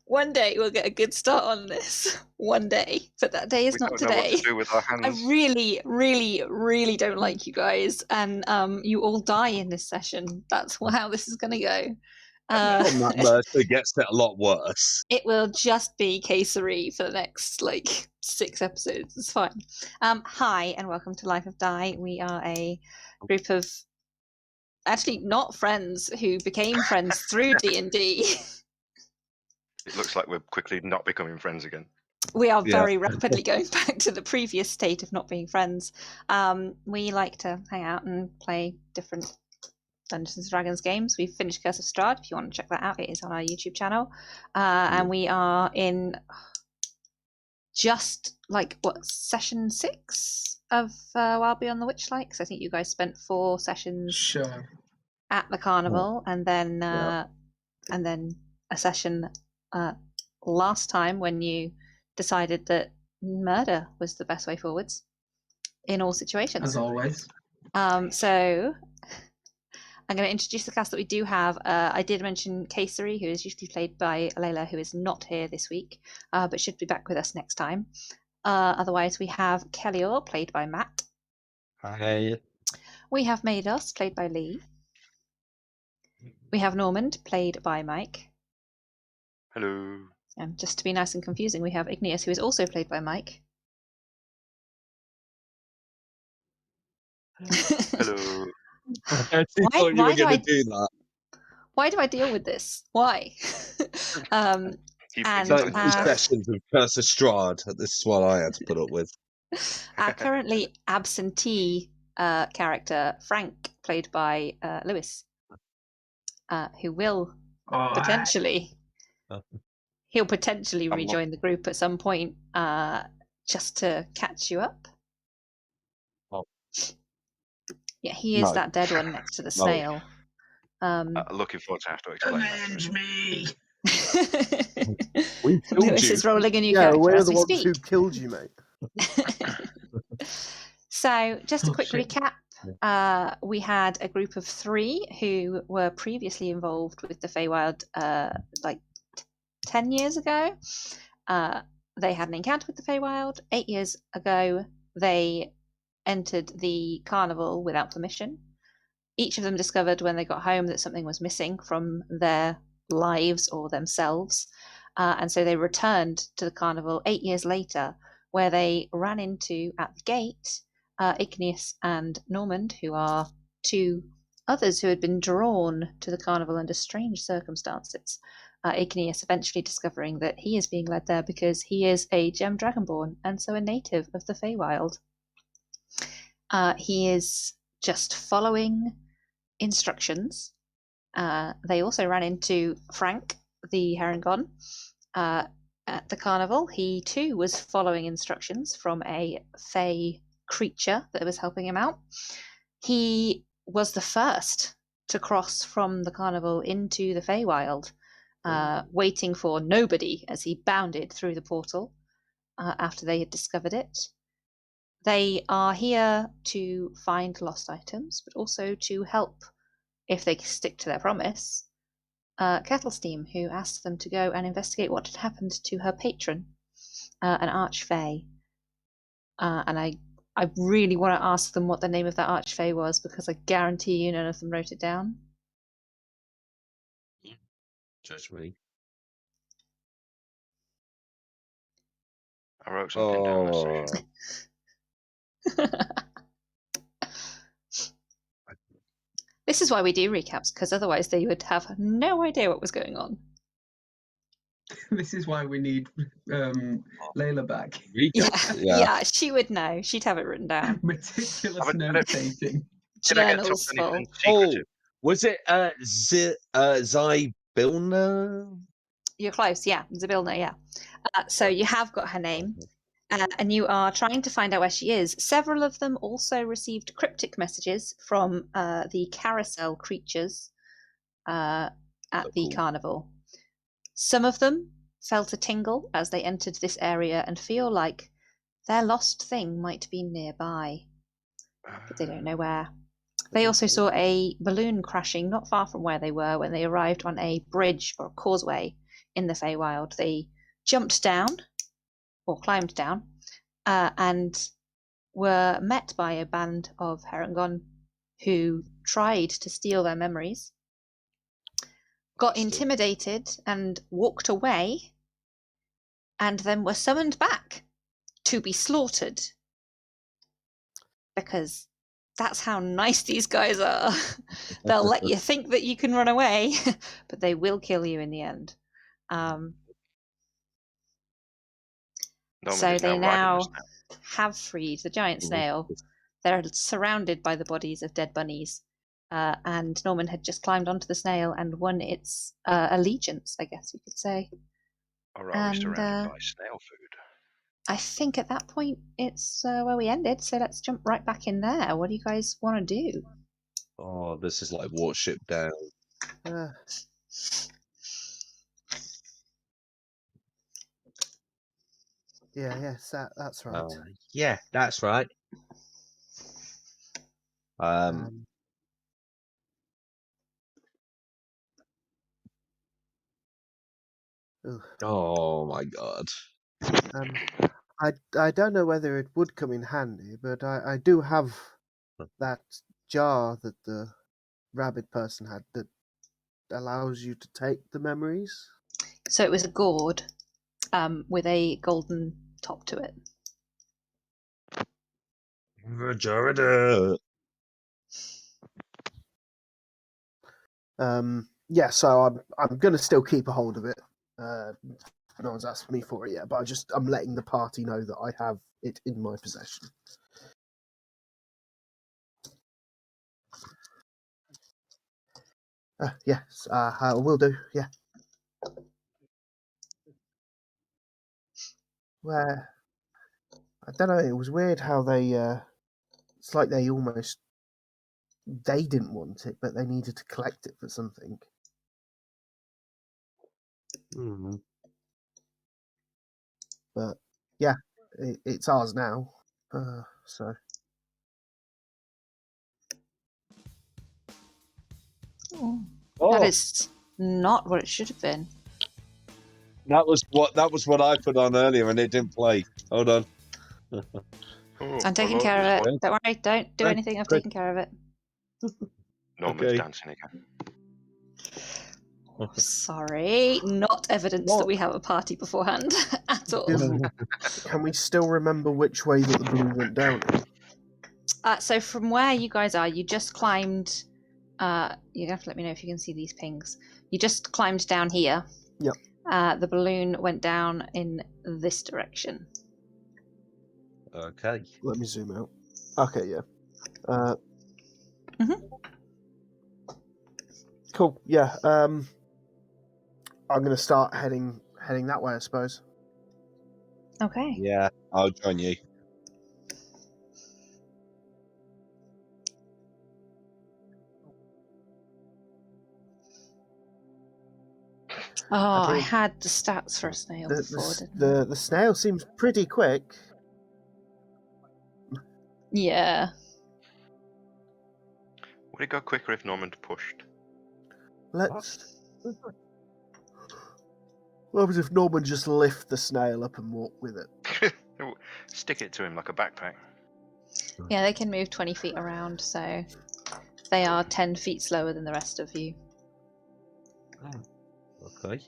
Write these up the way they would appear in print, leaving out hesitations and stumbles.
One day we'll get a good start on this. One day, but that day is not don't know what today. to do with our I hands. really, really, really don't like you guys, and you all die in this session. That's how this is going to go. From that murder gets it a lot worse. It will just be Casery for the next 6 episodes. It's fine. Hi, and welcome to Life of Die. We are a group of actually not friends who became friends through D&D. It looks like we're quickly not becoming friends again. We are very rapidly going back to the previous state of not being friends. We like to hang out and play different Dungeons and Dragons games. We've finished Curse of Strahd. If you want to check that out, it is on our YouTube channel. And we are in just session 6 of Wild Beyond the Witchlight. Because I think you guys spent 4 sessions at the carnival, and then a session last time when you decided that murder was the best way forwards in all situations. As always. So I'm going to introduce the cast that we do have. I did mention Casery, who is usually played by Layla, who is not here this week, but should be back with us next time. Otherwise, we have Kellior, played by Matt. Hi. We have Mados, played by Lee. We have Normand, played by Mike. Hello. And just to be nice and confusing, we have Igneous, who is also played by Mike. Hello. I actually thought you were going to do that. Why do I deal with this? Why? And sessions of Curse of Strahd. This is what I had to put up with. Our currently absentee character, Frank, played by Lewis, who will potentially rejoin the group at some point, just to catch you up. Oh. Yeah, he is that dead one next to the snail. Looking forward to have to explain Avenge me! Lewis is rolling a new character as we speak. Who killed you, mate? So, just a quick recap. We had a group of 3 who were previously involved with the Feywild 10 years ago. They had an encounter with the Feywild. 8 years ago, they entered the carnival without permission. Each of them discovered when they got home that something was missing from their lives or themselves. And so they returned to the carnival 8 years later, where they ran into, at the gate, Igneous and Normand, who are 2 others who had been drawn to the carnival under strange circumstances. Igneous eventually discovering that he is being led there because he is a gem dragonborn and so a native of the Feywild. He is just following instructions. They also ran into Frank, the Herringon, at the carnival. He too was following instructions from a Fey creature that was helping him out. He was the first to cross from the carnival into the Feywild, waiting for nobody as he bounded through the portal after they had discovered it. They are here to find lost items, but also to help, if they stick to their promise, Kettlesteam, who asked them to go and investigate what had happened to her patron, an archfey. And I really want to ask them what the name of that archfey was, because I guarantee you none of them wrote it down. Judge me. I wrote something down. This is why we do recaps, because otherwise they would have no idea what was going on. This is why we need Layla back. Yeah, she would know. She'd have it written down. Meticulous note-taking. Journals full. Oh, was it Zybilna? You're close, yeah. Zybilna, yeah. So you have got her name. And you are trying to find out where she is. Several of them also received cryptic messages from the carousel creatures at the carnival. Some of them felt a tingle as they entered this area and feel like their lost thing might be nearby, but they don't know where. They also saw a balloon crashing not far from where they were when they arrived on a bridge or a causeway in the Feywild. They jumped down, or climbed down, and were met by a band of Herengon who tried to steal their memories, got intimidated and walked away, and then were summoned back to be slaughtered. Because that's how nice these guys are. They'll let you think that you can run away, but they will kill you in the end. So they now have freed the giant snail. They're surrounded by the bodies of dead bunnies. And Norman had just climbed onto the snail and won its allegiance, I guess you could say. Or are we surrounded by snail food? I think at that point it's where we ended, so let's jump right back in there. What do you guys want to do? Oh, this is like Warship Down. Yes, that's right. Yeah, that's right. Oh my god. I don't know whether it would come in handy, but I do have that jar that the rabbit person had that allows you to take the memories. So it was a gourd with a golden top to it. Majority. Yeah, so I'm gonna still keep a hold of it. No one's asked me for it yet, but I'm letting the party know that I have it in my possession. Yes, I will do. Yeah. Where I don't know. It was weird how they. It's like they didn't want it, but they needed to collect it for something. Mm-hmm. But yeah, it's ours now. So. That is not what it should have been. That was what I put on earlier, and it didn't play. Hold on. I'm taking care of it. Don't worry. Don't do anything. I've taken care of it. Norman's dancing again. Sorry, not evidence that we have a party beforehand at all. Can we still remember which way that the balloon went down? So from where you guys are, you just climbed. You have to let me know if you can see these pings. You just climbed down here. Yep. The balloon went down in this direction. Okay. Let me zoom out. Okay, yeah. Cool. Yeah. I'm gonna start heading that way, I suppose. Okay. Yeah, I'll join you. I had the stats for a snail before, didn't I? The snail seems pretty quick. Yeah. Would it go quicker if Norman pushed? Let's. What happens if Norman just lift the snail up and walk with it? Stick it to him like a backpack. Yeah, they can move 20 feet around, so they are 10 feet slower than the rest of you. Okay.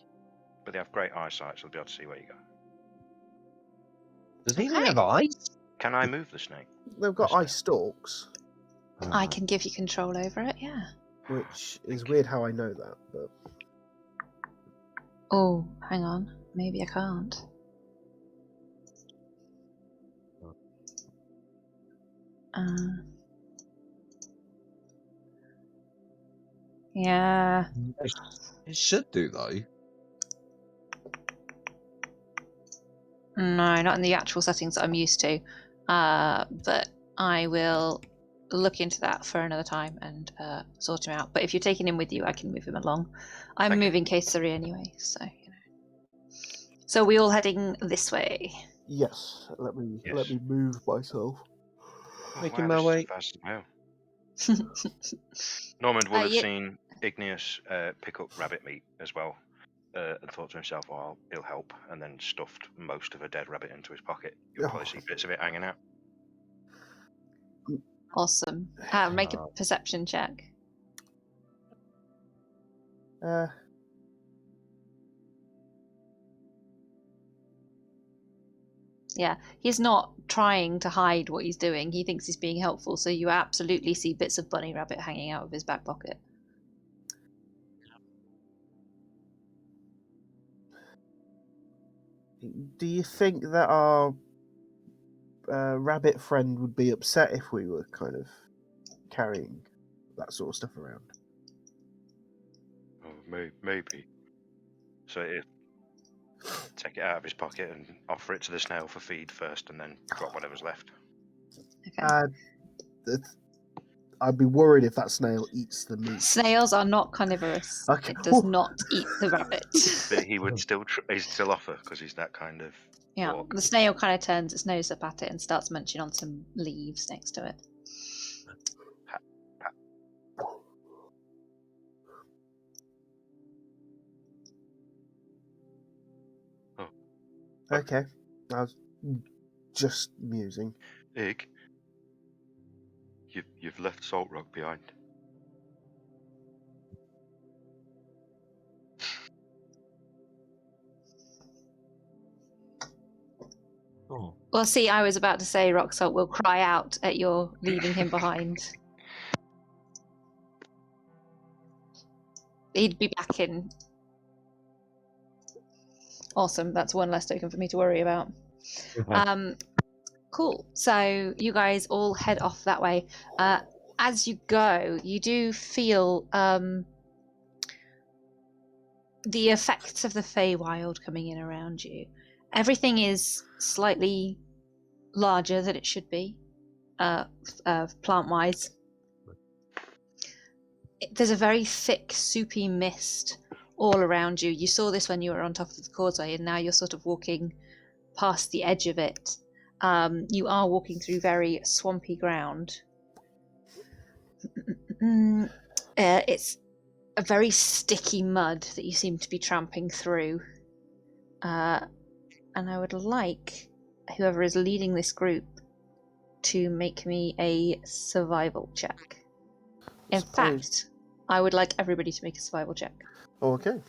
But they have great eyesight, so they'll be able to see where you go. Does he even have eyes? Can I move the snake? They've got eye stalks. I can give you control over it, yeah. Which is weird how I know that, but... Oh, hang on. Maybe I can't. Yeah. It should do, though. No, not in the actual settings that I'm used to. But I will look into that for another time and sort him out. But if you're taking him with you, I can move him along. I'm moving case 3 anyway, so you know. So we all heading this way? Yes. Let me move myself. Making my way. Norman will have seen Igneous pick up rabbit meat as well. and thought to himself, "Well, he'll help," and then stuffed most of a dead rabbit into his pocket. You'll probably see bits of it hanging out. Awesome. Make a perception check. Yeah, he's not trying to hide what he's doing. He thinks he's being helpful, so you absolutely see bits of bunny rabbit hanging out of his back pocket. Do you think that our rabbit friend would be upset if we were kind of carrying that sort of stuff around? Oh, maybe. So take it out of his pocket and offer it to the snail for feed first, and then drop whatever's left. Okay. I'd be worried if that snail eats the meat. Snails are not carnivorous. Okay. It does not eat the rabbit. But he would he'd still offer because he's that kind of. Yeah, orc. the snail kind of turns its nose up at it and starts munching on some leaves next to it. Oh. Okay. I was just musing. Ig, you've left Salt Rock behind. Oh. Well, see, I was about to say Rock Salt will cry out at your leaving him behind. He'd be back in. Awesome, that's one less token for me to worry about. Cool, so you guys all head off that way. As you go, you do feel the effects of the Feywild coming in around you. Everything is slightly larger than it should be, plant-wise. There's a very thick, soupy mist all around you. You saw this when you were on top of the causeway, and now you're sort of walking past the edge of it. You are walking through very swampy ground. It's a very sticky mud that you seem to be tramping through. And I would like whoever is leading this group to make me a survival check. In fact, I would like everybody to make a survival check. Oh, okay.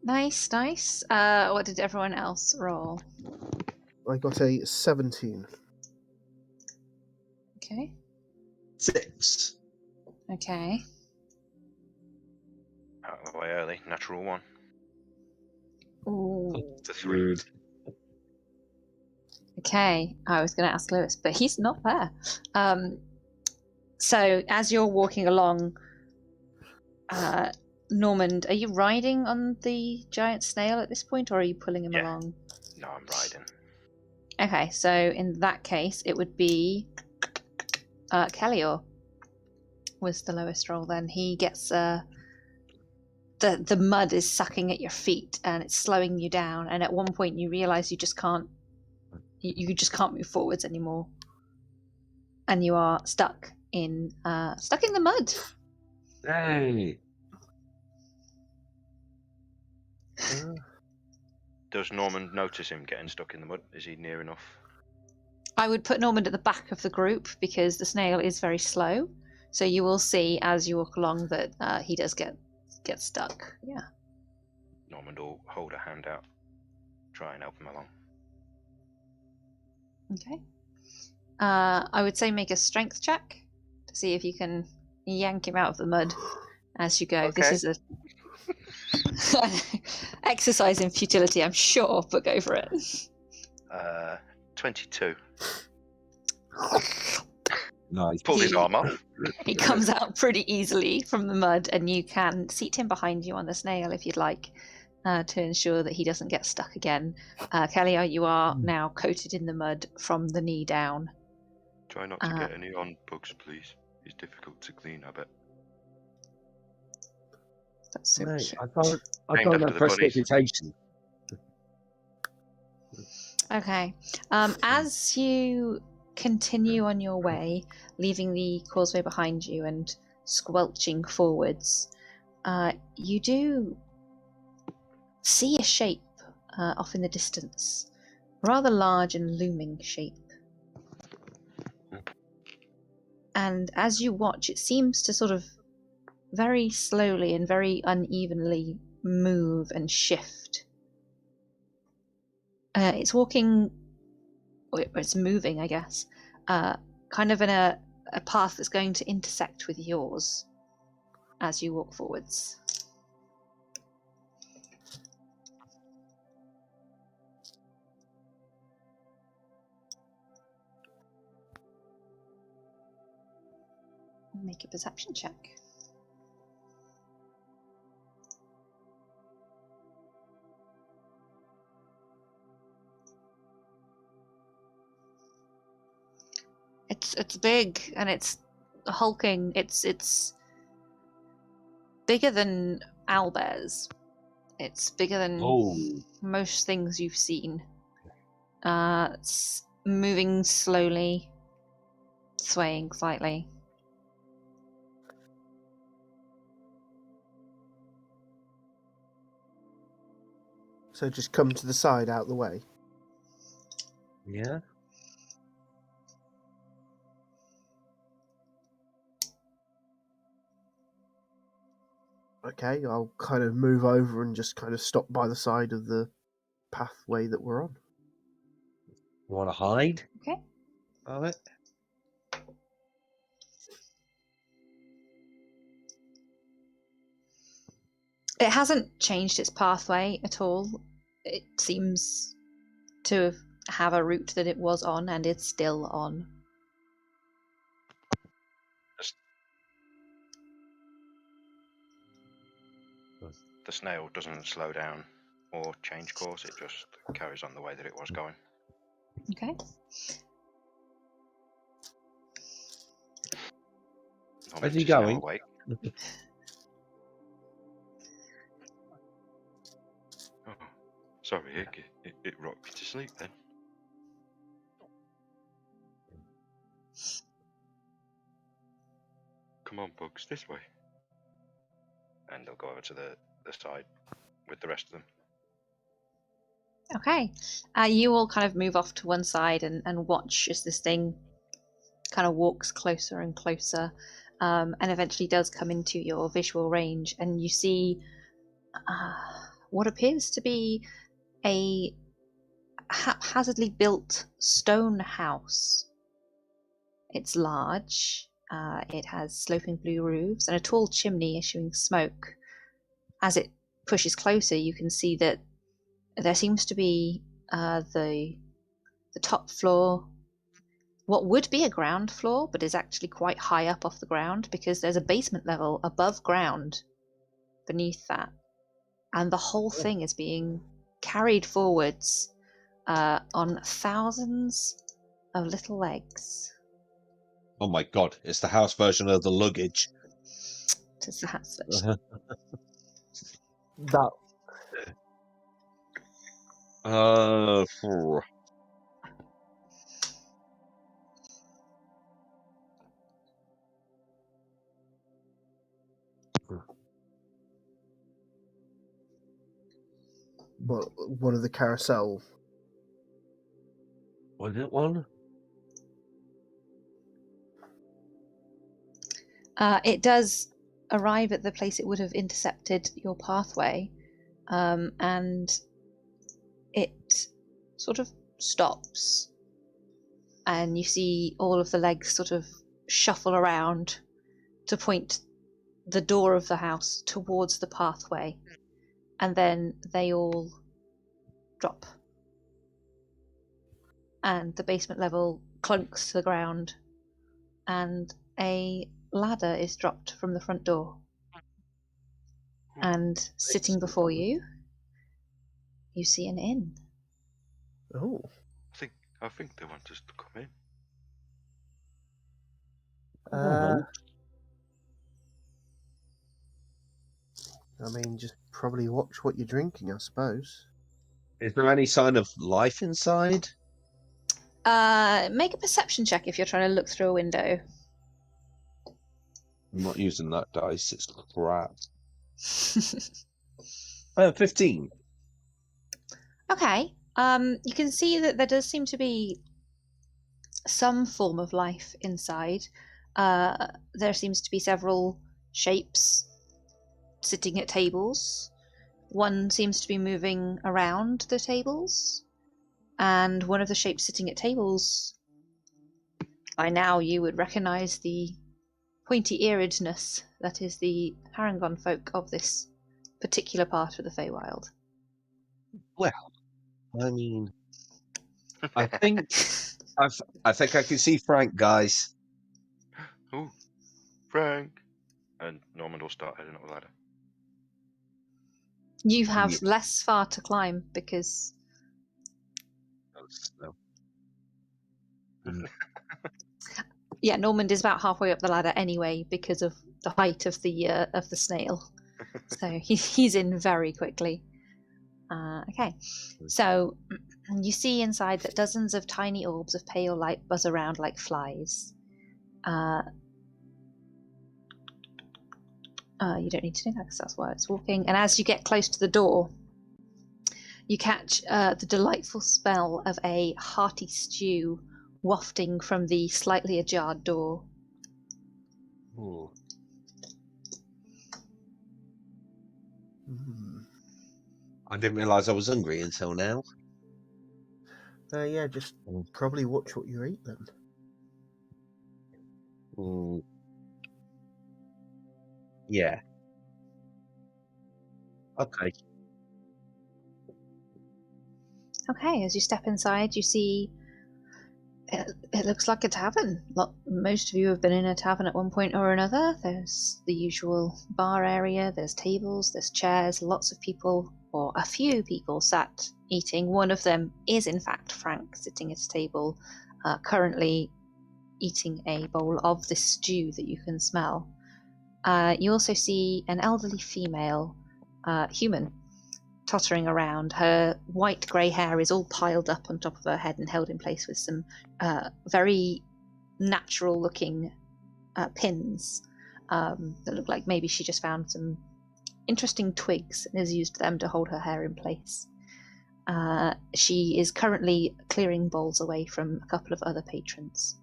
Nice, nice. What did everyone else roll? I got a 17. Okay. 6. Okay. Out of the way early, natural 1. Ooh. To 3. Rude. Okay, I was going to ask Lewis, but he's not there. So as you're walking along, Normand, are you riding on the giant snail at this point, or are you pulling him along? No, I'm riding. Okay, so in that case, it would be Kellior was the lowest roll. Then he gets the mud is sucking at your feet and it's slowing you down. And at one point, you realise you just can't move forwards anymore, and you are stuck in the mud. Hey. Does Norman notice him getting stuck in the mud? Is he near enough? I would put Normand at the back of the group because the snail is very slow. So you will see as you walk along that he does get stuck. Yeah. Norman will hold a hand out, try and help him along. Okay. I would say make a strength check to see if you can yank him out of the mud as you go. Okay. This is a exercise in futility, I'm sure, but go for it. 22. Nice. Pulled his arm off. He comes out pretty easily from the mud, and you can seat him behind you on the snail if you'd like. to ensure that he doesn't get stuck again. Kelly, you are now coated in the mud from the knee down. Try not to get any on Bugs, please. He's difficult to clean, I bet. That's so Mate, I Named can't after have the Bunnies. precipitation. Okay. As you continue on your way, leaving the causeway behind you and squelching forwards, you do see a shape off in the distance. Rather large and looming shape. And as you watch, it seems to sort of very slowly and very unevenly move and shift. It's walking, or it's moving, I guess, kind of in a path that's going to intersect with yours as you walk forwards. Make a perception check. It's big and it's hulking. It's bigger than owlbears. It's bigger than most things you've seen. It's moving slowly, swaying slightly. So just come to the side, out the way. Yeah. Okay, I'll kind of move over and just kind of stop by the side of the pathway that we're on. You want to hide? Okay. Of it? It hasn't changed its pathway at all. It seems to have a route that it was on and is still on. The snail doesn't slow down or change course, it just carries on the way that it was going. Okay. Where's he going? Oh, sorry, it rocked me to sleep then. Come on, Bugs, this way. And they'll go over to the side with the rest of them. Okay. You all kind of move off to one side and watch as this thing kind of walks closer and closer, and eventually does come into your visual range, and you see what appears to be a haphazardly built stone house. It's large. It has sloping blue roofs and a tall chimney issuing smoke. As it pushes closer, you can see that there seems to be the top floor, what would be a ground floor, but is actually quite high up off the ground because there's a basement level above ground beneath that. And the whole thing is being carried forwards on thousands of little legs. Oh my god, it's the house version of the luggage. It's the house version. That one of the carousel. Was it one? It does arrive at the place it would have intercepted your pathway, and it sort of stops, and you see all of the legs sort of shuffle around to point the door of the house towards the pathway, and then they all drop. And the basement level clunks to the ground, and a ladder is dropped from the front door. And sitting before you you see an inn. Oh. I think they want us to come in. I mean, just probably watch what you're drinking, I suppose. Is there any sign of life inside? Make a perception check if you're trying to look through a window. I'm not using that dice. It's crap. 15. Okay. You can see that there does seem to be some form of life inside. There seems to be several shapes sitting at tables. One seems to be moving around the tables, and one of the shapes sitting at tables, by now you would recognize the pointy-earedness that is the Harangon folk of this particular part of the Feywild. Well, I mean, I think I think I can see Frank, guys. Ooh, Frank. And Norman will start heading up the ladder. You have Yeah. less far to climb because No. yeah, Normand is about halfway up the ladder anyway because of the height of the snail. So he's in very quickly. Okay, so you see inside that dozens of tiny orbs of pale light buzz around like flies. You don't need to do that because that's why it's walking. And as you get close to the door, you catch the delightful smell of a hearty stew wafting from the slightly ajar door. Ooh. I didn't realise I was hungry until now. Yeah, just probably watch what you eat then. Yeah. Okay. Okay, as you step inside, you see it looks like a tavern. Most of you have been in a tavern at one point or another. There's the usual bar area, there's tables, there's chairs, lots of people, or a few people sat eating. One of them is, in fact, Frank, sitting at a table, currently eating a bowl of this stew that you can smell. You also see an elderly female human tottering around. Her white grey hair is all piled up on top of her head and held in place with some very natural looking pins that look like maybe she just found some interesting twigs and has used them to hold her hair in place. She is currently clearing bowls away from a couple of other patrons.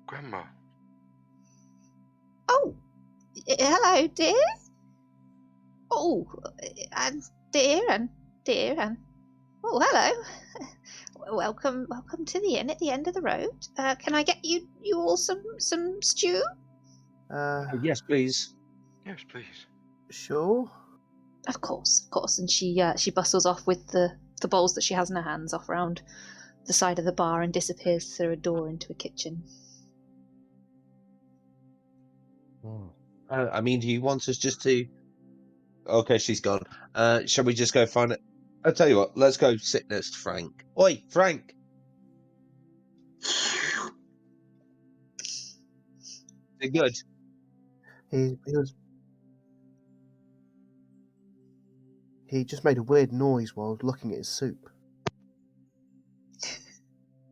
Grandma. Oh, hello, dear. Oh, and dear, and oh, hello. Welcome to the inn at the end of the road. Can I get you all some stew? Yes, please. Yes, please. Sure. Of course. And she bustles off with the bowls that she has in her hands off around the side of the bar and disappears through a door into a kitchen. I mean, do you want us just to... Okay, she's gone. Shall we just go find it? I'll tell you what, let's go sit next to Frank. Oi, Frank! Is it good? He just made a weird noise while looking at his soup.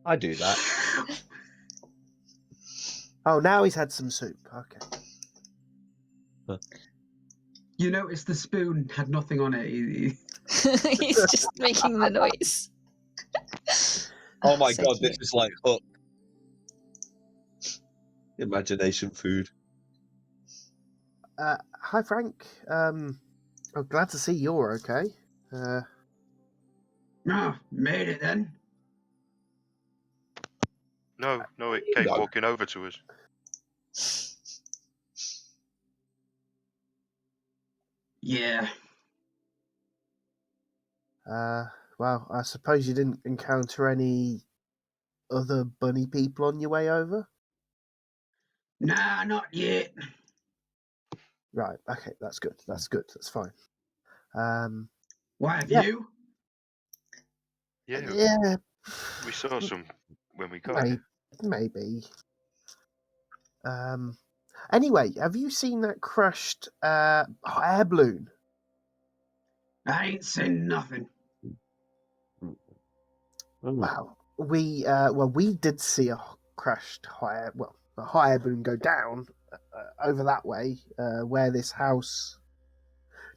I do that. Oh, now he's had some soup. Okay. You noticed the spoon had nothing on it. He's just making the noise. Oh my so god, cute. this is like Hook. Imagination food. Hi, Frank. I'm glad to see you're okay. Made it then. No, it came walking over to us. Yeah. Well, I suppose you didn't encounter any other bunny people on your way over? Nah, not yet. Right, okay, that's good. That's fine. Why have Yeah. you? Yeah, Yeah, we saw some when we got maybe. here. Maybe. Anyway, have you seen that crashed air balloon? I ain't seen nothing. Wow. We did see a crashed a hot air balloon go down over that way, where this house.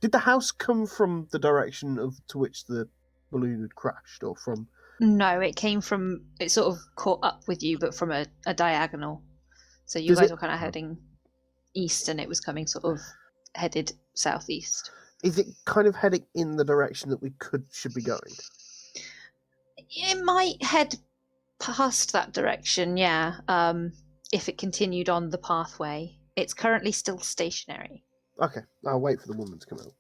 Did the house come from the direction to which the balloon had crashed, or from? No, it came from. It sort of caught up with you, but from a diagonal. So you Does guys it- were kind of heading east, and it was coming sort of headed southeast. Is it kind of heading in the direction that we should be going? It might head past that direction, yeah. If it continued on the pathway, it's currently still stationary. Okay, I'll wait for the woman to come out.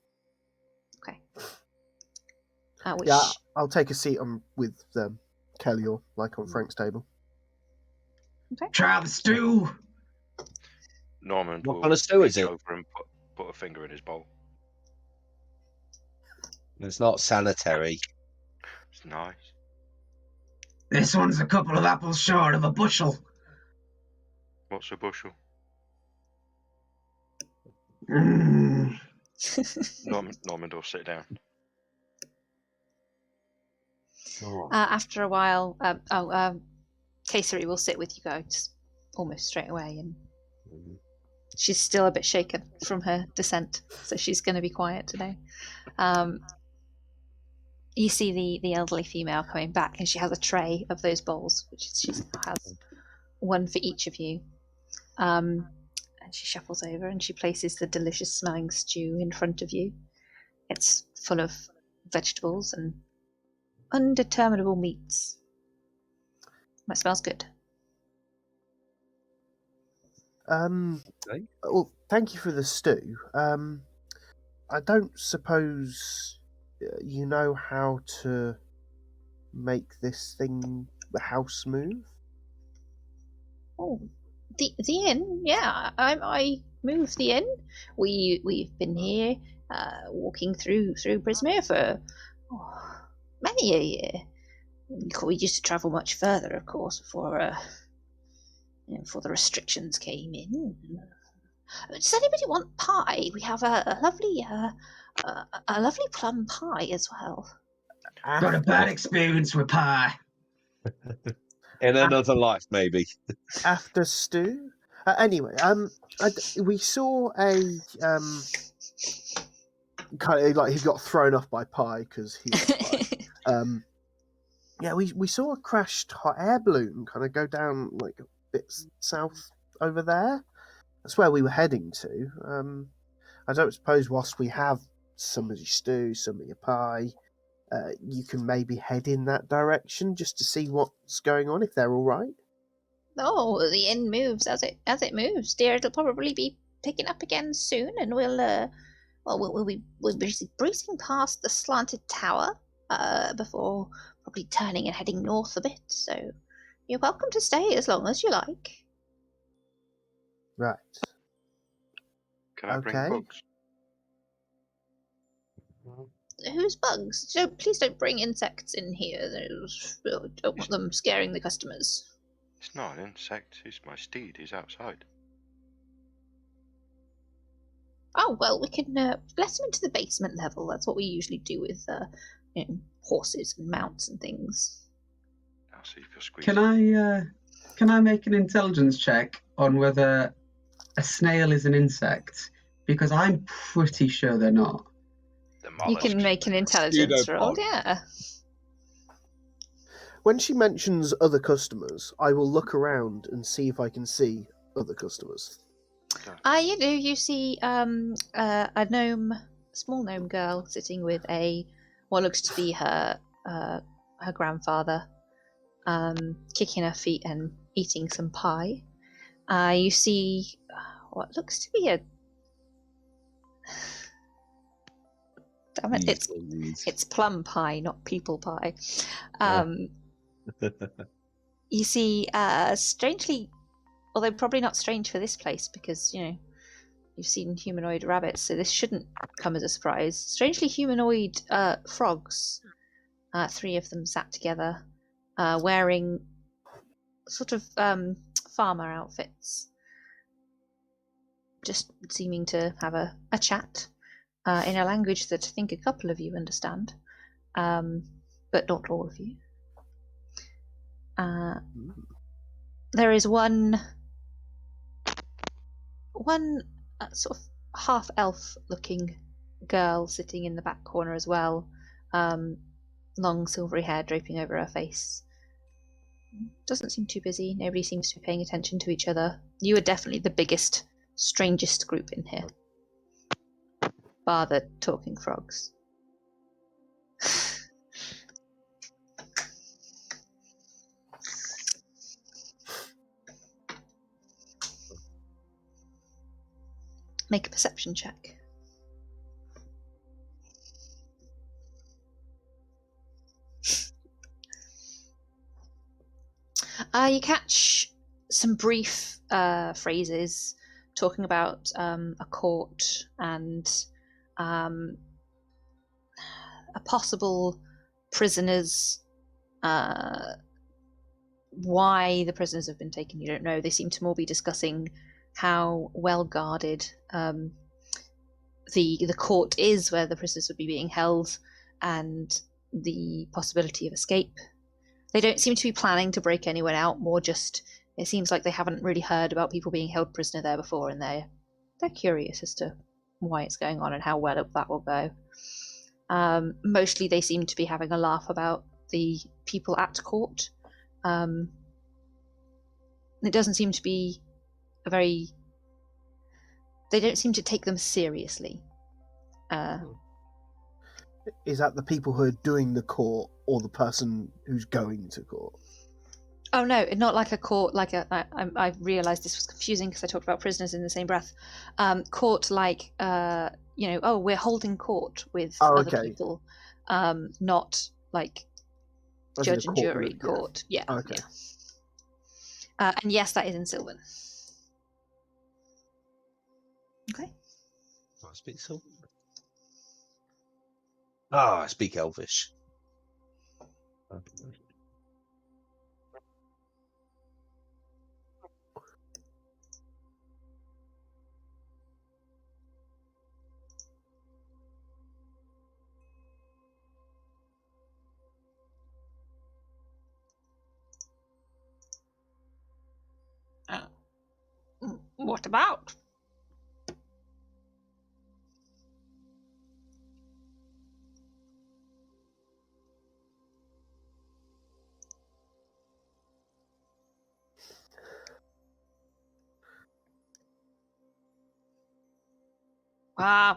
Okay. Which Yeah, I'll take a seat with Kelly or like on Frank's table. Try the stew. Normand What will kind of stew is reach it? over and put a finger in his bowl. It's not sanitary. It's nice. This one's a couple of apples short of a bushel. What's a bushel? Mm. Normand will sit down. after a while, Kayseri will sit with you guys almost straight away, and she's still a bit shaken from her descent, so she's going to be quiet today. You see the elderly female coming back, and she has a tray of those bowls, which she has one for each of you. And she shuffles over and she places the delicious smelling stew in front of you. It's full of vegetables and undeterminable meats. That smells good. Well, thank you for the stew. I don't suppose you know how to make this the house move? Oh, the inn, yeah. I moved the inn. We've been here, walking through Brismere for many a year. We used to travel much further, of course, before the restrictions came in. Does anybody want pie? We have a lovely plum pie as well. Got a bad experience with pie. In another life, maybe. After stew? Anyway, we saw a kind of like he got thrown off by pie because he likes pie. Yeah, we saw a crashed hot air balloon kind of go down like a bit south over there. That's where we were heading to. I don't suppose whilst we have some of your stew, some of your pie, you can maybe head in that direction just to see what's going on, if they're all right. Oh, the inn moves as it moves, dear. It'll probably be picking up again soon, and we'll be breezing past the slanted tower before probably turning and heading north a bit. So you're welcome to stay as long as you like. Right. Can I bring Okay. bugs? Whose bugs? Please don't bring insects in here. Don't want them scaring the customers. It's not an insect. It's my steed. He's outside. Oh well, we can let them into the basement level. That's what we usually do with horses and mounts and things. I'll see if you're squeezing. Can I make an intelligence check on whether a snail is an insect? Because I'm pretty sure they're not. The You mollusks. can make an intelligence roll, Pseudopod. yeah. When she mentions other customers, I will look around and see if I can see other customers. You do. You see a small gnome girl sitting with what looks to be her grandfather, kicking her feet and eating some pie. You see what looks to be a... Damn it, it's plum pie, not people pie. You see, strangely, although probably not strange for this place because, you've seen humanoid rabbits, so this shouldn't come as a surprise. Strangely humanoid frogs. 3 of them sat together, wearing sort of farmer outfits, just seeming to have a chat in a language that I think a couple of you understand, but not all of you. There is one sort of half-elf looking girl sitting in the back corner as well, long silvery hair draping over her face. Doesn't seem too busy. Nobody seems to be paying attention to each other. You are definitely the biggest, strangest group in here, bar the talking frogs. Make a perception check. You catch some brief phrases talking about a court and a possible prisoners. Why the prisoners have been taken, you don't know. They seem to more be discussing how well guarded the court is where the prisoners would be being held, and the possibility of escape. They don't seem to be planning to break anyone out, more just it seems like they haven't really heard about people being held prisoner there before, and they're curious as to why it's going on and how well that will go. Mostly they seem to be having a laugh about the people at court. It doesn't seem to be they don't seem to take them seriously. Is that the people who are doing the court or the person who's going to court? Oh no, not like a court, like I realised this was confusing because I talked about prisoners in the same breath. Court like, we're holding court with other people, not like judge and jury court. Yeah. Okay. Yeah. And yes, that is in Sylvan. Okay. I speak Sylvan. I speak Elvish. What about?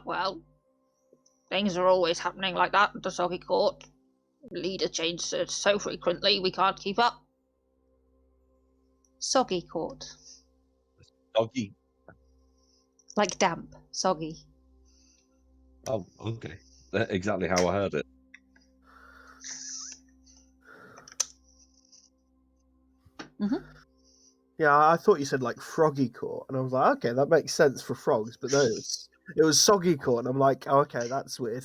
Well, things are always happening like that at the Soggy Court. Leader changes so frequently we can't keep up. Soggy Court. Soggy. Like damp, soggy. Oh, okay. That's exactly how I heard it. Mm-hmm. Yeah, I thought you said like froggy court, and I was like, okay, that makes sense for frogs, but no, it was soggy court, and I'm like, oh, okay, that's weird.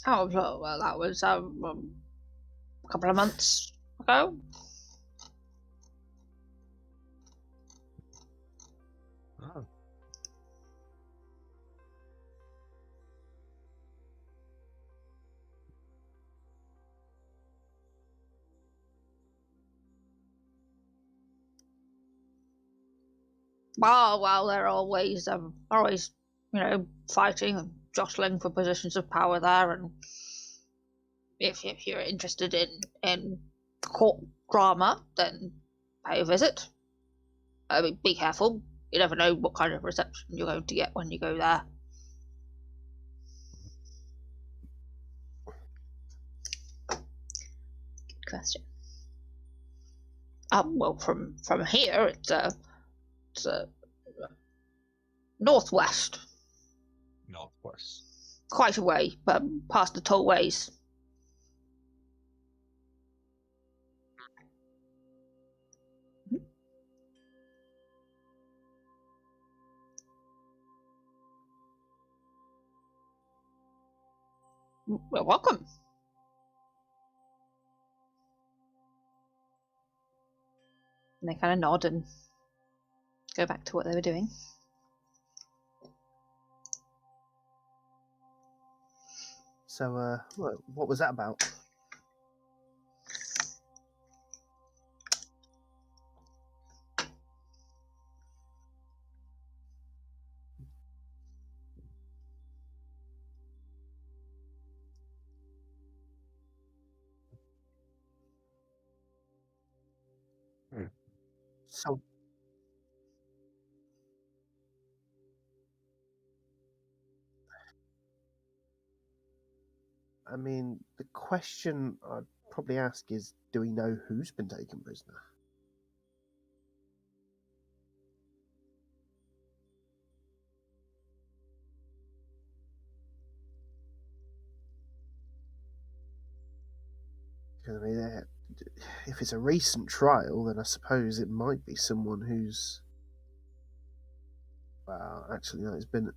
Oh, well, that was a couple of months ago. Oh. Well, they're always, fighting and jostling for positions of power there, and if you're interested in court drama, then pay a visit. I mean, be careful. You never know what kind of reception you're going to get when you go there. Good question. Well, from here, it's northwest. Northwest. quite a way, but past the tollways. Well, welcome. And they kind of nod and go back to what they were doing. So, what was that about? So, I mean, the question I'd probably ask is, do we know who's been taken prisoner? Because, I mean, if it's a recent trial, then I suppose it might be someone who's... Well, actually, no, it's been...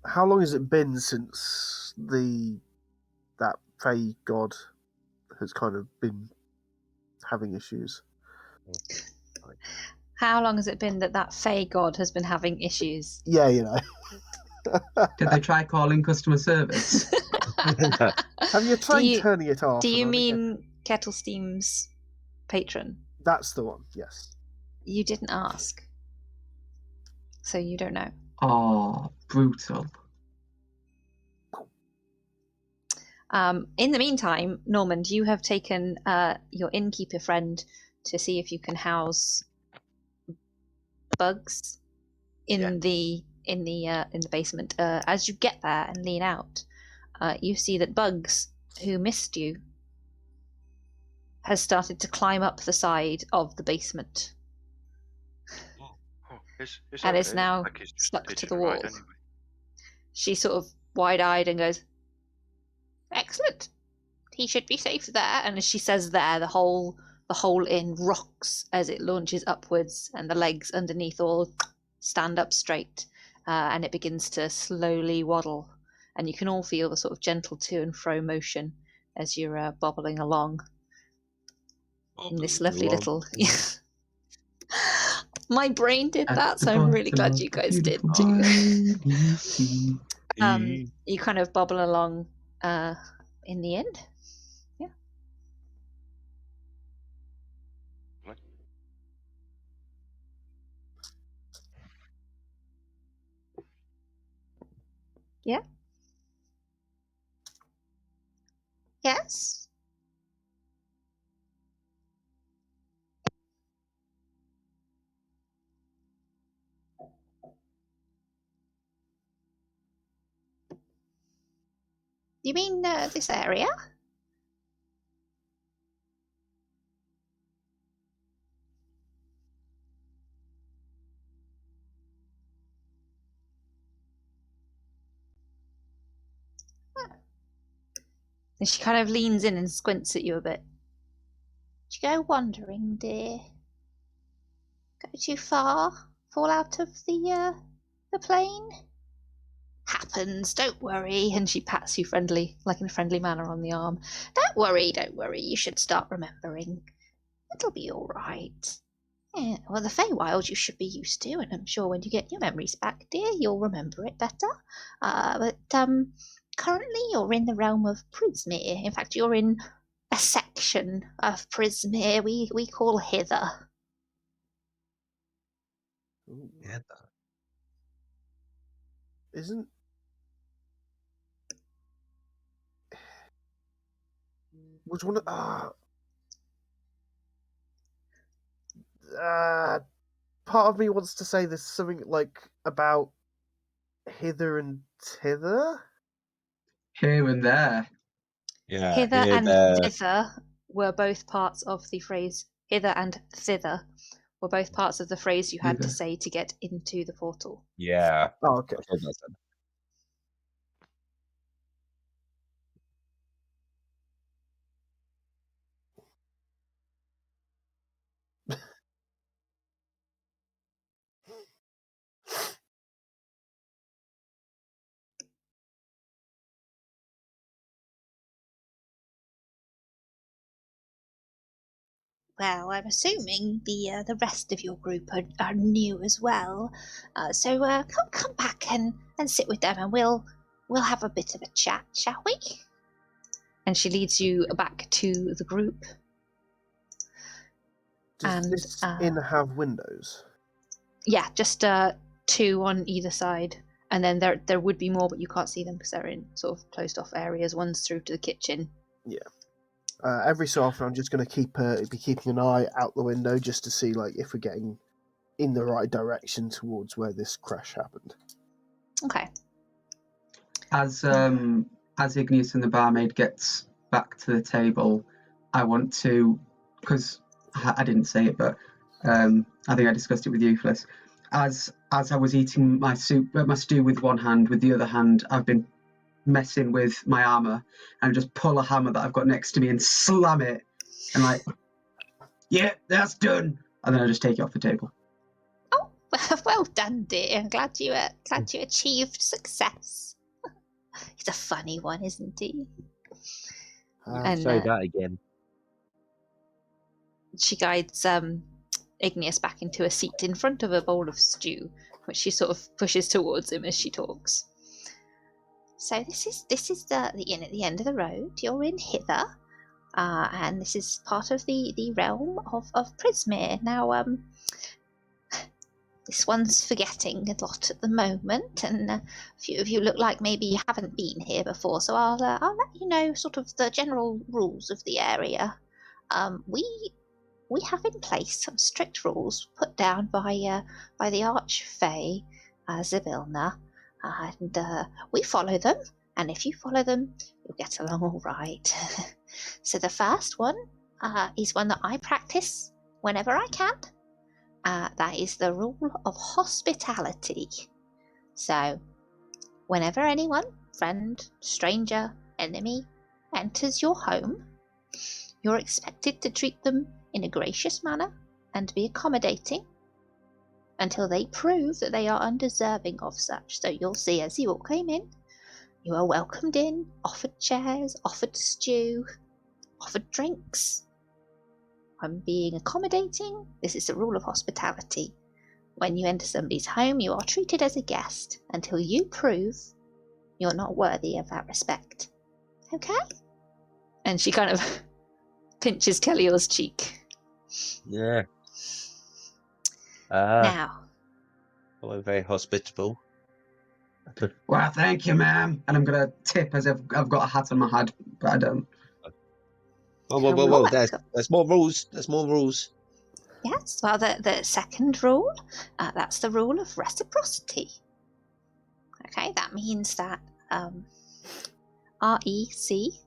How long has it been since that Fey god has kind of been having issues? How long has it been that Fey god has been having issues? Yeah, you know. Did they try calling customer service? Have you tried turning it off? Do you and on again? mean Kettle Steam's patron? That's the one, yes. You didn't ask, so you don't know. Oh, brutal. In the meantime, Normand, you have taken your innkeeper friend to see if you can house Bugs in the basement. As you get there and lean out, you see that Bugs, who missed you, has started to climb up the side of the basement. It's And okay. is now Like he's just stuck to hitching the a ride wall. anyway. She's sort of wide-eyed and goes, "Excellent. He should be safe there." And as she says there, the whole inn rocks as it launches upwards, and the legs underneath all stand up straight, and it begins to slowly waddle. And you can all feel the sort of gentle to and fro motion as you're bobbling along in this lovely little. My brain did that, so I'm really glad you guys did too. You kind of bobble along in the end. Yeah. Yeah. Yes. You mean this area? And she kind of leans in and squints at you a bit. Did you go wandering, dear? Go too far? Fall out of the plane? Happens, don't worry. And she pats you friendly, like in a friendly manner on the arm. Don't worry. You should start remembering. It'll be all right. Yeah, well, the Feywild you should be used to, and I'm sure when you get your memories back, dear, you'll remember it better. But currently you're in the realm of Prismere. In fact, you're in a section of Prismere we call Hither. Yeah. Isn't... Was one of... part of me wants to say there's something like about hither and thither. Here and there. Yeah. Hither here, and there. thither were both parts of the phrase. Hither and thither were both parts of the phrase you had to Thither. say to get into the portal. Yeah. Oh, okay. I thought that's it. well, I'm assuming the rest of your group are new as well. So come back and sit with them, and we'll have a bit of a chat, shall we? And she leads you back to the group. Does And this inn have windows? yeah, just 2 on either side, and then there would be more, but you can't see them because they're in sort of closed off areas. One's through to the kitchen. Yeah. Every so often, I'm just going to be keeping an eye out the window just to see like if we're getting in the right direction towards where this crash happened. Okay. As Igneous and the barmaid gets back to the table, I want to, because I didn't say it, but I think I discussed it with you, Fliss. As I was eating my stew with one hand, with the other hand, I've been messing with my armor, and just pull a hammer that I've got next to me and slam it, and like, yeah, that's done, and then I just take it off the table. Oh, well done, dear. I'm glad you achieved success. He's a funny one, isn't he? And Say that again. she guides Igneous back into a seat in front of a bowl of stew, which she sort of pushes towards him as she talks. So this is the inn at the end of the road. You're in hither, and this is part of the realm of Prismere. Now, this one's forgetting a lot at the moment, and a few of you look like maybe you haven't been here before. So I'll let you know sort of the general rules of the area. We have in place some strict rules put down by the Archfey Zybilna, and we follow them. And if you follow them, you'll get along all right. So the first one is one that I practice whenever I can. That is the rule of hospitality. So whenever anyone, friend, stranger, enemy, enters your home, you're expected to treat them in a gracious manner and be accommodating until they prove that they are undeserving of such. So you'll see as you all came in, you are welcomed in, offered chairs, offered stew, offered drinks. I'm being accommodating. This is the rule of hospitality. When you enter somebody's home, you are treated as a guest until you prove you're not worthy of that respect. Okay? And she kind of pinches Kellior's cheek. Yeah. Now. I'm very hospitable. Well, thank you, ma'am. And I'm going to tip as if I've got a hat on my head, but I don't. Whoa. There's more rules. There's more rules. Yes, well, the second rule, that's the rule of reciprocity. Okay, that means that RECIPROCITY.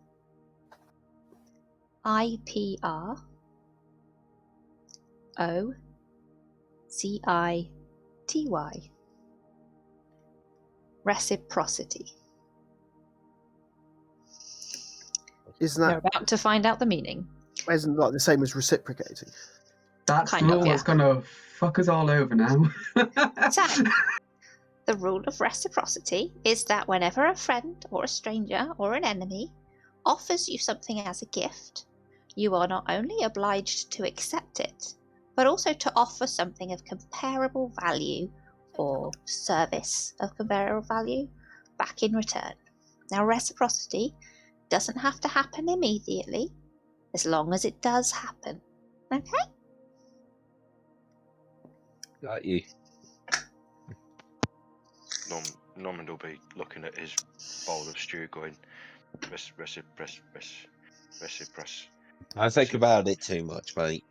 Reciprocity. Isn't They're that about to find out the meaning. isn't like the same as reciprocating? That's Kind the of, rule yeah. that's going to fuck us all over now. So, the rule of reciprocity is that whenever a friend or a stranger or an enemy offers you something as a gift, you are not only obliged to accept it, but also to offer something of comparable value or service of comparable value back in return. Now, reciprocity doesn't have to happen immediately, as long as it does happen. Okay? Got you. Normand will be looking at his bowl of stew going, reciprocity. I think about it too much, mate.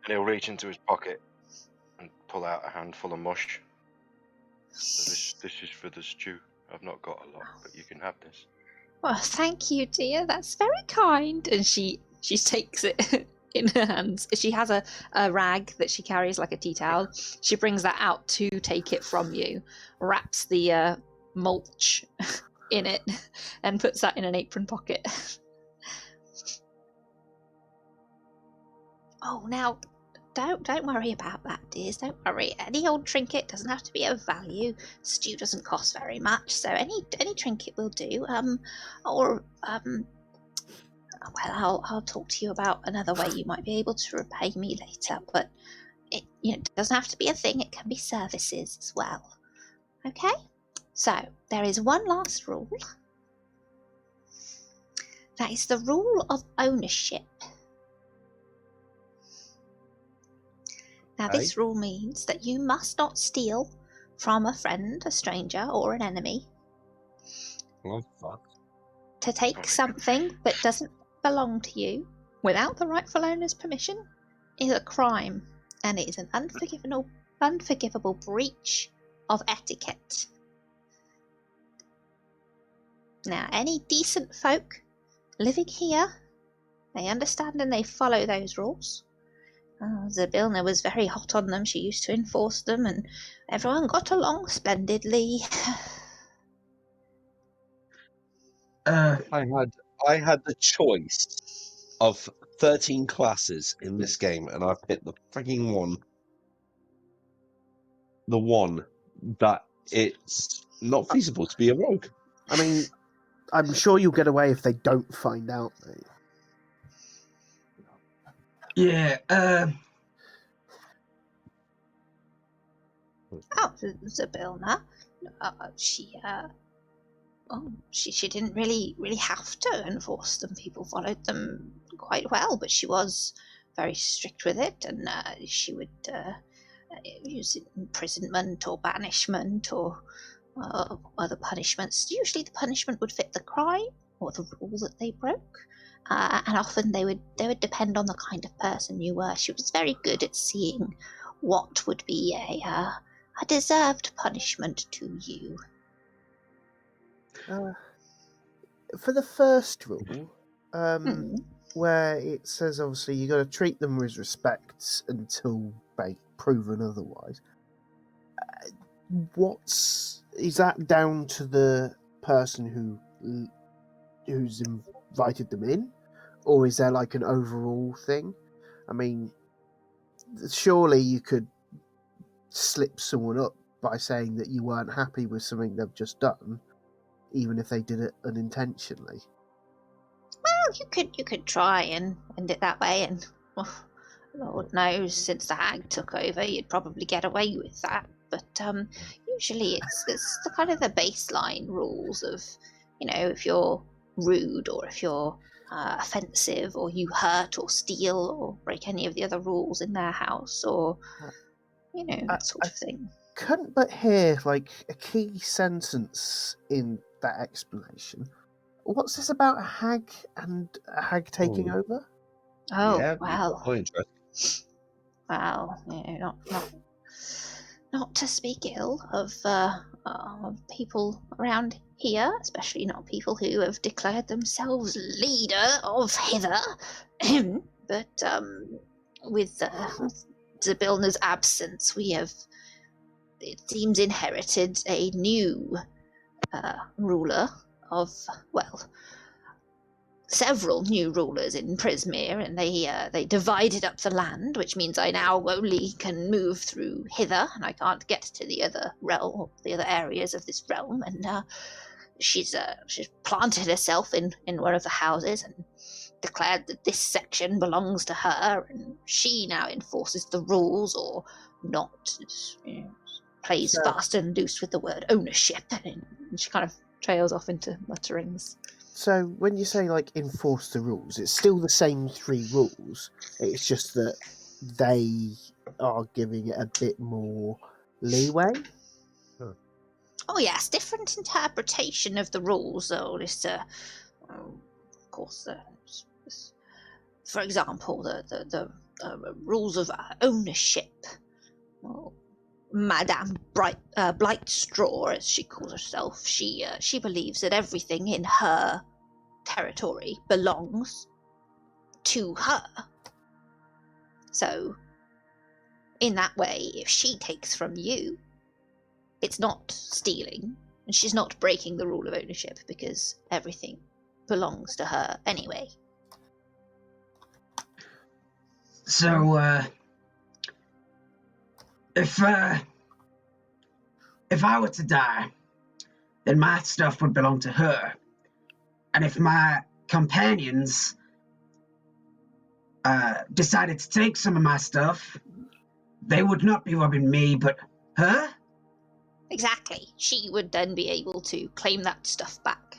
And he'll reach into his pocket and pull out a handful of mush. So this is for the stew. I've not got a lot, but you can have this. Well, thank you, dear. That's very kind. And she takes it in her hands. She has a rag that she carries like a tea towel. She brings that out to take it from you, wraps the mulch in it, and puts that in an apron pocket. Oh, now, don't worry about that, dears. Don't worry. Any old trinket doesn't have to be of value. Stew doesn't cost very much, so any trinket will do. Well, I'll talk to you about another way you might be able to repay me later, but it doesn't have to be a thing, it can be services as well. Okay? So, there is one last rule. That is the rule of ownership. Now, this rule means that you must not steal from a friend, a stranger, or an enemy. Oh, fuck. To take something that doesn't belong to you without the rightful owner's permission is a crime, and it is an unforgivable breach of etiquette. Now, any decent folk living here, they understand and they follow those rules. Zabilna was very hot on them. She used to enforce them, and everyone got along splendidly. I had the choice of 13 classes in this game, and I picked the freaking one. The one that it's not feasible to be a rogue. I mean, I'm sure you'll get away if they don't find out, mate. Yeah. Zabilna, she didn't really have to enforce them. People followed them quite well, but she was very strict with it, and she would use imprisonment or banishment or other punishments. Usually the punishment would fit the crime or the rule that they broke, and often they would depend on the kind of person you were. She was very good at seeing what would be a deserved punishment to you. For the first rule, where it says obviously you got to treat them with respect until proven otherwise. Is that down to the person who's invited them in, or is there like an overall thing? I mean, surely you could slip someone up by saying that you weren't happy with something they've just done, even if they did it unintentionally. Well, you could try and end it that way, and Lord knows, since the hag took over, you'd probably get away with that. But usually it's the kind of the baseline rules of, if you're rude or if you're offensive or you hurt or steal or break any of the other rules in their house or, that sort of thing. Couldn't but hear like a key sentence in that explanation. What's this about a hag and a hag taking over? Oh, yeah, well. Interesting. Well, not to speak ill of people around here, especially not people who have declared themselves leader of hither. But with Zabilna's absence, we have, it seems, inherited a new ruler of, several new rulers in Prismere, and they divided up the land, which means I now only can move through hither, and I can't get to the other realm, or the other areas of this realm. And she's planted herself in one of the houses and declared that this section belongs to her, and she now enforces the rules or not. Plays fast and loose with the word ownership, and she kind of trails off into mutterings. So when you say like enforce the rules, it's still the same 3 rules. It's just that they are giving it a bit more leeway. Oh yes, different interpretation of the rules, though. Of course, for example, the rules of ownership. Well, Madame Blightstraw, as she calls herself, she believes that everything in her territory belongs to her. So, in that way, if she takes from you, it's not stealing, and she's not breaking the rule of ownership because everything belongs to her anyway. So, if I were to die, then my stuff would belong to her. And if my companions decided to take some of my stuff, they would not be robbing me, but her? Exactly. She would then be able to claim that stuff back.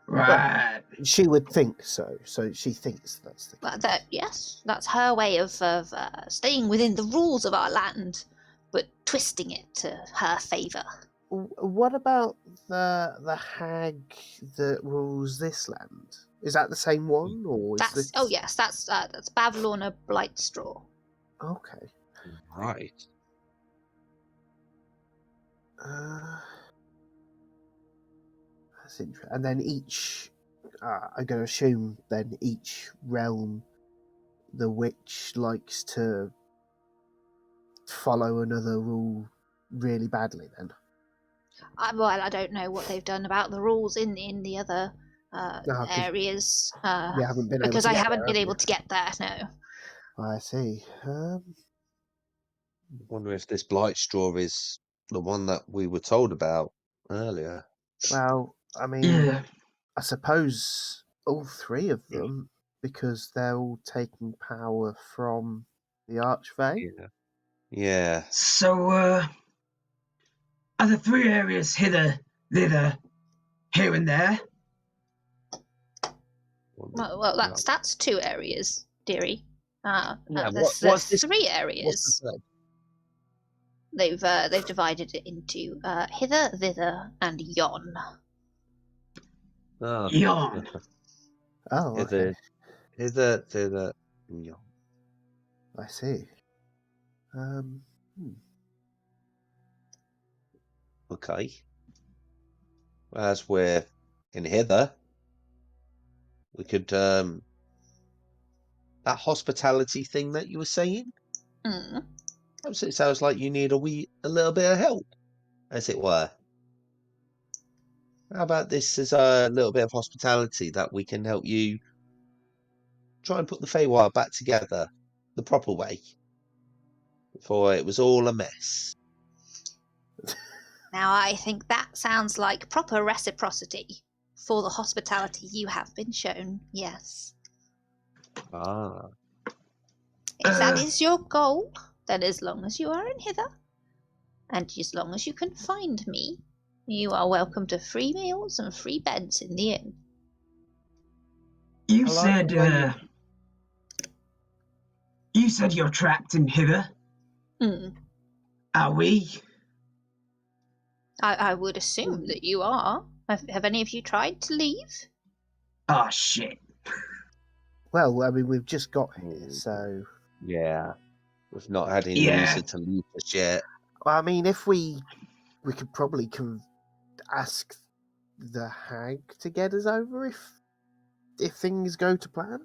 Right. She would think so. So she thinks that's the But case. yes, that's her way of staying within the rules of our land, but twisting it to her favour. What about the hag that rules this land? Is that the same one, or is That's this? oh yes, that's Bavlorna Blightstraw. Okay. Right. That's interesting. And then each, I'm going to assume then each realm, the witch likes to follow another rule really badly. Then. Well, I don't know what they've done about the rules in the other No, 'cause areas. you haven't been able because to I get haven't there, been have able you? to get there. No. I see. Wonder if this blight straw is the one that we were told about earlier. Well, I mean, Yeah. I suppose all three of them, because they're all taking power from the Archfey. Yeah. Yeah. So, are the three areas hither, thither, here and there? Well, that's 2 areas, dearie. Yeah, There's what's this? 3 What's areas. the third? They've divided it into hither, thither, and yon. Oh, Yawn. Oh, okay. thither, yeah. I see. Okay. As we're in hither, we could that hospitality thing that you were saying. Mm. It sounds like you need a little bit of help, as it were. How about this as a little bit of hospitality that we can help you try and put the Feywild back together the proper way before it was all a mess. Now I think that sounds like proper reciprocity for the hospitality you have been shown. Yes. Ah, If that is your goal, then as long as you are in hither, and as long as you can find me, you are welcome to free meals and free beds in the inn. You I like said, the way you said you're trapped in hither. Mm. Are we? I would assume that you are. Have any of you tried to leave? Oh, shit. Well, I mean, we've just got here, so. yeah, we've not had any Yeah. reason to leave us yet. I mean, if we could probably ask the hag to get us over if things go to plan.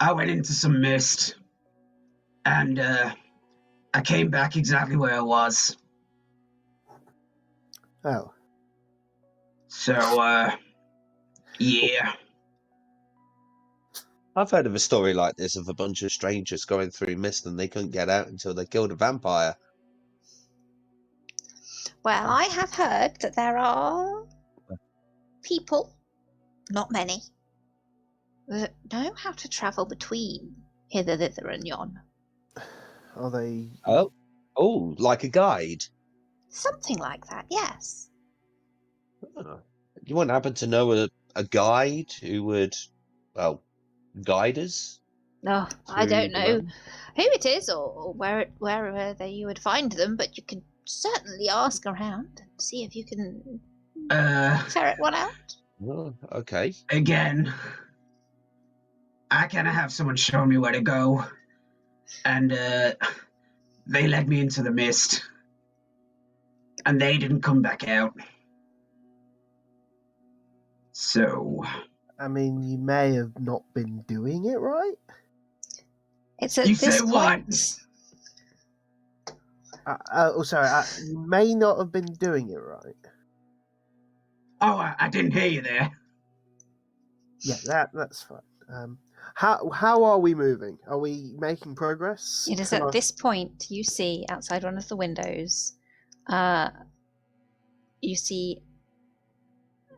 I went into some mist, and I came back exactly where I was. Oh, So, yeah. I've heard of a story like this of a bunch of strangers going through mist and they couldn't get out until they killed a vampire. Well, I have heard that there are people, not many, that know how to travel between hither, thither, and yon. are they? Oh, like a guide. Something like that, yes. Oh. You wouldn't happen to know a guide who would, well, guide us? No, I To don't the know realm? who it is or where you would find them, but you can certainly ask around and see if you can ferret one out. Oh, okay. Again, I kind of have someone show me where to go, and they led me into the mist, and they didn't come back out. So, I mean, you may have not been doing it right. It's at You this say what? point. Sorry, you may not have been doing it right. Oh, I didn't hear you there. Yeah, that's fine. How are we moving? Are we making progress? It is Can at I- this point you see outside one of the windows, you see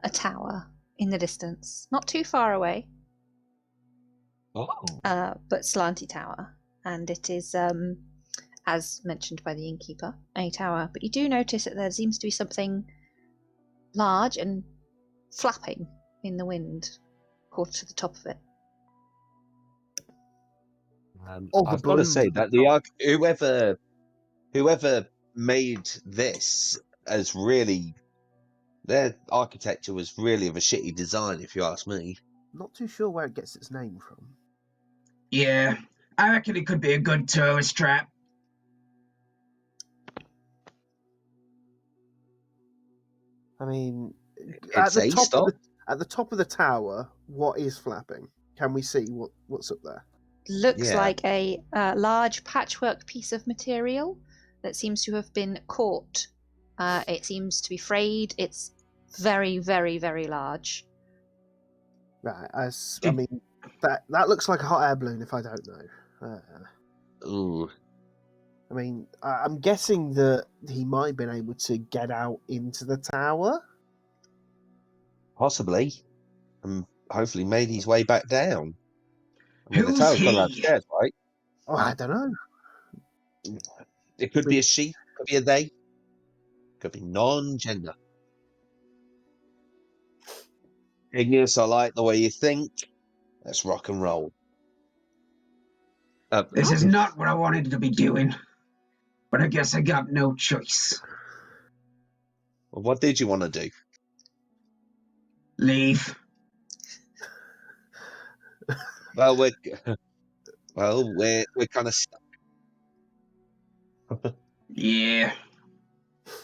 a tower in the distance, not too far away. Oh. but slanty tower, and it is, as mentioned by the innkeeper, a tower. But you do notice that there seems to be something large and flapping in the wind, caught to the top of it. Oh, the I've got to say balloons. that the whoever made this has really, their architecture was really of a shitty design, if you ask me. Not too sure where it gets its name from. Yeah, I reckon it could be a good tourist trap. I mean, It's a stop. at the top of the tower, what is flapping? Can we see what's up there? Looks Yeah. like a large patchwork piece of material that seems to have been caught. It seems to be frayed. It's very, very, very large. Right. I mean, that looks like a hot air balloon. If I don't know. Ooh. I mean, I'm guessing that he might have been able to get out into the tower. Possibly. And hopefully made his way back down. I mean, the Who's tower's gone he? upstairs, right? Oh, I don't know. It could be a she, could be a they, could be non-gender. Igneous, I like the way you think. Let's rock and roll. This is not what I wanted to be doing, but I guess I got no choice. Well, what did you want to do? Leave. Well, we're kind of stuck. Yeah.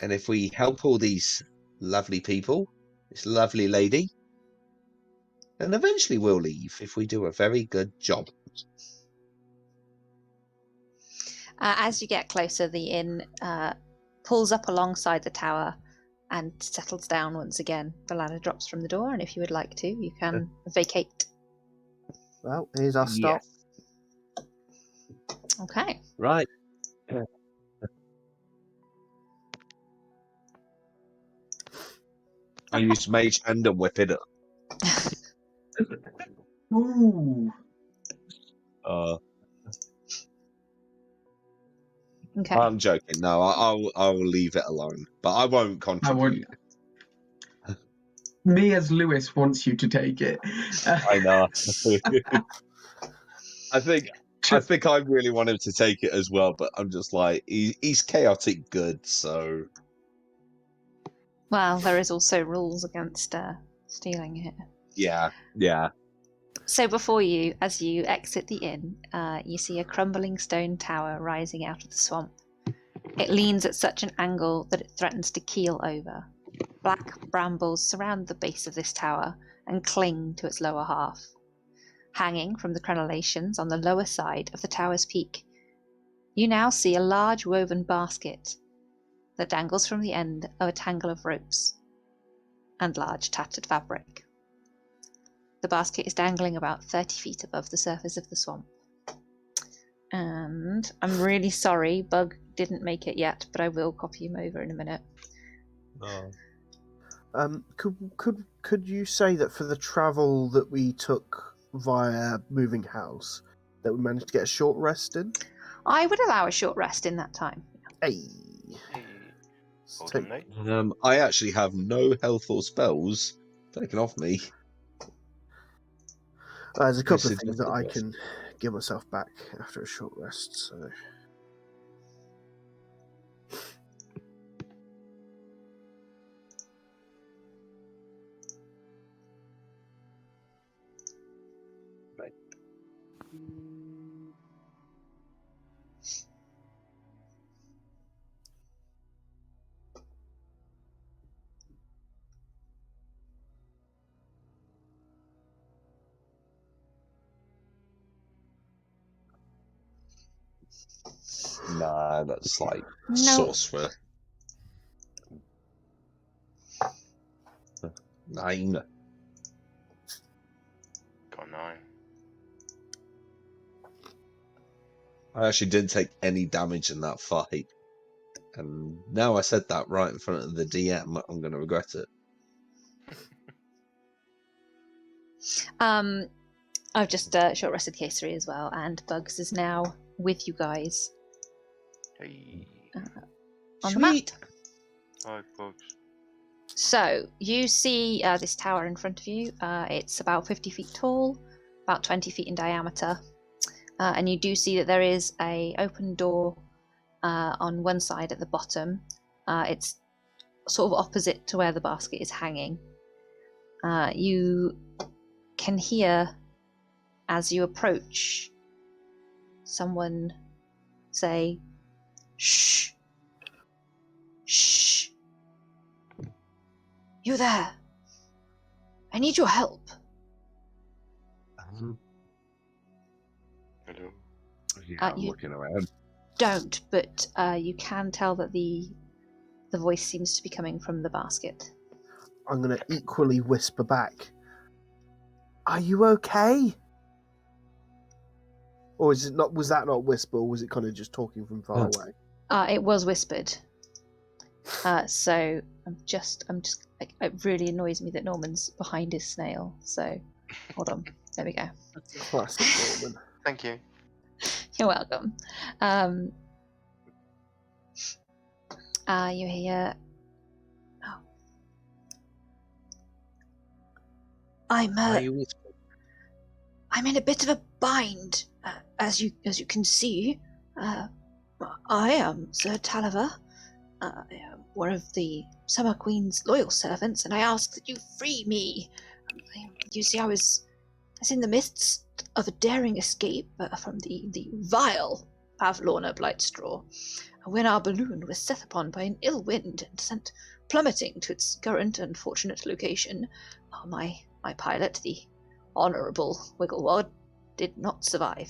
And if we help all these lovely people, this lovely lady, then eventually we'll leave if we do a very good job. As you get closer, the inn pulls up alongside the tower and settles down once again. The ladder drops from the door, and if you would like to, you can vacate. Well, here's our stop. Okay. Right. I use mage hand and whip it up. Ooh. Okay. I'm joking. No, I'll leave it alone. But I won't contribute. Me as Lewis wants you to take it. I know. I think I really want him to take it as well, but I'm just like he's chaotic good, so Well, there is also rules against stealing here. yeah. So before you, as you exit the inn, you see a crumbling stone tower rising out of the swamp. It leans at such an angle that it threatens to keel over. Black brambles surround the base of this tower and cling to its lower half. Hanging from the crenellations on the lower side of the tower's peak, you now see a large woven basket that dangles from the end of a tangle of ropes and large tattered fabric. The basket is dangling about 30 feet above the surface of the swamp. And I'm really sorry, Bug didn't make it yet, but I will copy him over in a minute. Oh. Could you say that for the travel that we took via moving house, that we managed to get a short rest in? I would allow a short rest in that time. Hey. Well done, mate. I actually have no health or spells taken off me. There's a couple This of is things just that a I rest. can give myself back after a short rest, so... Right. Nah, that's like No. sorcerer. 9. Got 9. I actually didn't take any damage in that fight. And now I said that right in front of the DM, I'm going to regret it. I've just short rested K3 as well, and Bugs is now with you guys Hey. on the map. Sweet. Hi, Bugs. So you see this tower in front of you. It's about 50 feet tall, about 20 feet in diameter, and you do see that there is a open door on one side at the bottom. It's sort of opposite to where the basket is hanging. You can hear, as you approach, someone say, "Shh! Shh! You there! I need your help." Hello. Yeah, I'm you- looking around. Don't, but you can tell that the voice seems to be coming from the basket. I'm going to equally whisper back. Are you okay? Or is it not? Was that not whisper? Or was it kind of just talking from far away? It was whispered. So I'm just. It really annoys me that Norman's behind his snail. So, hold on. There we go. Classic Norman. Thank you. You're welcome. You hear. Oh. Why are you whispering? I'm in a bit of a bind, as you can see. I am Sir Taliver, one of the Summer Queen's loyal servants, and I ask that you free me. You see, I was in the midst of a daring escape from the vile Pavlorna Blightstraw, when our balloon was set upon by an ill wind and sent plummeting to its current unfortunate location. My pilot, the Honourable Wigglewad, did not survive.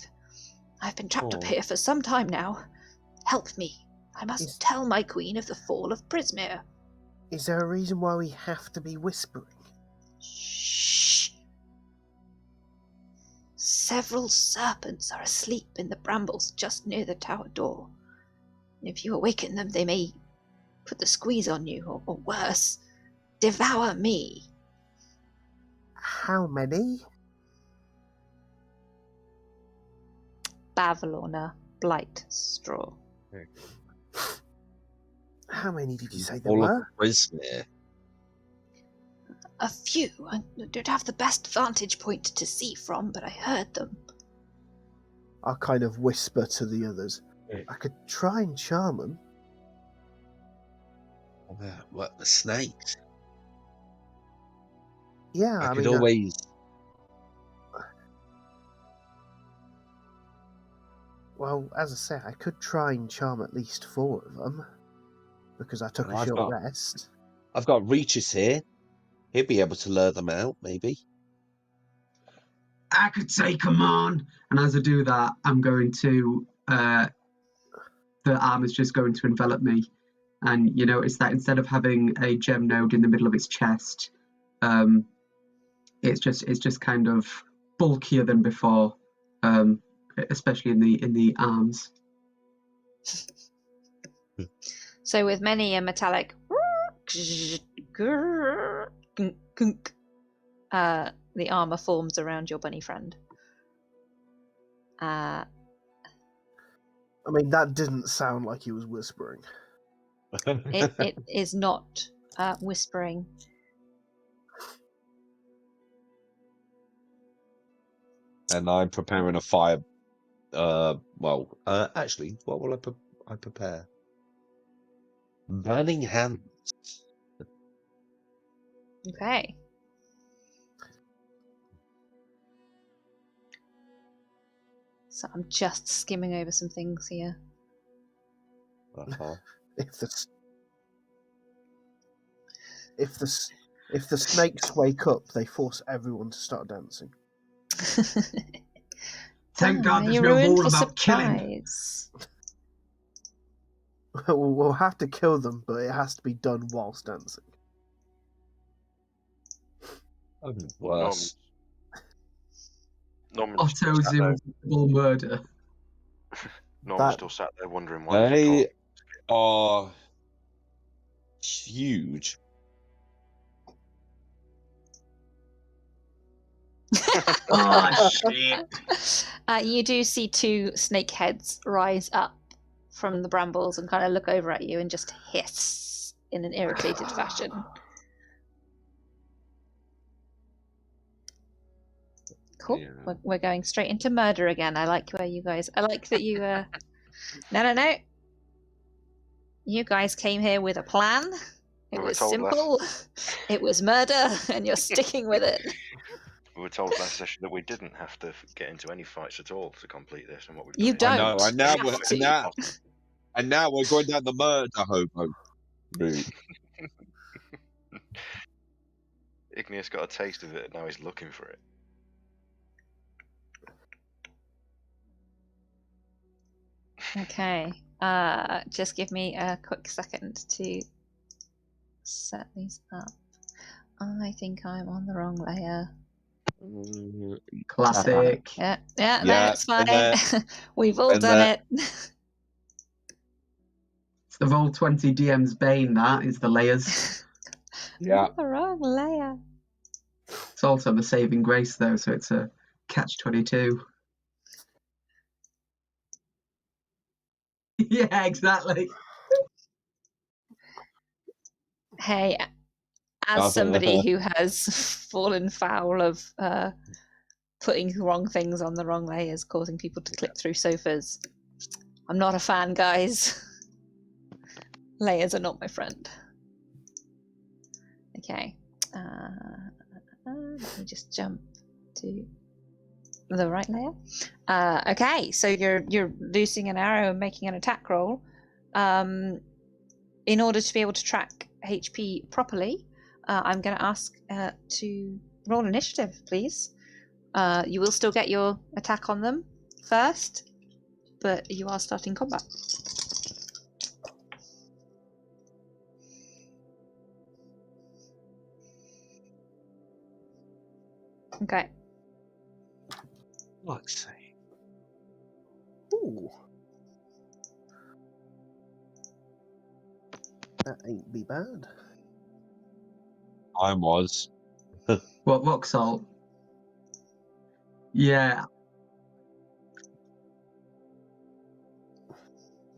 I've been trapped up here for some time now. Help me. I must tell my queen of the fall of Prismere. Is there a reason why we have to be whispering? Shh. Several serpents are asleep in the brambles just near the tower door. If you awaken them, they may put the squeeze on you, or worse, devour me. How many? Pavlorna Blightstraw. How many did you say there All of were? Prismere. A few. I don't have the best vantage point to see from, but I heard them. I'll kind of whisper to the others. I could try and charm them. What, the snakes? Yeah, I I could mean, always. well, as I say, I could try and charm at least 4 of them. Because I took Well, a I've short got- rest. I've got Regis here. He'll be able to lure them out, maybe. I could say, come on. And as I do that, I'm going to, the arm is just going to envelop me. And you notice that instead of having a gem node in the middle of its chest, it's just kind of bulkier than before, especially in the arms. So with many a metallic the armor forms around your bunny friend. I mean, that didn't sound like he was whispering. It is not whispering. And I'm preparing a fire. Actually, what will I prepare? Burning hands. Okay. So I'm just skimming over some things here. Uh-huh. If the snakes wake up, they force everyone to start dancing. Thank God there's you no ruined rule the about killing. surprise. We'll have to kill them, but it has to be done whilst dancing. Worse. Norman's still Otto's sat there. invisible murder. Norman's That- still sat there wondering why. They are huge. Oh, shit. You do see two snake heads rise up from the brambles and kind of look over at you and just hiss in an irritated fashion. Cool. Yeah. We're going straight into murder again. I like where you guys. I like that you. No. You guys came here with a plan. It We were was told simple. It was murder, and you're sticking with it. We were told last session that we didn't have to get into any fights at all to complete this, and what we've You done. don't. I know, and now have to. and now we're going down the murder hobo route. Igneous got a taste of it, and now he's looking for it. Okay. Just give me a quick second to set these up. I think I'm on the wrong layer. Classic. Yeah, Yeah, no, it's fine. and We've all and done it. It's the Roll20 DM's bane, that is the layers. Yeah. On the wrong layer. It's also the saving grace, though, so it's a catch-22. Yeah, exactly. Hey, as somebody who has fallen foul of putting wrong things on the wrong layers, causing people to clip through sofas, I'm not a fan, guys. Layers are not my friend. Okay. Let me just jump to the right layer. Okay, so you're loosing an arrow and making an attack roll. In order to be able to track HP properly, I'm going to ask to roll initiative, please. You will still get your attack on them first, but you are starting combat. Okay. Fuck's sake. Ooh. That ain't be bad. I was. What, rock salt? Yeah.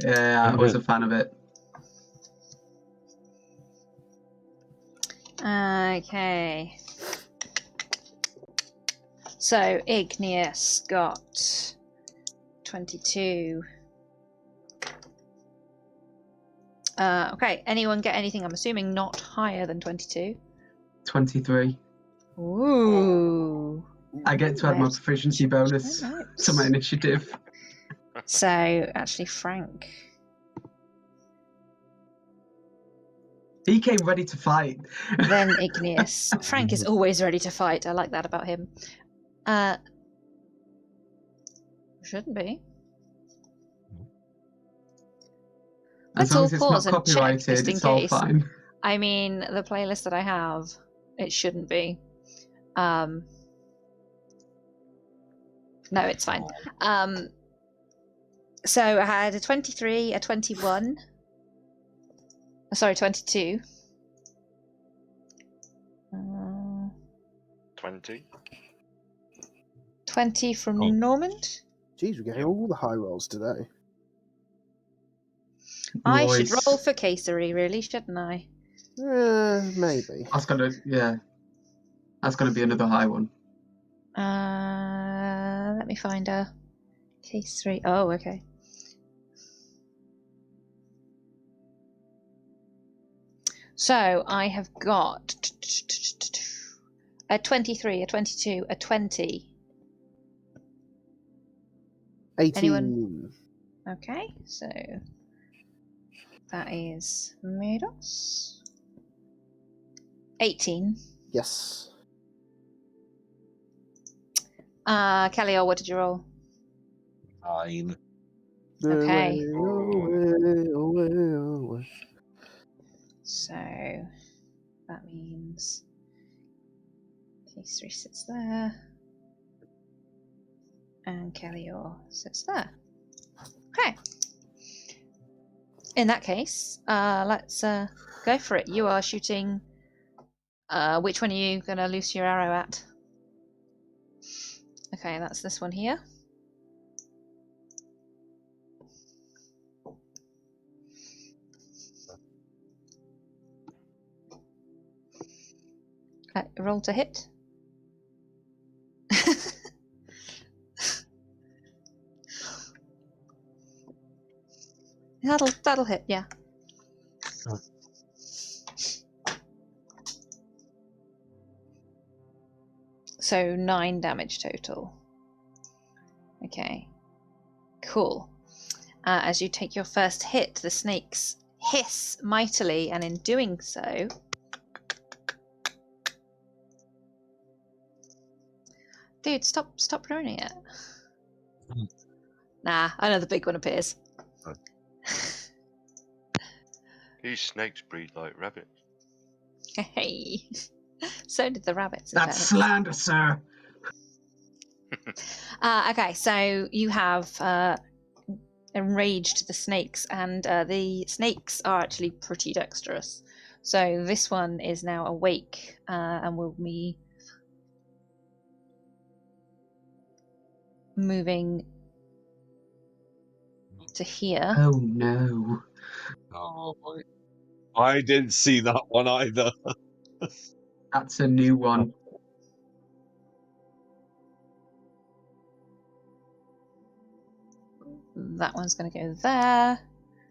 Yeah, I was a fan of it. Okay. So Igneous got 22. Okay, anyone get anything? I'm assuming not higher than 22. 23. Ooh. I get to add my Nice. proficiency bonus Nice. to my initiative. So, actually, Frank. He came ready to fight. Then Igneous. Frank is always ready to fight. I like that about him. Shouldn't be. As Let's long all as it's not pause and check, copyrighted, just in it's all case. fine. I mean, the playlist that I have, it shouldn't be. No, it's fine. So I had a 23, a 21. Sorry, 22. 20. 20 from Oh. Normand. Jeez, we're getting all the high rolls today. I should Nice. roll for Casery, really, shouldn't I? Maybe. That's gonna, yeah. That's gonna be another high one. Let me find a Casery. Oh, okay. So I have got a 23, a 22, a 20. 18. Anyone? Okay, so that is Midos. 18. Yes. Kelly, what did you roll? 9. Okay. Away. So that means Casery sits there. And Kellior sits there. Okay. In that case, let's go for it. You are shooting. Which one are you going to loose your arrow at? Okay, that's this one here. Roll to hit. That'll hit, yeah. So 9 damage total. Okay. Cool. As you take your first hit, the snakes hiss mightily, and in doing so, dude, stop ruining it. Nah, another big one appears. These snakes breed like rabbits. Hey, so did the rabbits. That's slander, sir. Okay, so you have enraged the snakes, and the snakes are actually pretty dexterous. So this one is now awake and will be moving to here. Oh no. Oh, I didn't see that one either. That's a new one. That one's going to go there.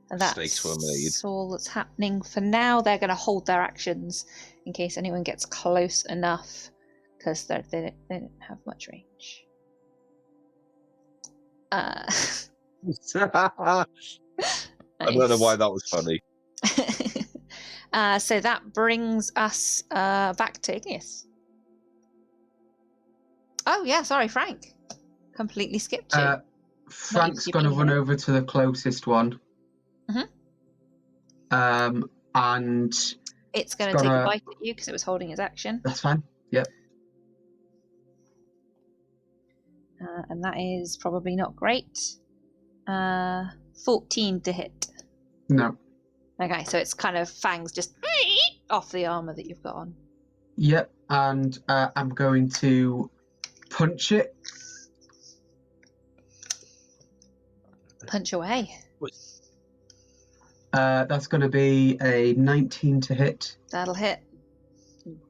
And Snakes were made. that's all that's happening for now. They're going to hold their actions in case anyone gets close enough, because they don't have much range. I don't know why that was funny. So that brings us back to Igneous. Oh yeah, sorry, Frank. Completely skipped you. Frank's you going to being run here. over to the closest one. And It's going to take a bite at you because it was holding its action. that's fine. Yep. And that is probably not great. 14 to hit. No. Okay, so it's kind of fangs just off the armor that you've got on. Yep. And I'm going to punch it. Punch away. That's going to be a 19 to hit. That'll hit.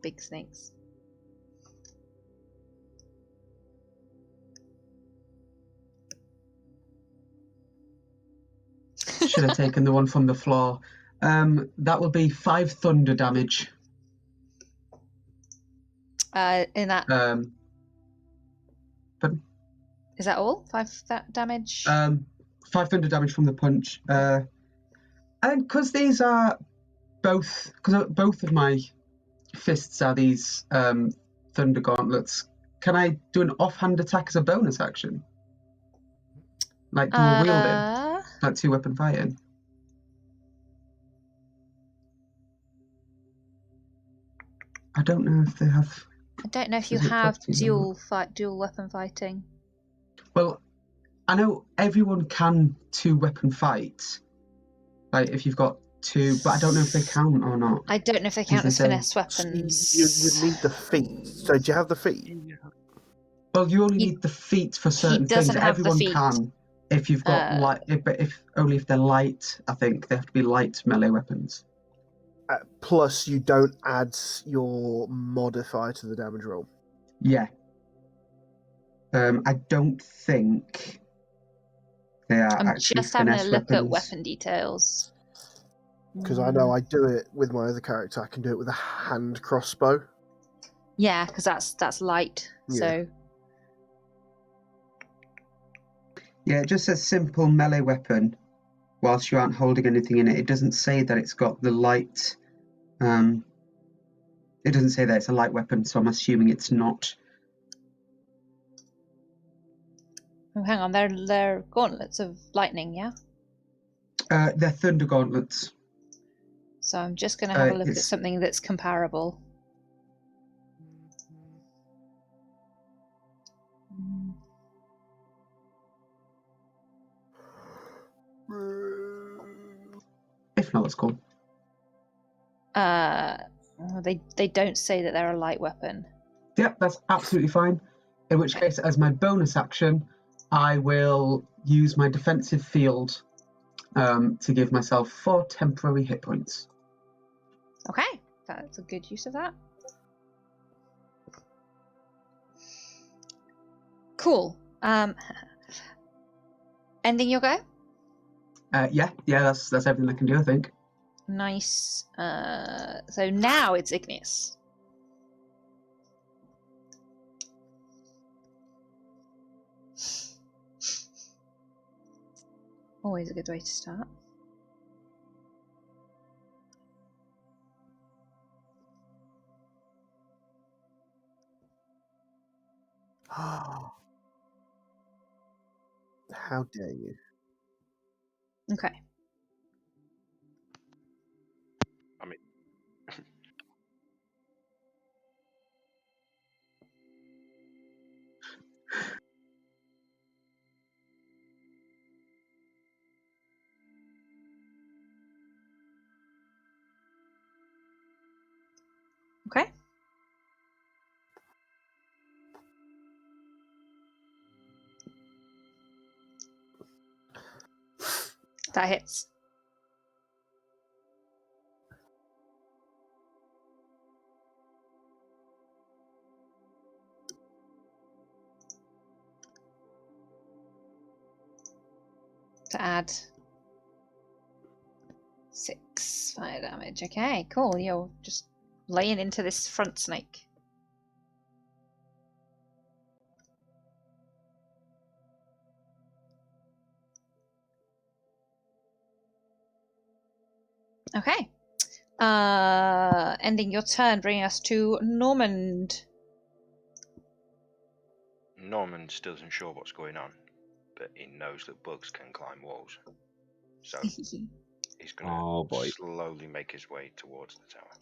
Big snakes. Should have taken the one from the floor. That will be 5 thunder damage. In that, but is that all? 5 damage? 5 thunder damage from the punch. And because these are both of my fists are these thunder gauntlets, can I do an offhand attack as a bonus action? Like dual wielding? Like 2-weapon fighting? I don't know if they have... I don't know if you is it have properties or dual weapon fighting. Well, I know everyone can 2-weapon fight. Like if you've got 2, but I don't know if they count or not. I don't know if they count as the same. finesse weapons. You need the feet. So do you have the feet? Well, you only need the feet for certain things. doesn't have the Everyone feet. can. If you've got light, if only if they're light. I think they have to be light melee weapons. Plus, you don't add your modifier to the damage roll. Yeah. I don't think they are I'm actually just having a finesse look weapons. at weapon details. Because I know I do it with my other character. I can do it with a hand crossbow. Yeah, because that's light. Yeah. So Yeah, it just says simple melee weapon. Whilst you aren't holding anything in it, it doesn't say that it's got the light. It doesn't say that it's a light weapon, so I'm assuming it's not. oh, hang on, they're gauntlets of lightning, yeah. They're thunder gauntlets. So I'm just going to have a look at it's- something that's comparable. If not, that's cool. They don't say that they're a light weapon. Yep, that's absolutely fine. In which case, as my bonus action, I will use my defensive field to give myself 4 temporary hit points. Okay, that's a good use of that. Cool. Ending your go? Yeah, that's everything I can do, I think. Nice. So now it's Igneous. Always a good way to start. How dare you? Okay. I mean, Okay. That hits. To add 6 fire damage. Okay, cool. You're just laying into this front snake. Okay. Ending your turn, bringing us to Normand. Norman still isn't sure what's going on, but he knows that bugs can climb walls. So he's going to Oh boy. slowly make his way towards the tower.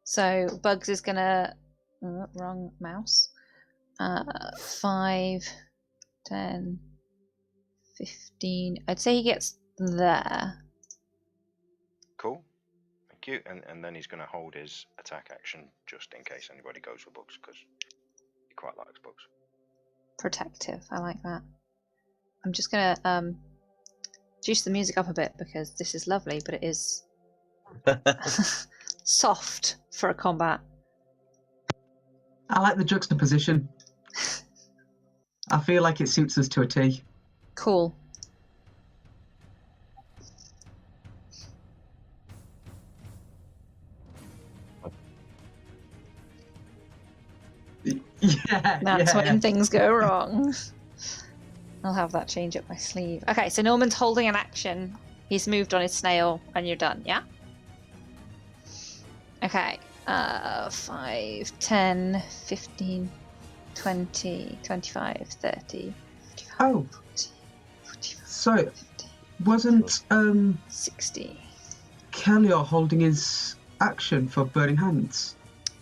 So Bugs is gonna wrong mouse. 5, 10, 15. I'd say he gets there. Cool. Thank you. And then he's going to hold his attack action just in case anybody goes for bugs, because he quite likes bugs. Protective. I like that. I'm just gonna juice the music up a bit because this is lovely, but it is soft for a combat. I like the juxtaposition. I feel like it suits us to a T. Cool. Yeah, That's when yeah. things go wrong. I'll have that change up my sleeve. Okay, so Norman's holding an action. He's moved on his snail, and you're done, yeah? Okay. 5, 10, 15, 20, 25, 30, 45, Oh, 40, 45, so 50, wasn't 60. Kellior holding his action for Burning Hands?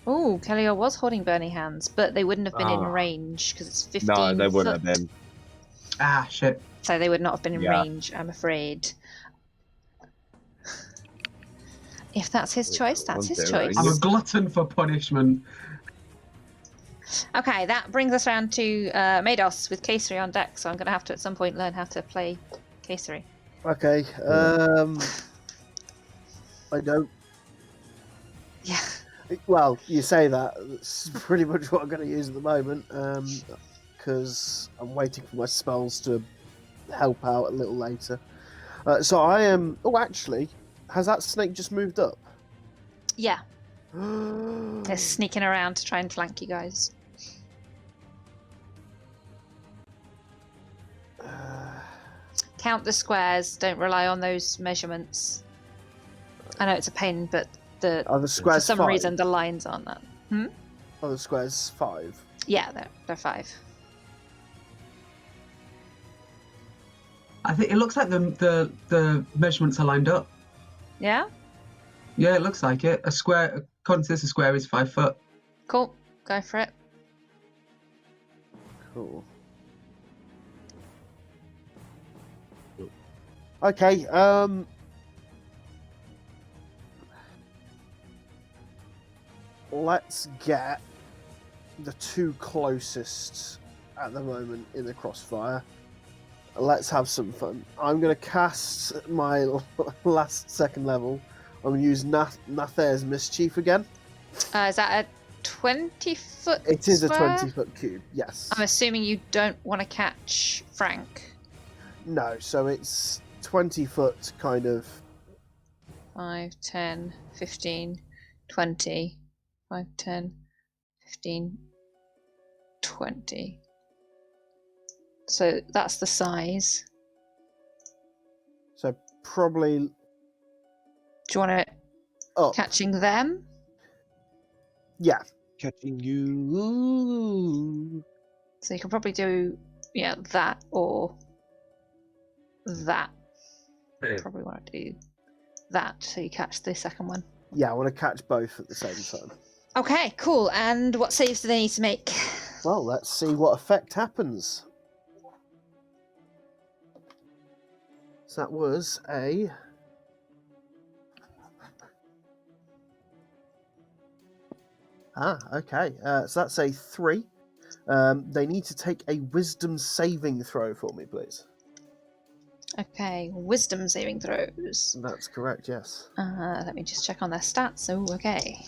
Oh, Kellior was holding Burning Hands, but they wouldn't have been in Ah. range because it's 15 No, they wouldn't foot. have been. Ah, shit. So they would not have been in Yeah. range, I'm afraid. If that's his choice, that's his choice. I'm a glutton for punishment. Okay, that brings us round to Mados with Caesary on deck, so I'm going to have to at some point learn how to play Caesary. Okay. I don't. Yeah. Well, you say that. That's pretty much what I'm going to use at the moment, because I'm waiting for my spells to help out a little later. So I am. Oh, actually, has that snake just moved up? Yeah, they're sneaking around to try and flank you guys. Count the squares, don't rely on those measurements. I know it's a pain, but Are the squares for some 5? reason the lines aren't that. Are the squares 5? Yeah, they're 5. I think it looks like the measurements are lined up. Yeah? Yeah, it looks like it. A square, according to this, a square is 5 foot. Cool, go for it. Cool. Okay, let's get the two closest at the moment in the crossfire. Let's have some fun. I'm going to cast my last second level. I'm going to use Nathair's Mischief again. Is that a 20-foot It is square? a 20-foot cube, yes. I'm assuming you don't want to catch Frank. No, so it's 20 foot kind of... 5, 10, 15, 20. 5, 10, 15, 20. So that's the size. So probably... Do you want it up. catching them? Yeah. Catching you. So you can probably do, yeah, that or that. Probably want to do that so you catch the second one. Yeah, I want to catch both at the same time. Okay, cool. And what saves do they need to make? Well, let's see what effect happens. So that was a... okay. So that's a 3. They need to take a wisdom saving throw for me, please. Okay, wisdom saving throws. That's correct, yes. Let me just check on their stats. Oh, okay.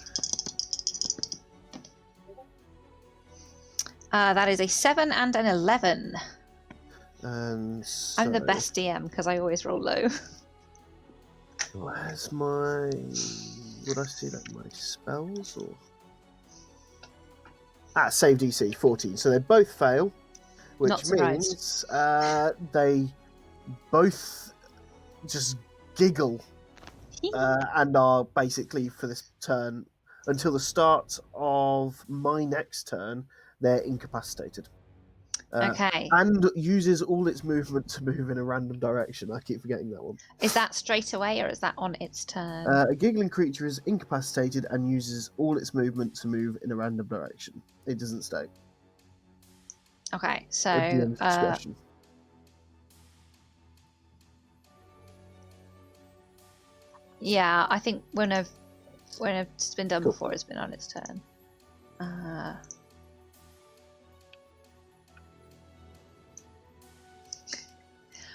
That is a 7 and an 11. And so... I'm the best DM because I always roll low. Where's my... Would I see like my spells or... save DC 14. So they both fail, which Not surprised. means they both just giggle and are basically for this turn until the start of my next turn. They're incapacitated. Okay. And uses all its movement to move in a random direction. I keep forgetting that one. Is that straight away or is that on its turn? A giggling creature is incapacitated and uses all its movement to move in a random direction. It doesn't stay. Okay, so At DM's discretion. yeah, I think when it's been done before, it's been on its turn.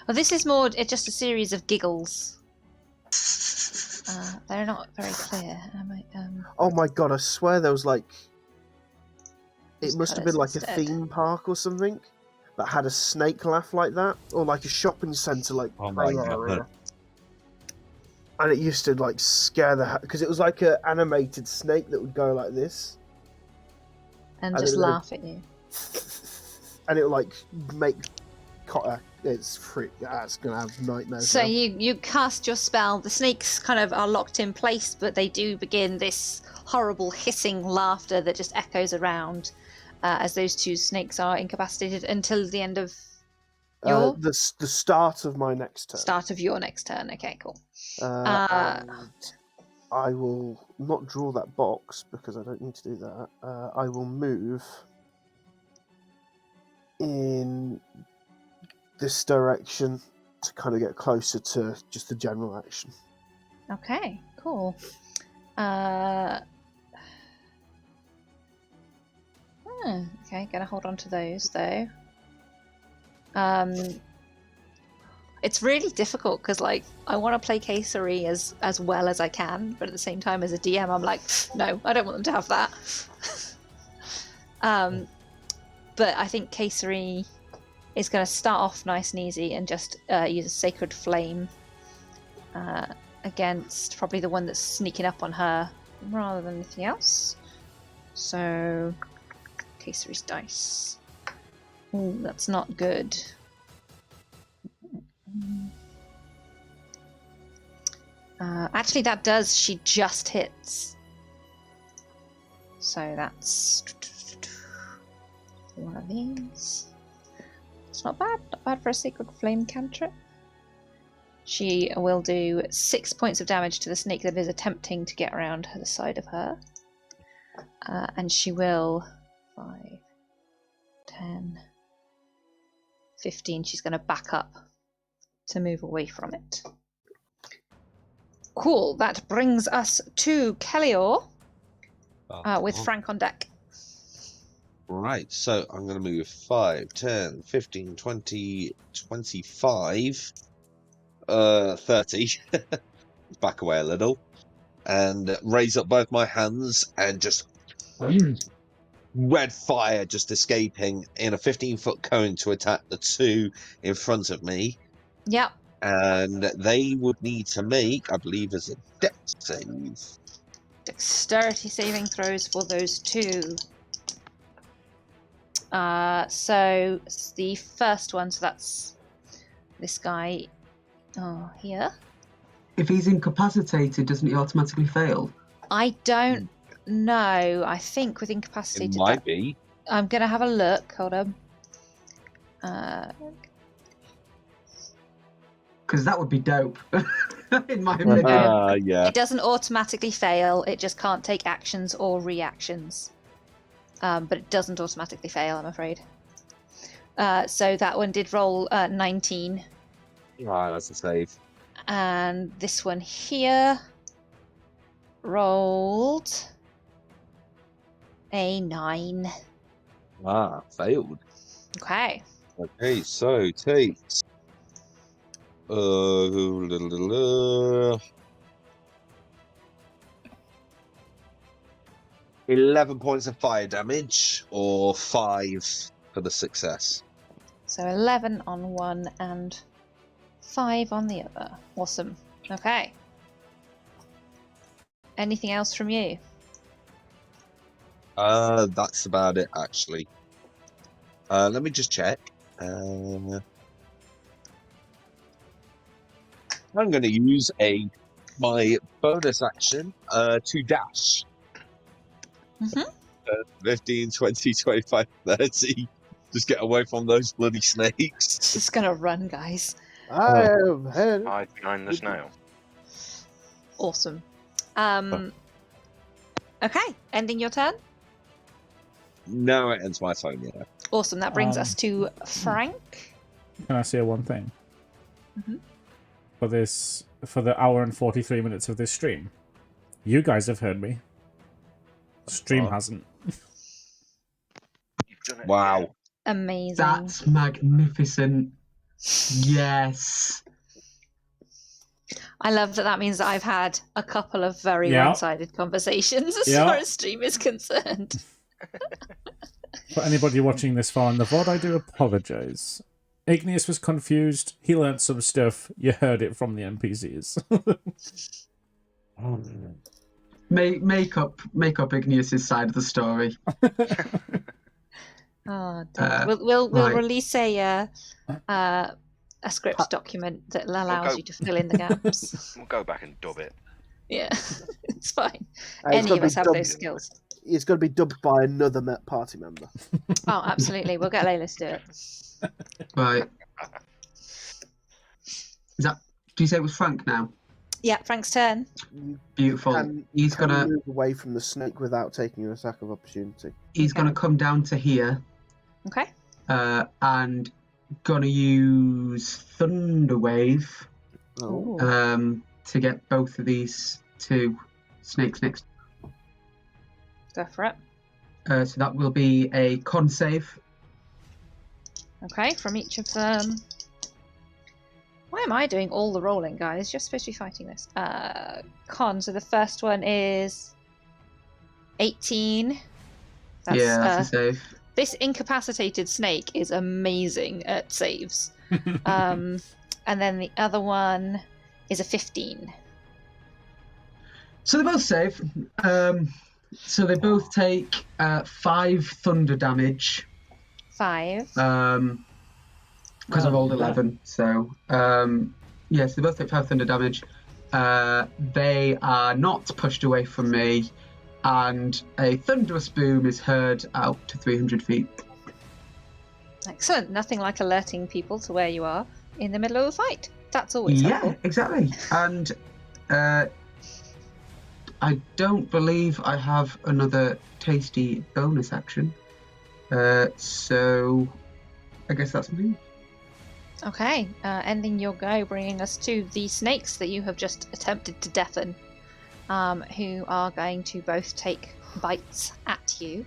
Well, this is more just a series of giggles. They're not very clear. Oh my god! I swear there was like. It Just must have been colours like a instead. theme park or something that had a snake laugh like that, or like a shopping centre like. Oh my god. And it used to like scare the because it was like an animated snake that would go like this, and I just don't know. laugh at you. and it would like make. It's freak. It's gonna have nightmares. So now. you cast your spell. The snakes kind of are locked in place, but they do begin this horrible hissing laughter that just echoes around as those two snakes are incapacitated until the end of your the start of my next turn. start of your next turn. Okay, cool. And I will not draw that box because I don't need to do that. I will move in this direction to kind of get closer to just the general action. Okay, cool. Okay, gonna hold on to those though. It's really difficult because like I want to play Caesari as well as I can, but at the same time as a DM I'm like, no, I don't want them to have that. But I think Caesari is going to start off nice and easy and just use a Sacred Flame against probably the one that's sneaking up on her rather than anything else. So, Caesari's dice. Ooh, that's not good. Actually, that does. She just hits. So that's one of these. It's not bad. Not bad for a Sacred Flame cantrip. She will do 6 points of damage to the snake that is attempting to get around the side of her. And she will 5, 10, 15. She's going to back up to move away from it. Cool. That brings us to Kellior with Frank on deck. Right, so I'm going to move 5, 10, 15, 20, 25, 30. Back away a little. And raise up both my hands and just red fire just escaping in a 15-foot cone to attack the two in front of me. Yep. And they would need to make, I believe, as a dex save. Dexterity saving throws for those two. So the first one, so that's this guy here. If he's incapacitated, doesn't he automatically fail? I don't know. I think with It incapacitated, might be. I'm going to have a look. Hold on. Because that would be dope, in my opinion. Yeah. It doesn't automatically fail. It just can't take actions or reactions. But it doesn't automatically fail, I'm afraid. So that one did roll 19. Right, that's a save. And this one here rolled a 9. Failed. Okay. Okay, so takes 11 points of fire damage, or 5 for the success. So 11 on one and 5 on the other. Awesome. Okay. Anything else from you? That's about it, actually. Let me just check. I'm going to use my bonus action to dash. 15, 20, 25, 30. Just get away from those bloody snakes. Just gonna run, guys. I have had Hide behind the snail. Awesome. Okay, ending your turn. No, it ends my turn, yeah. Awesome. That brings us to Frank. Can I say one thing? Mhm. For the hour and 43 minutes of this stream, you guys have heard me. Stream hasn't. You've done it Wow. again. Amazing. That's magnificent. Yes. I love that. That means that I've had a couple of very Yeah. one-sided conversations as Yeah. far as stream is concerned. For anybody watching this far in the VOD, I do apologise. Igneous was confused. He learnt some stuff. You heard it from the NPCs. Make up Igneous's side of the story. Oh, dear. We'll right. release a script document that allows go. you to fill in the gaps. We'll go back and dub it. Yeah, it's fine. it's Any gotta of be us have dubbed- those skills. It's got to be dubbed by another party member. Oh, absolutely. We'll get Layla to do it. Right. Do you say it was Frank now? Yeah, Frank's turn. You Beautiful. can, He's can gonna move away from the snake without taking an attack of opportunity. gonna come down to here, Okay. and gonna use Thunder Wave Oh. to get both of these two snakes next. Go for it. So that will be a con save. Okay, from each of them. Why am I doing all the rolling, guys? You're supposed to be fighting this. Con, so the first one is 18. That's a save. This incapacitated snake is amazing at saves. And then the other one is a 15. So they both save. So they both take 5 thunder damage. 5. Because I rolled 11. So, yes, they both take 5 thunder damage. They are not pushed away from me, and a thunderous boom is heard out to 300 feet. Excellent. Nothing like alerting people to where you are in the middle of a fight. That's always Yeah, helpful. exactly. And I don't believe I have another tasty bonus action. So I guess that's me. Okay, ending your go, bringing us to the snakes that you have just attempted to deafen, who are going to both take bites at you.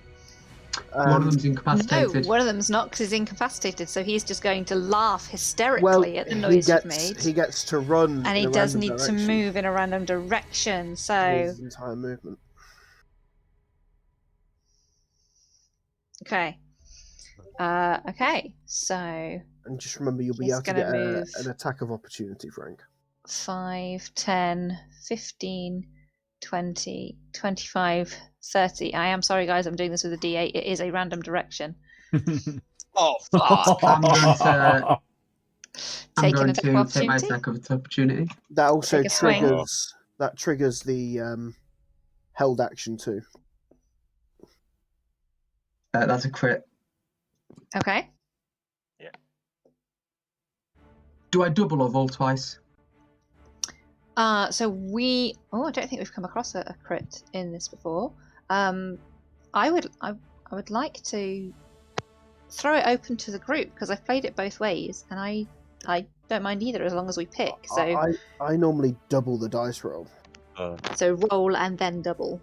One of them's No, incapacitated. one of them's not because he's incapacitated, so he's just going to laugh hysterically Well, at the noise you've made. he gets to run, And in he a does random need to direction. move in a random direction, so... His entire movement. Okay. Okay, so And just remember, you'll be He's able to gonna get move. an attack of opportunity, Frank. 5, 10, 15, 20, 25, 30. I am sorry, guys, I'm doing this with a D8. It is a random direction. Oh, fuck! I'm going to Take an attack of take my opportunity. attack of opportunity. That also Take a swing. triggers the held action too. That's a crit. Okay. Do I double or roll twice? So we... Oh, I don't think we've come across a crit in this before. I would like to throw it open to the group because I've played it both ways, and I don't mind either as long as we pick. So I normally double the dice roll. so roll and then double.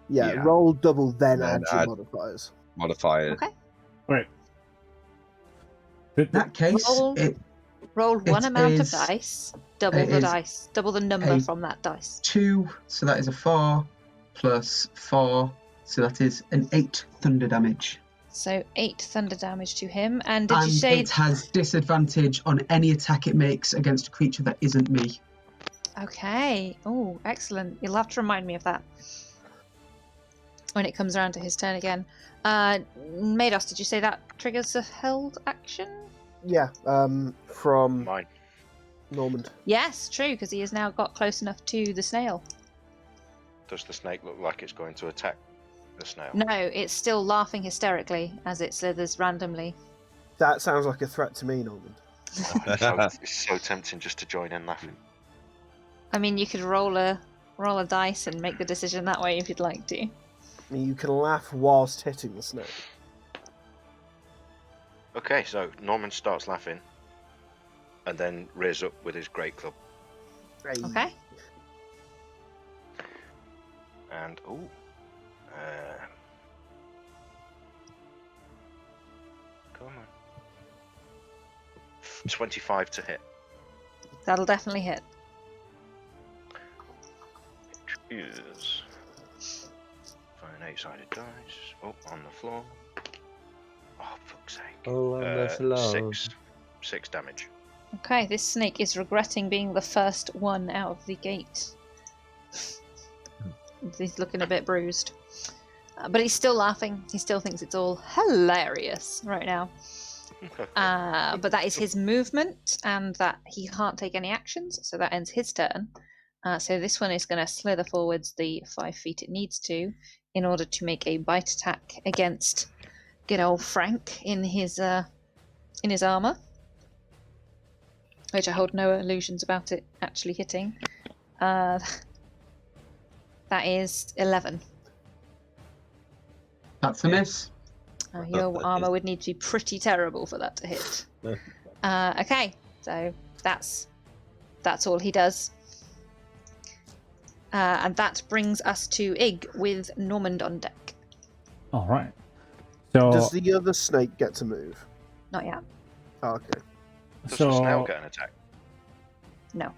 Yeah, Yeah. roll double, then Then add your add- modifiers. Modifier. Okay. Right. In that case, Roll one It amount of is- dice, double it the is dice, double the number a- from that dice. 2, so that is a 4, plus 4, so that is an 8 thunder damage. So 8 thunder damage to him. And did you And say... it has disadvantage on any attack it makes against a creature that isn't me. Okay. Oh, excellent. You'll have to remind me of that when it comes around to his turn again. Mados, did you say that triggers a held action? Yeah, from Mine. Normand. Yes, true, because he has now got close enough to the snail. Does the snake look like it's going to attack the snail? No, it's still laughing hysterically as it slithers randomly. That sounds like a threat to me, Normand. It's so tempting just to join in laughing. I mean, you could roll a dice and make the decision that way if you'd like to. I mean, you can laugh whilst hitting the snake. Okay, so Norman starts laughing, and then rears up with his great club. Okay. And come on, 25 to hit. That'll definitely hit. Is for an 8-sided dice. Oh, on the floor. Oh, fuck's sake. Oh, on the floor. 6 damage. Okay, this snake is regretting being the first one out of the gate. He's looking a bit bruised. But he's still laughing. He still thinks it's all hilarious right now. But that is his movement, and that he can't take any actions, so that ends his turn. So this one is going to slither forwards the 5 feet it needs to in order to make a bite attack against good old Frank in his armor, which I hold no illusions about it actually hitting. That is 11. That's a miss. Your armor would need to be pretty terrible for that to hit. Okay, so that's all he does. And that brings us to Ig with Normand on deck. All right. So, Does the other snake get to move? Not yet. Oh, okay. Does the snail get an attack? No.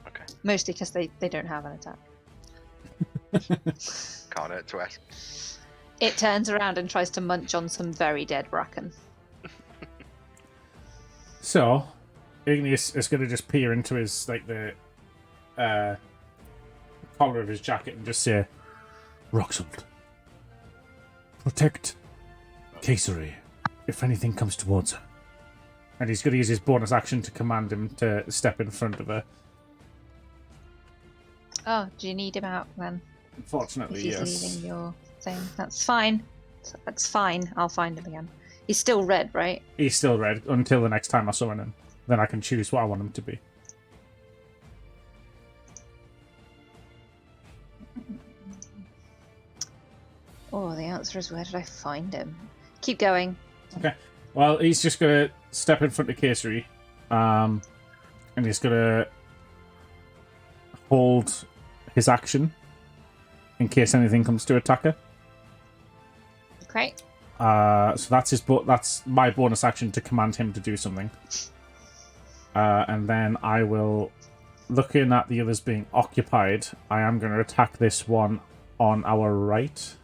Okay. Mostly because they don't have an attack. Can't hurt to ask. It turns around and tries to munch on some very dead bracken. So, Igneous is going to just peer into his, like, the collar of his jacket and just say, Roxald, protect Caesarea if anything comes towards her. And he's going to use his bonus action to command him to step in front of her. Oh, do you need him out then? If Unfortunately, he's yes. leaving your thing. That's fine. That's fine. I'll find him again. He's still red, right? He's still red until the next time I summon him. Then I can choose what I want him to be. Oh, the answer is where did I find him? Keep going. Okay. Well, he's just going to step in front of Caesary. And he's going to hold his action in case anything comes to attack her. Great. So that's my bonus action to command him to do something. And then I will, looking at the others being occupied, I am going to attack this one on our right.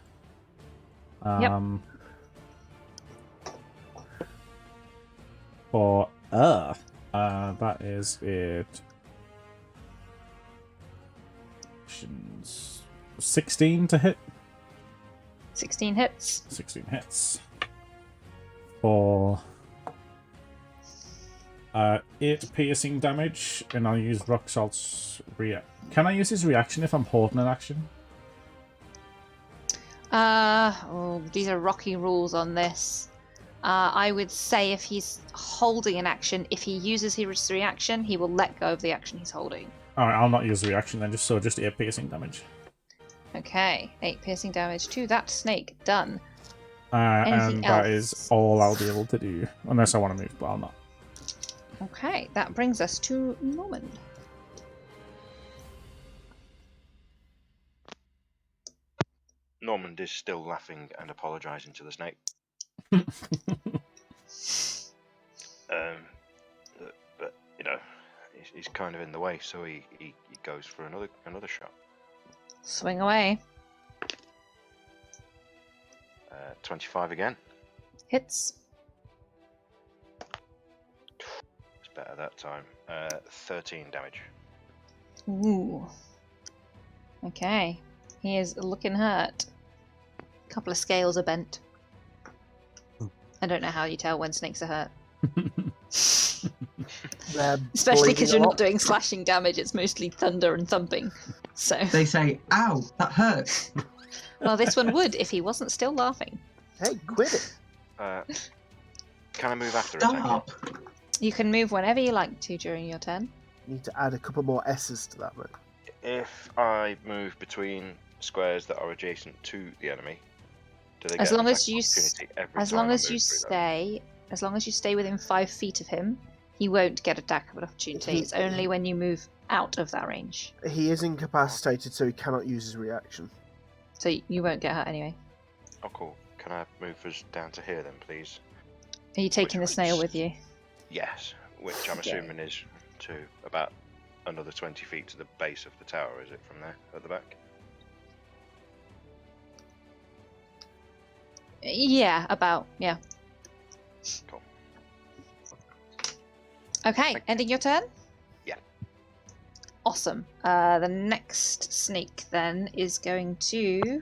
For that is it. 16 to hit. 16 hits. 16 hits. For 8 piercing damage, and I'll use Rock Salt's react. Can I use his reaction if I'm holding an action? These are rocky rules on this. I would say if he's holding an action, if he uses his reaction, he will let go of the action he's holding. Alright, I'll not use the reaction then, just 8 piercing damage. Okay, 8 piercing damage to that snake. Done. And that is all I'll be able to do. Unless I want to move, but I'll not. Okay, that brings us to Norman. Normand is still laughing and apologising to the snake. But you know, he's kind of in the way, so he goes for another shot. Swing away. 25 again. Hits. It's better that time. 13 damage. Ooh. Okay. He is looking hurt. A couple of scales are bent. I don't know how you tell when snakes are hurt. Especially because you're not doing slashing damage, it's mostly thunder and thumping. So They say, ow, that hurts. well, this one would if he wasn't still laughing. Hey, quit it. Can I move after attacking? Stop. You can move whenever you like to during your turn. You need to add a couple more S's to that, man. If I move between squares that are adjacent to the enemy, do they As get long an as you attack opportunity every As time long I as move you through that? stay within 5 feet of him, he won't get attack of an opportunity. It's only when you move out of that range. He is incapacitated, so he cannot use his reaction. So you won't get hurt anyway. Oh, cool. Can I move us down to here then, please? Are you taking the Which snail one's- with you? Yes, which I'm assuming is to about another 20 feet to the base of the tower, is it, from there, at the back? Yeah, about, yeah. Cool. Okay, ending your turn? Yeah. Awesome. The next snake then is going to...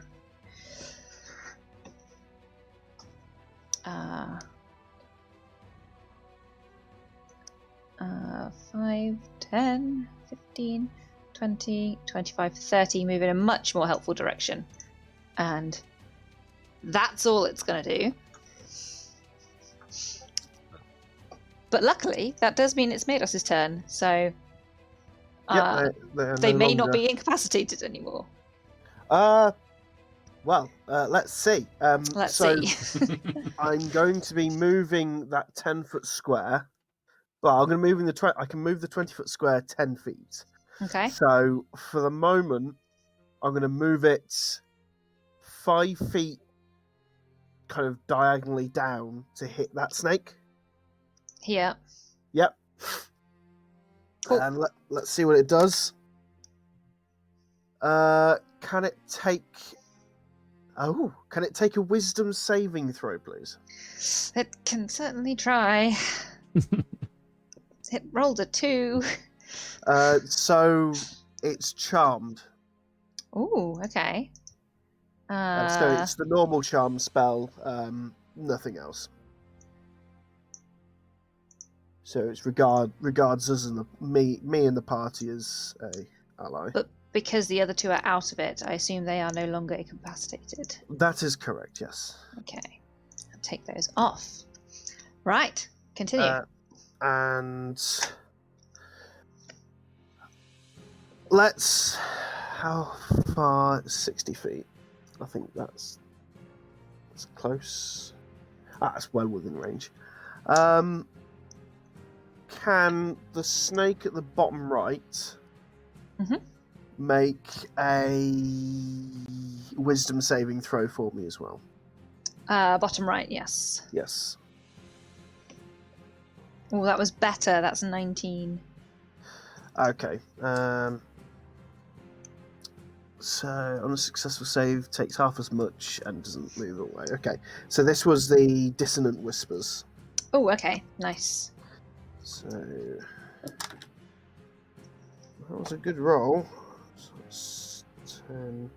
5, 10, 15, 20, 25, 30, move in a much more helpful direction. And that's all it's going to do. But luckily, that does mean it's Mados' turn, so they may not be incapacitated anymore. Well, let's see. Let's see. I'm going to be moving that 10-foot square. Well, I'm going to move in the I can move the 20-foot square 10 feet. Okay. So for the moment, I'm going to move it 5 feet, kind of diagonally down to hit that snake. Here. Yep. Cool. And let's see what it does. Can it take? Oh, can it take a wisdom saving throw, please? It can certainly try. It rolled a 2. So it's charmed. Ooh, okay. So it's the normal charm spell, nothing else. So it's regards us and me and the party as a ally. But because the other two are out of it, I assume they are no longer incapacitated. That is correct, yes. Okay. I'll take those off. Right. Continue. And let's... How far? 60 feet. I think that's close. That's well within range. Can the snake at the bottom right make a wisdom saving throw for me as well? Bottom right, yes. Yes. Oh, that was better. That's 19. Okay. So on a successful save, takes half as much and doesn't move away. Okay. So this was the dissonant whispers. Oh, okay. Nice. So that was a good roll. So it's 10.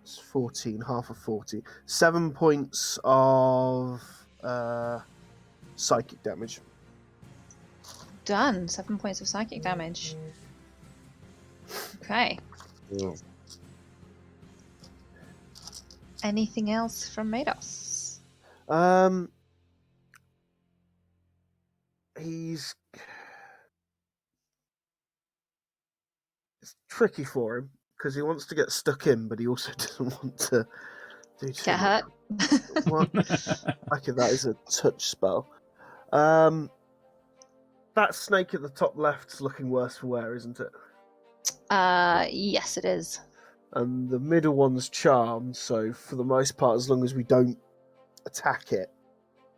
It's 14. Half of 40. 7 points of psychic damage. Done. 7 points of psychic damage. Okay. Yeah. Anything else from Mados? He's it's tricky for him because he wants to get stuck in, but he also doesn't want to do too Get much. hurt? What? Okay, that is a touch spell. That snake at the top left is looking worse for wear, isn't it? Yes, it is. And the middle one's charmed, so for the most part, as long as we don't attack it,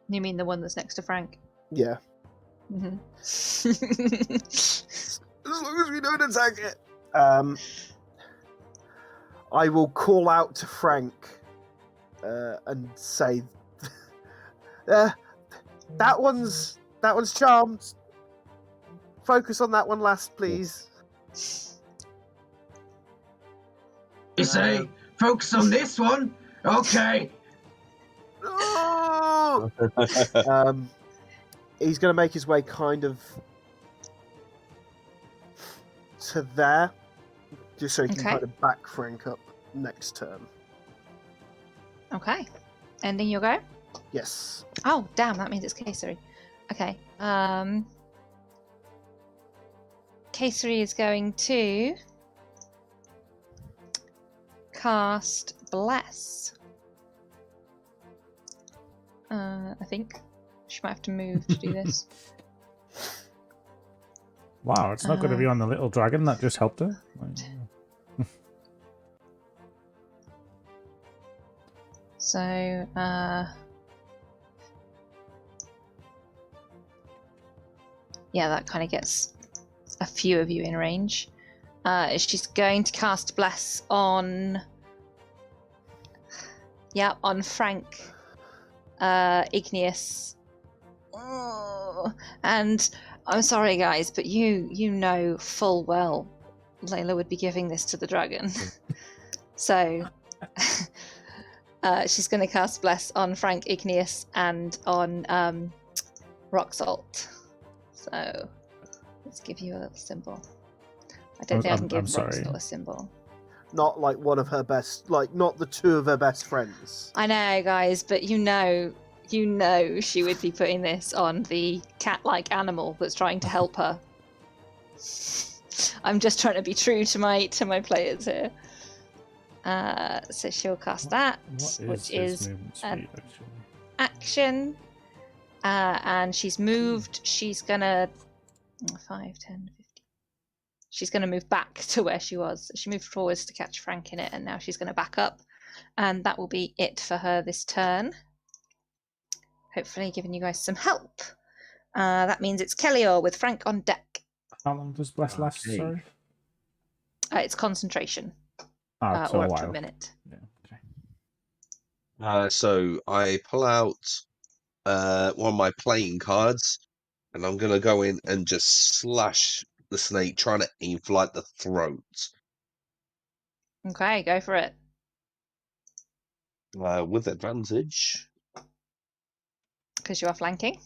You mean the one that's next to Frank? yeah. Mm-hmm. As long as we don't attack it. I will call out to Frank and say, that one's charmed. Focus on that one last, please. You say, focus on this one? Okay. No! He's going to make his way kind of to there, just so he can Okay. kind of back Frank up next turn. Okay. Ending your go? Yes. Oh, damn, that means it's K3. Okay. K3 is going to cast Bless. I think. She might have to move to do this. Wow, it's not going to be on the little dragon that just helped her. So, yeah, that kind of gets a few of you in range. She's going to cast Bless on... Yeah, on Frank, Igneous. Oh, and I'm sorry, guys, but you know full well Layla would be giving this to the dragon. So she's going to cast Bless on Frank, Igneous, and on Rock Salt. So let's give you a little symbol. I don't think I can give Rock Salt a symbol. Not like one of her best, like not the two of her best friends. I know, guys, but you know she would be putting this on the cat-like animal that's trying to help her. I'm just trying to be true to my players here. So she'll cast that, which is an action. And she's moved. She's gonna 5, 10, 15. She's gonna move back to where she was. She moved forwards to catch Frank in it, and now she's gonna back up. And that will be it for her this turn. Hopefully giving you guys some help. That means it's Kellior with Frank on deck. How long does Bless last, sorry? It's concentration. So or a up to a while. minute. Yeah, okay. So I pull out one of my playing cards, and I'm going to go in and just slash the snake, trying to aim for like the throat. Okay, go for it. With advantage. Because you are flanking.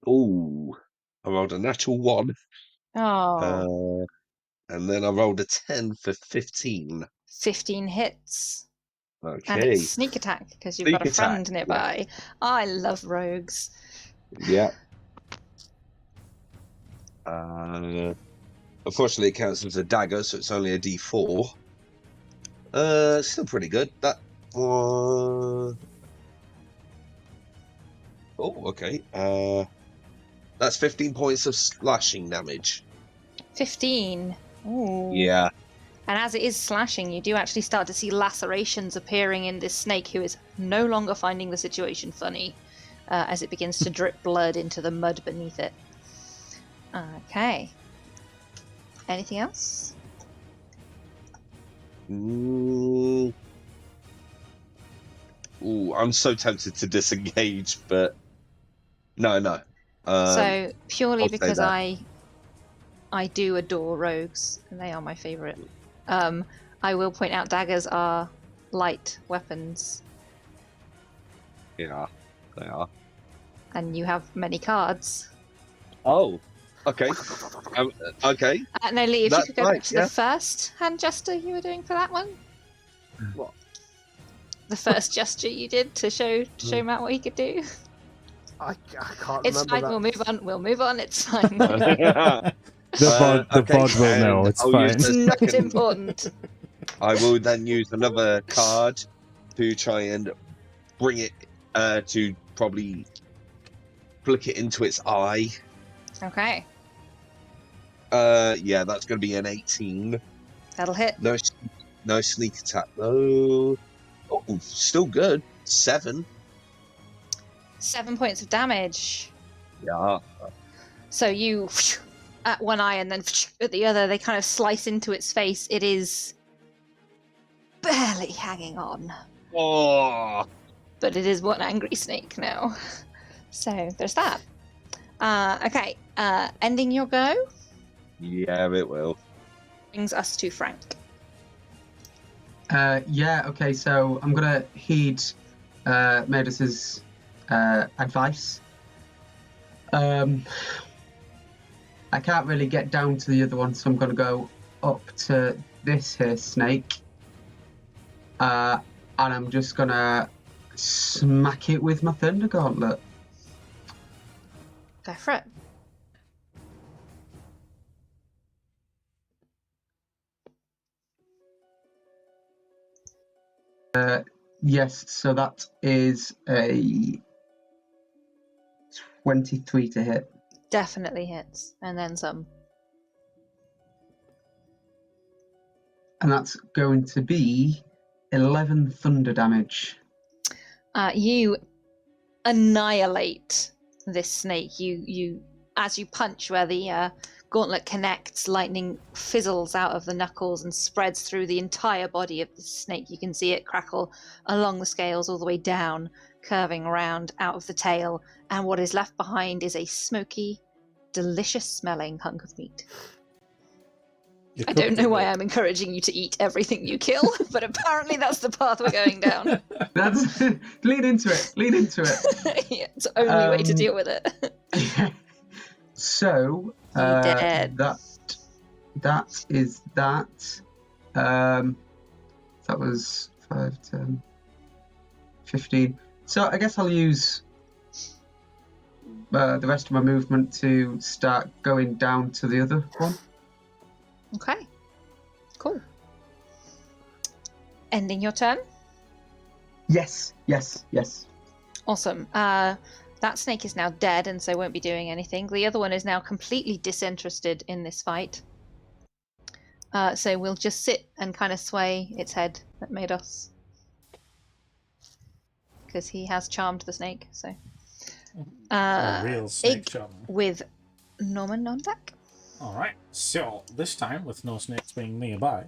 Ooh, I rolled a natural 1. Oh. And then I rolled a 10 for 15. 15 hits. Okay. And it's sneak attack because you've got a friend nearby. Yeah. I love rogues. Yeah. Unfortunately, it counts as a dagger, so it's only a D4. Still pretty good. That. Oh, okay. That's 15 points of slashing damage. 15. Ooh. Yeah. And as it is slashing, you do actually start to see lacerations appearing in this snake, who is no longer finding the situation funny, as it begins to drip blood into the mud beneath it. Okay. Anything else? Ooh, I'm so tempted to disengage, but no. So purely I'll say because that. I do adore rogues, and they are my favourite. I will point out daggers are light weapons, Yeah, they are. and you have many cards. Oh, okay. Okay. Now, Lee, if That's you could go right, back to yeah. the first hand gesture you were doing for that one. What? The first gesture you did to show Matt what he could do. I can't It's remember fine. that. We'll move on. It's fine. The Okay, bod will know. and It's I'll fine. use It's the not second- important. I will then use another card to try and bring it to probably flick it into its eye. Okay, Yeah, that's going to be an 18. that'll hit. No sneak attack though. Oh, still good. 7. 7 points of damage. Yeah. So you at one eye and then at the other, they kind of slice into its face. It is barely hanging on, Oh. but it is one angry snake now. So there's that. Okay, ending your go Yeah, it will. brings us to Frank. Yeah, okay, so I'm going to heed Medus's advice. I can't really get down to the other one, so I'm going to go up to this here snake. And I'm just going to smack it with my Thunder Gauntlet. Go for it. Yes, so that is a 23 to hit. Definitely hits, and then some. And that's going to be 11 thunder damage. You annihilate this snake. You as you punch where the gauntlet connects, lightning fizzles out of the knuckles and spreads through the entire body of the snake. You can see it crackle along the scales all the way down, curving around out of the tail, and what is left behind is a smoky, delicious smelling hunk of meat. I don't know why I'm encouraging you to eat everything you kill, but apparently that's the path we're going down. That's lean into it. Yeah, it's the only way to deal with it. So dead. that is that. That was 5, 10, 15. So I guess I'll use the rest of my movement to start going down to the other one. Okay. Cool. Ending your turn? Yes. Awesome. That snake is now dead and so won't be doing anything. The other one is now completely disinterested in this fight. So we'll just sit and kind of sway its head at Mados. Because he has charmed the snake, so. A real snake Ig charmer. with Norman on deck. Alright, so this time, with no snakes being nearby,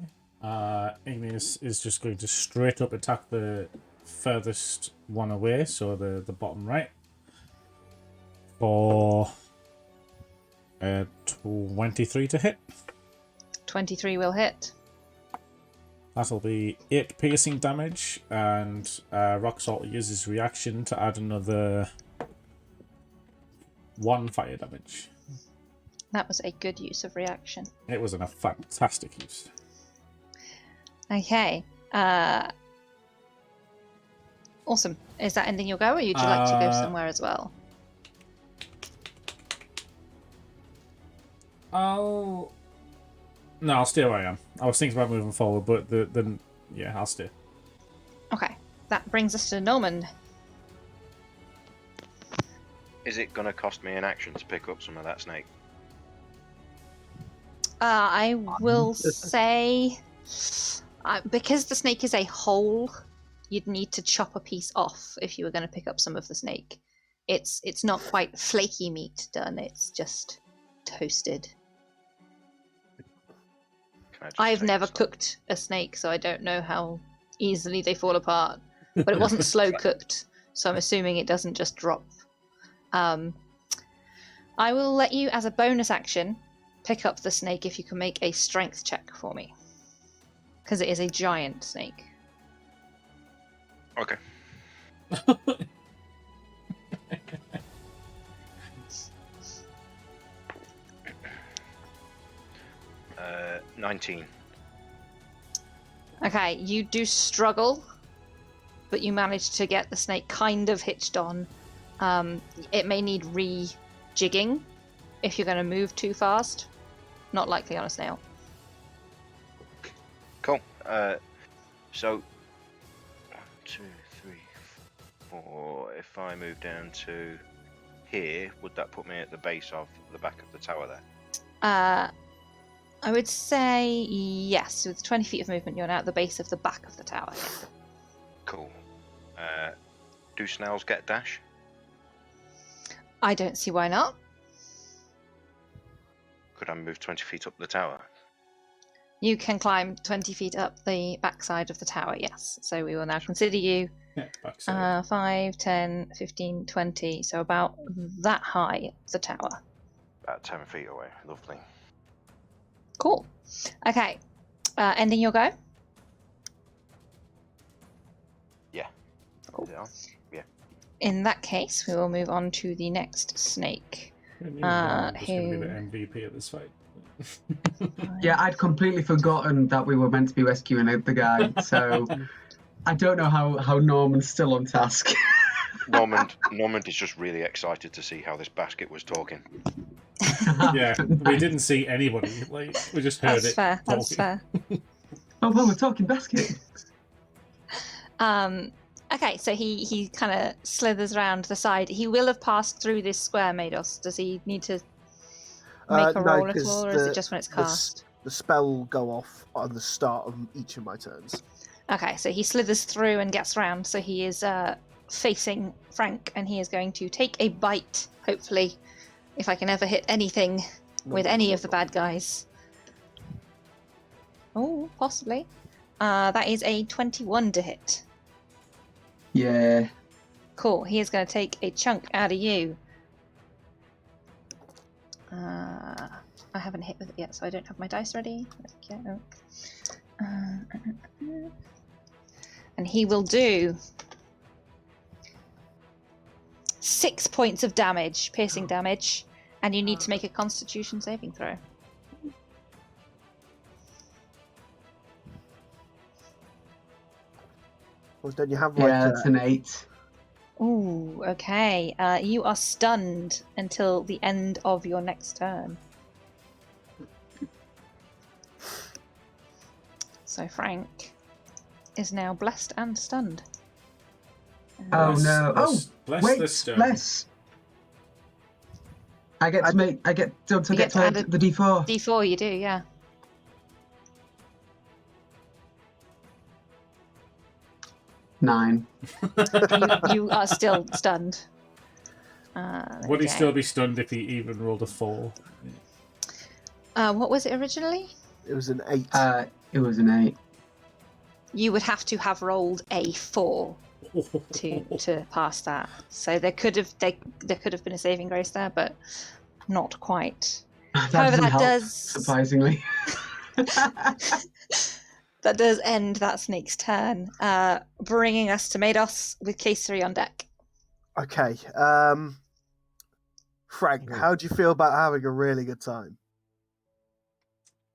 Igneous is just going to straight up attack the furthest one away, so the bottom right, for 23 to hit. 23 will hit. That'll be 8 piercing damage, and Rock Salt uses reaction to add another 1 fire damage. That was a good use of reaction. It was a fantastic use. Okay. Awesome. Is that ending your go, or would you like to go somewhere as well? No, I'll stay where I am. I was thinking about moving forward, but then yeah, I'll stay. Okay. That brings us to Norman. Is it going to cost me an action to pick up some of that snake? I will say Because the snake is a whole, you'd need to chop a piece off if you were going to pick up some of the snake. It's not quite flaky meat done, it's just toasted. I've never cooked a snake, so I don't know how easily they fall apart. But it wasn't slow cooked, so I'm assuming it doesn't just drop. I will let you, as a bonus action, pick up the snake if you can make a strength check for me. Because it is a giant snake. Okay. 19. Okay, you do struggle, but you manage to get the snake kind of hitched on. It may need rejigging if you're going to move too fast. Not likely on a snail. Cool. So 1, 2, 3, 4. If I move down to here, would that put me at the base of the back of the tower there? I would say yes. With 20 feet of movement, you're now at the base of the back of the tower. Cool. Do snails get dash? I don't see why not. Could I move 20 feet up the tower? You can climb 20 feet up the backside of the tower, yes. So we will now consider you 5, 10, 15, 20. So about that high up the tower. About 10 feet away. Lovely. Cool. Okay. Ending your go? Yeah. Cool. Yeah. In that case, we will move on to the next snake. I'm just going to be the MVP of this fight. Yeah, I'd completely forgotten that we were meant to be rescuing the guy, so I don't know how Norman's still on task. Normand is just really excited to see how this basket was talking. Yeah, we didn't see anybody. Like, we just heard That's it. fair. That's talking. fair. Oh, well, we're talking basket. Okay, so he kind of slithers around the side. He will have passed through this square, Mados. Does he need to make a roll at all, or is it just when it's cast? The spell will go off on the start of each of my turns. Okay, so he slithers through and gets round. So he is facing Frank, and he is going to take a bite, hopefully, if I can ever hit anything with any of the bad guys. Oh, possibly. That is a 21 to hit. Yeah. Cool. He is going to take a chunk out of you. I haven't hit with it yet, so I don't have my dice ready. And he will do 6 points of damage, piercing damage, and you need to make a Constitution saving throw. Well, don't you have like Yeah, it's an 8. Ooh, okay. You are stunned until the end of your next turn. So Frank is now blessed and stunned. Oh no! Bless this stone. Bless. I get to make. I get. Don't I You get to add the D4? D4, you do, yeah. 9. You are still stunned. Would he still be stunned if he even rolled a 4? What was it originally? It was an 8. It was an 8. You would have to have rolled a 4 to pass that. So there could have been a saving grace there, but not quite. However, that does surprisingly. That does end that snake's turn, bringing us to Mados with case 3 on deck. Okay. Frank, how do you feel about having a really good time?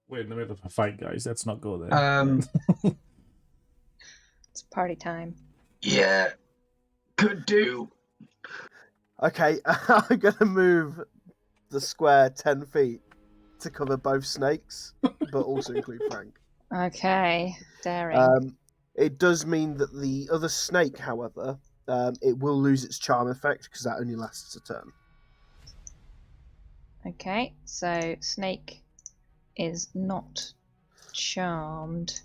We're in the middle of a fight, guys. Let's not go there. It's party time. Yeah, could do. Okay, I'm going to move the square 10 feet to cover both snakes, but also include Frank. Okay, daring. It does mean that the other snake, however, it will lose its charm effect because that only lasts a turn. Okay, so snake is not charmed.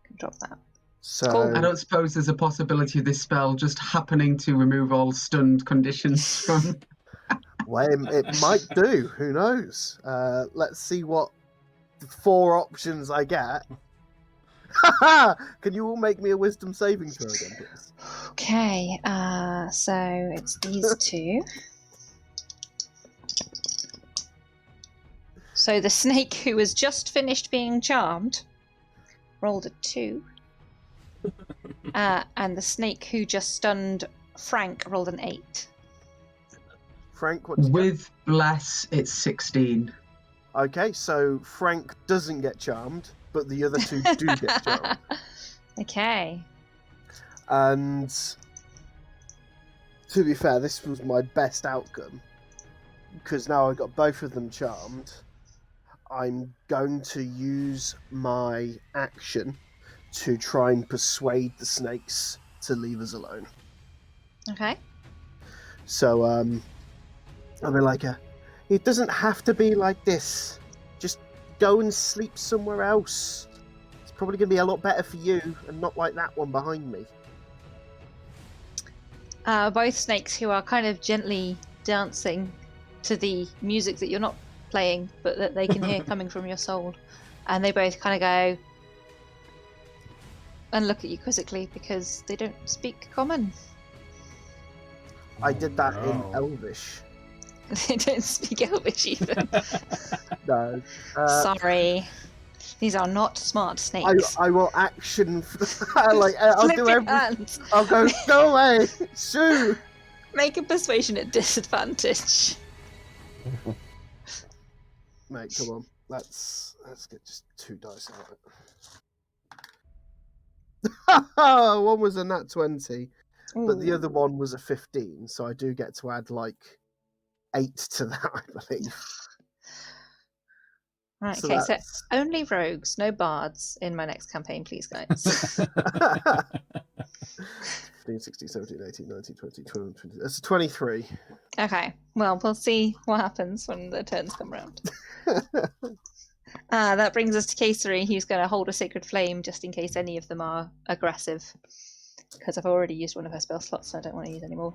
Can drop that. So Cool. I don't suppose there's a possibility of this spell just happening to remove all stunned conditions from. well, it might do. Who knows? Let's see what 4 options I get. Can you all make me a wisdom saving throw again, please? Okay, so it's these two. So the snake who has just finished being charmed rolled a 2. And the snake who just stunned Frank rolled an 8. Frank, what's With bless, it's 16. Okay, so Frank doesn't get charmed, but the other 2 do get charmed. Okay. And to be fair, this was my best outcome, because now I've got both of them charmed. I'm going to use my action to try and persuade the snakes to leave us alone. Okay. So, I'll be like, it doesn't have to be like this. Just go and sleep somewhere else. It's probably going to be a lot better for you, and not like that one behind me. Both snakes who are kind of gently dancing to the music that you're not playing, but that they can hear coming from your soul. And they both kind of go and look at you quizzically because they don't speak common. I did that in no. Elvish. They don't speak Elvish even. No. Sorry. These are not smart snakes. I will action. I'll Flip do your everything. hands. I'll go away. Shoo. Make a persuasion at disadvantage. Mate, come on. Let's get just 2 dice out. One was a nat 20, but the other one was a 15, so I do get to add like 8 to that, I believe. Right, So okay, so that's- only rogues, no bards in my next campaign, please, guys. 15, 16, 17, 18, 19, 20, 21, 20. That's a 23. Okay, well, we'll see what happens when the turns come round. That brings us to Caesary. He's going to hold a sacred flame just in case any of them are aggressive. Because I've already used one of her spell slots, so I don't want to use any more.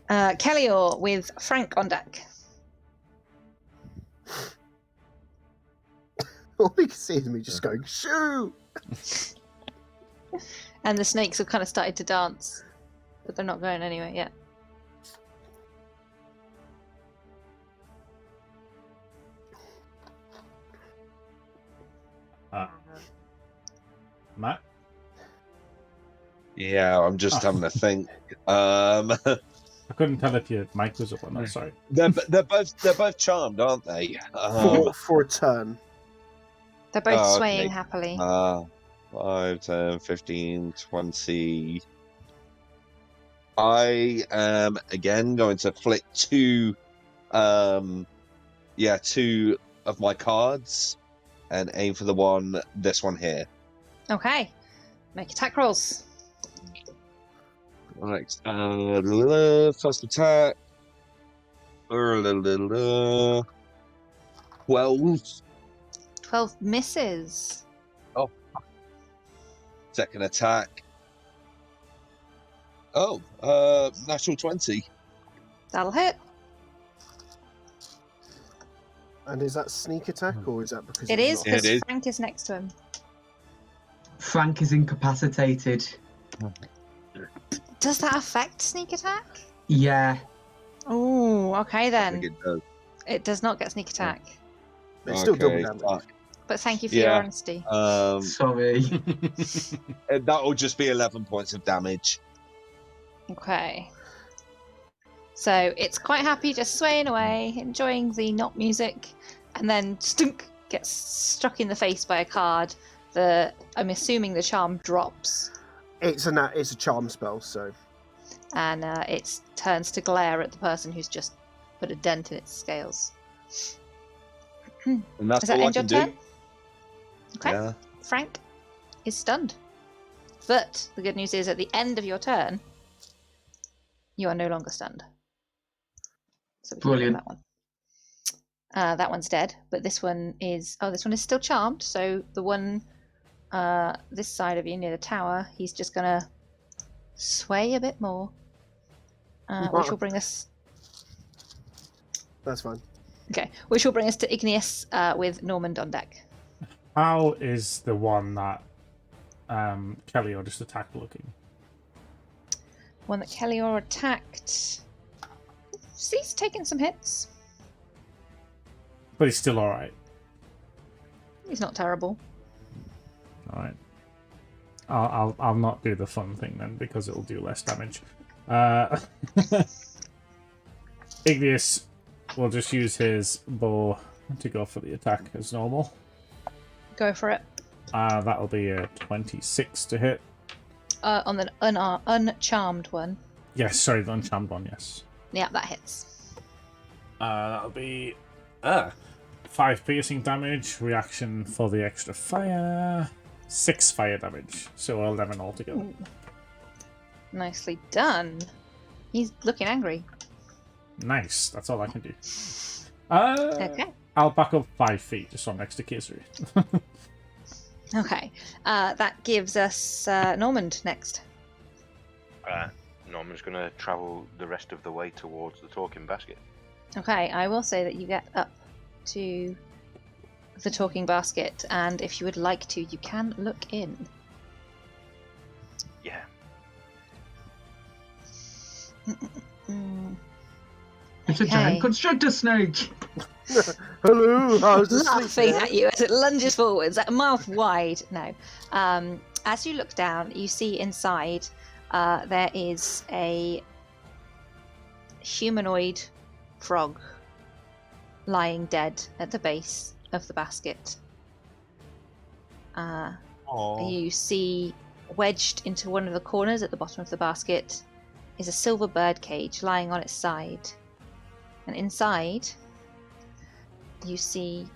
Kellior with Frank on deck. All we can see is me just going, shoo! And the snakes have kind of started to dance, but they're not going anywhere yet. Matt? Yeah, I'm just having a think. I couldn't tell if your mic was up or not, sorry. They're both charmed, aren't they? For a turn. They're both Oh, swaying okay. happily. 5, 10, 15, 20. I am again going to flick 2 of my cards and aim for this one here. Okay, make attack rolls. Right. First attack. 12. 12 misses. Second attack. Natural 20. That'll hit. And is that sneak attack, or is that because It it's is, not- because It is. Frank is next to him. Frank is incapacitated. Does that affect sneak attack? Yeah. Oh, okay I then. think it does. It does not get sneak attack. It's still double Okay, damage. fuck. But thank you for your Yeah. honesty. Sorry. That'll just be 11 points of damage. Okay. So it's quite happy, just swaying away, enjoying the not music, and then stunk gets struck in the face by a card. I'm assuming the charm drops, It's a charm spell, so and it turns to glare at the person who's just put a dent in its scales. And that's Does that all I end your can turn? do. Okay. Yeah. Frank is stunned. But the good news is, at the end of your turn, you are no longer stunned. So we can Brilliant. that one. That one's dead, but this one is... Oh, this one is still charmed, so the one this side of you near the tower, he's just going to sway a bit more, which will bring us... That's fine. Okay, which will bring us to Igneous with Normand on deck. How is the one that Kelly just attacked looking? One that Kellior attacked. He's taking some hits. But he's still alright. He's not terrible. Alright. I'll not do the fun thing then, because it'll do less damage. Igneous will just use his bow to go for the attack as normal. Go for it. That'll be a 26 to hit. On the uncharmed one. Yes, sorry, the uncharmed one, yes. Yeah, that hits. That'll be 5 piercing damage, reaction for the extra fire, 6 fire damage, so 11 altogether. Ooh. Nicely done. He's looking angry. Nice, that's all I can do. Okay. I'll back up 5 feet just so I'm next to Kisri. Okay. That gives us Normand next. Norman's going to travel the rest of the way towards the talking basket. Okay, I will say that you get up to the talking basket, and if you would like to, you can look in. Yeah. It's a giant constrictor snake. Hello, how's the Laughing sleep? at you as it lunges forwards, at mouth wide. No. As you look down, you see inside there is a humanoid frog lying dead at the base of the basket. You see wedged into one of the corners at the bottom of the basket is a silver bird cage lying on its side. And inside, you see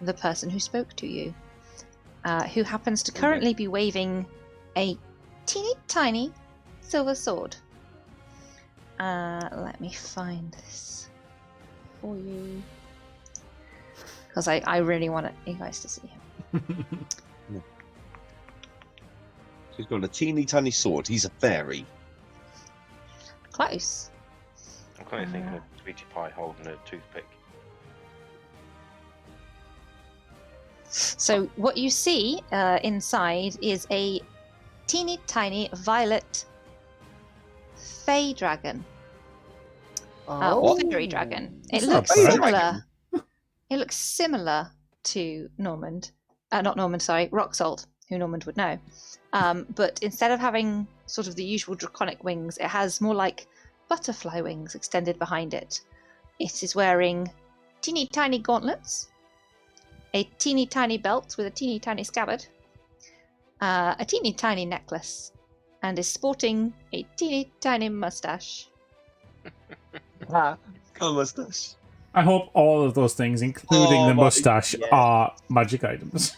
the person who spoke to you, who happens to currently be waving a teeny tiny silver sword. Let me find this for you, because I really want you guys to see him. He's got a teeny tiny sword. He's a fairy. Close. I'm kind of thinking of Sweetie Pie holding a toothpick. So what you see inside is a teeny tiny violet fey dragon. Fairy dragon. It It's looks not bad. similar. It looks similar to Normand. Not Normand, sorry, Roxalt, who Normand would know. But instead of having sort of the usual draconic wings, it has more like butterfly wings extended behind it. It is wearing teeny tiny gauntlets, a teeny tiny belt with a teeny tiny scabbard, a teeny tiny necklace, and is sporting a teeny tiny mustache. A mustache. I hope all of those things, including Oh the my- mustache, yeah. are magic items.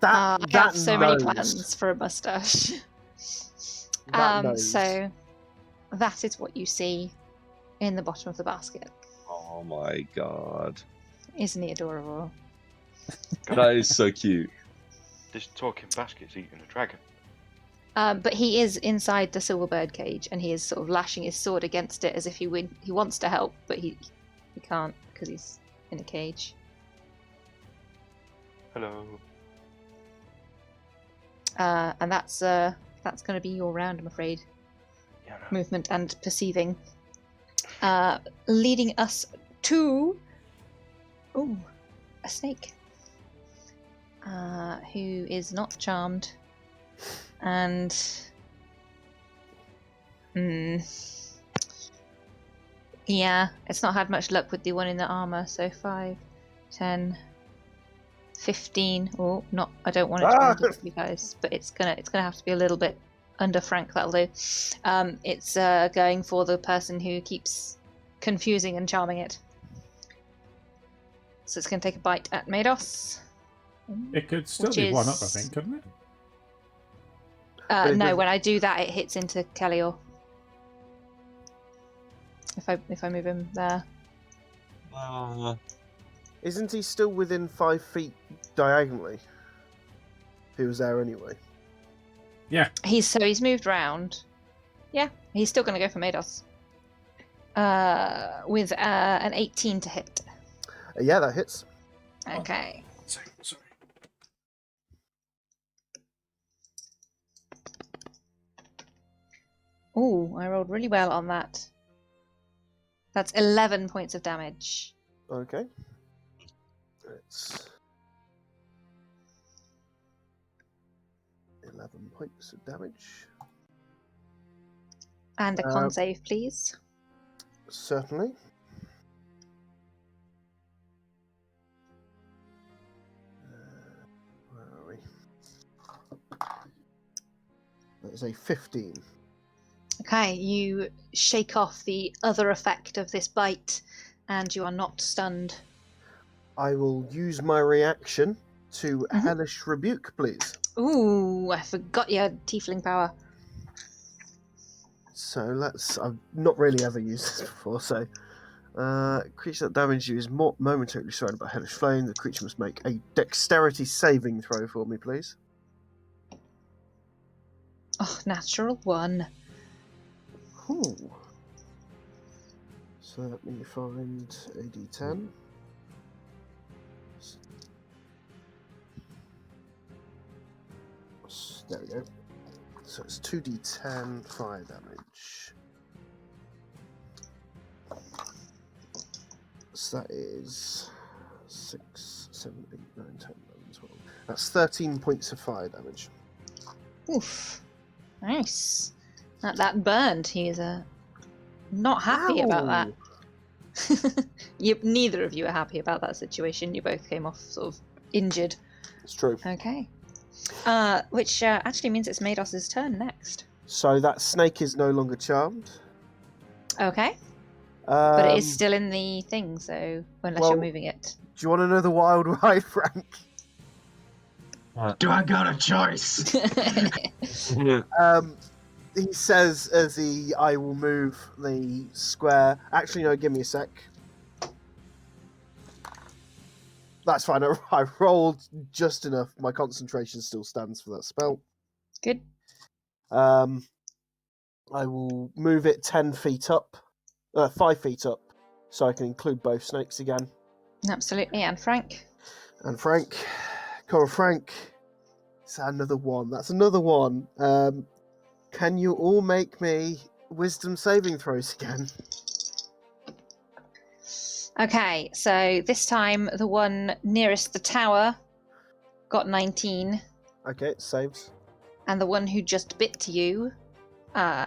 I That have so many nose. plans for a mustache. That nose. So that is what you see in the bottom of the basket. Oh my god. Isn't he adorable? That is so cute. This talking basket's eating a dragon. But he is inside the silver bird cage, and he is sort of lashing his sword against it as if he wants to help, but he can't because he's in a cage. Hello. And that's going to be your round, I'm afraid. Yeah, no. Movement and perceiving, leading us to a snake, who is not charmed, and yeah, it's not had much luck with the one in the armor. So 5, 10, 15. Oh, not. I don't want it to be under you guys, but it's gonna have to be a little bit under Frank. That'll do. It's going for the person who keeps confusing and charming it. So it's gonna take a bite at Mados. It could still Which be one up, I is- think, couldn't it? But it No, doesn't- when I do that, it hits into Kellior. If I move him there. Isn't he still within 5 feet diagonally? He was there anyway. Yeah. He's moved round. Yeah, he's still going to go for Mados. With an 18 to hit. Yeah, that hits. Okay. Sorry. Ooh, I rolled really well on that. That's 11 points of damage. Okay. It's 11 points of damage. And a con save, please. Certainly. Where are we? That is a 15. Okay, you shake off the other effect of this bite, and you are not stunned. I will use my reaction to Hellish Rebuke, please. Ooh, I forgot you had tiefling power. So I've not really ever used this before, so. Creature that damaged you is momentarily surrounded by hellish flame. The creature must make a dexterity saving throw for me, please. Oh, natural 1. Ooh. So let me find a d10. There we go. So it's 2d10 fire damage. So that is 6, 7, 8, 9, 10, 11, 12. That's 13 points of fire damage. Oof. Nice. That burned. He's not happy about that. Neither of you are happy about that situation. You both came off sort of injured. It's true. Okay. Which actually means it's Mados' turn next. So that snake is no longer charmed. Okay. But it is still in the thing, so unless you're moving it. Do you want to know the wild ride, Frank? Do I got a choice? He says as I will move the square. Actually, no, give me a sec. That's fine. I rolled just enough. My concentration still stands for that spell. Good. I will move it 10 feet up, 5 feet up, so I can include both snakes again. Absolutely, and Frank. And Frank, come on, Frank. It's another one. That's another one. Can you all make me wisdom saving throws again? Okay, so this time the one nearest the tower got 19. Okay, it saves. And the one who just bit you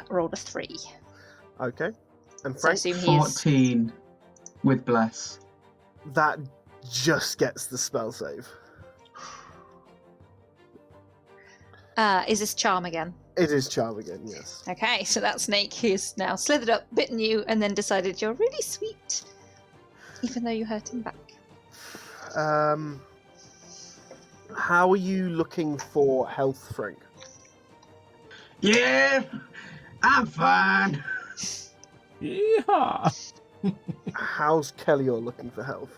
rolled a 3. Okay. And So I Frank? assume he's... 14 with bless. That just gets the spell save. Is this charm again? It is charm again, yes. Okay, so that snake who's now slithered up, bitten you, and then decided you're really sweet, even though you hurt him back. How are you looking for health, Frank? Yeah, I'm fine. Yeah. How's Kellior looking for health?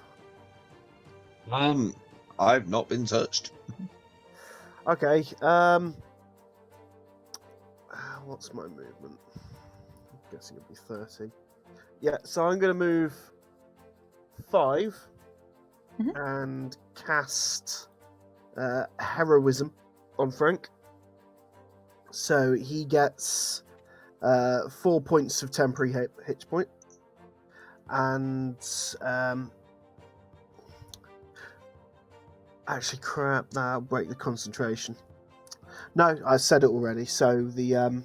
I've not been touched. Okay, what's my movement? I'm guessing it'll be 30. Yeah, so I'm going to move 5 and cast Heroism on Frank. So he gets 4 points of temporary hit point. And actually, crap, that'll break the concentration. No, I said it already. So the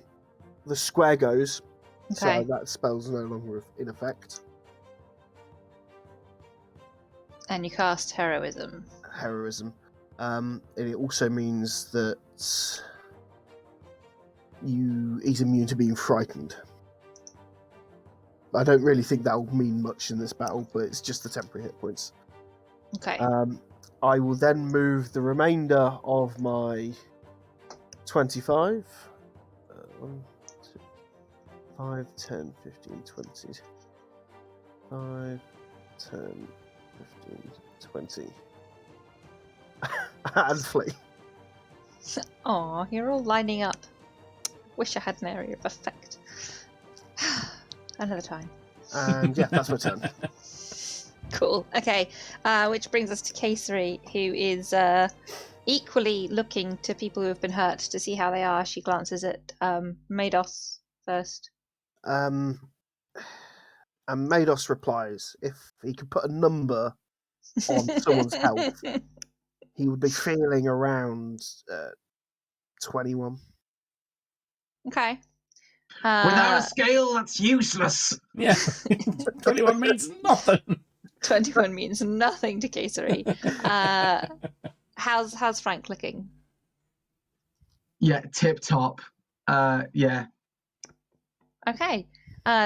square goes. Okay. So that spell's no longer in effect. And you cast Heroism. Heroism. And it also means that he's immune to being frightened. I don't really think that will mean much in this battle, but it's just the temporary hit points. Okay. I will then move the remainder of my 25. 1, 2, 5, 10, 15, 20. 5, 10, 15, 20. And flee. Aw, you're all lining up. Wish I had an area of effect. Another time. And yeah, that's my turn. Cool. Okay, which brings us to Caesary, who is equally looking to people who have been hurt to see how they are. She glances at Mados first. And Mados replies, if he could put a number on someone's health, he would be feeling around 21. Okay. Without a scale, that's useless. Yeah. 21 means nothing. 21 means nothing to Caesary. How's Frank looking? Yeah, tip top. Yeah. Okay.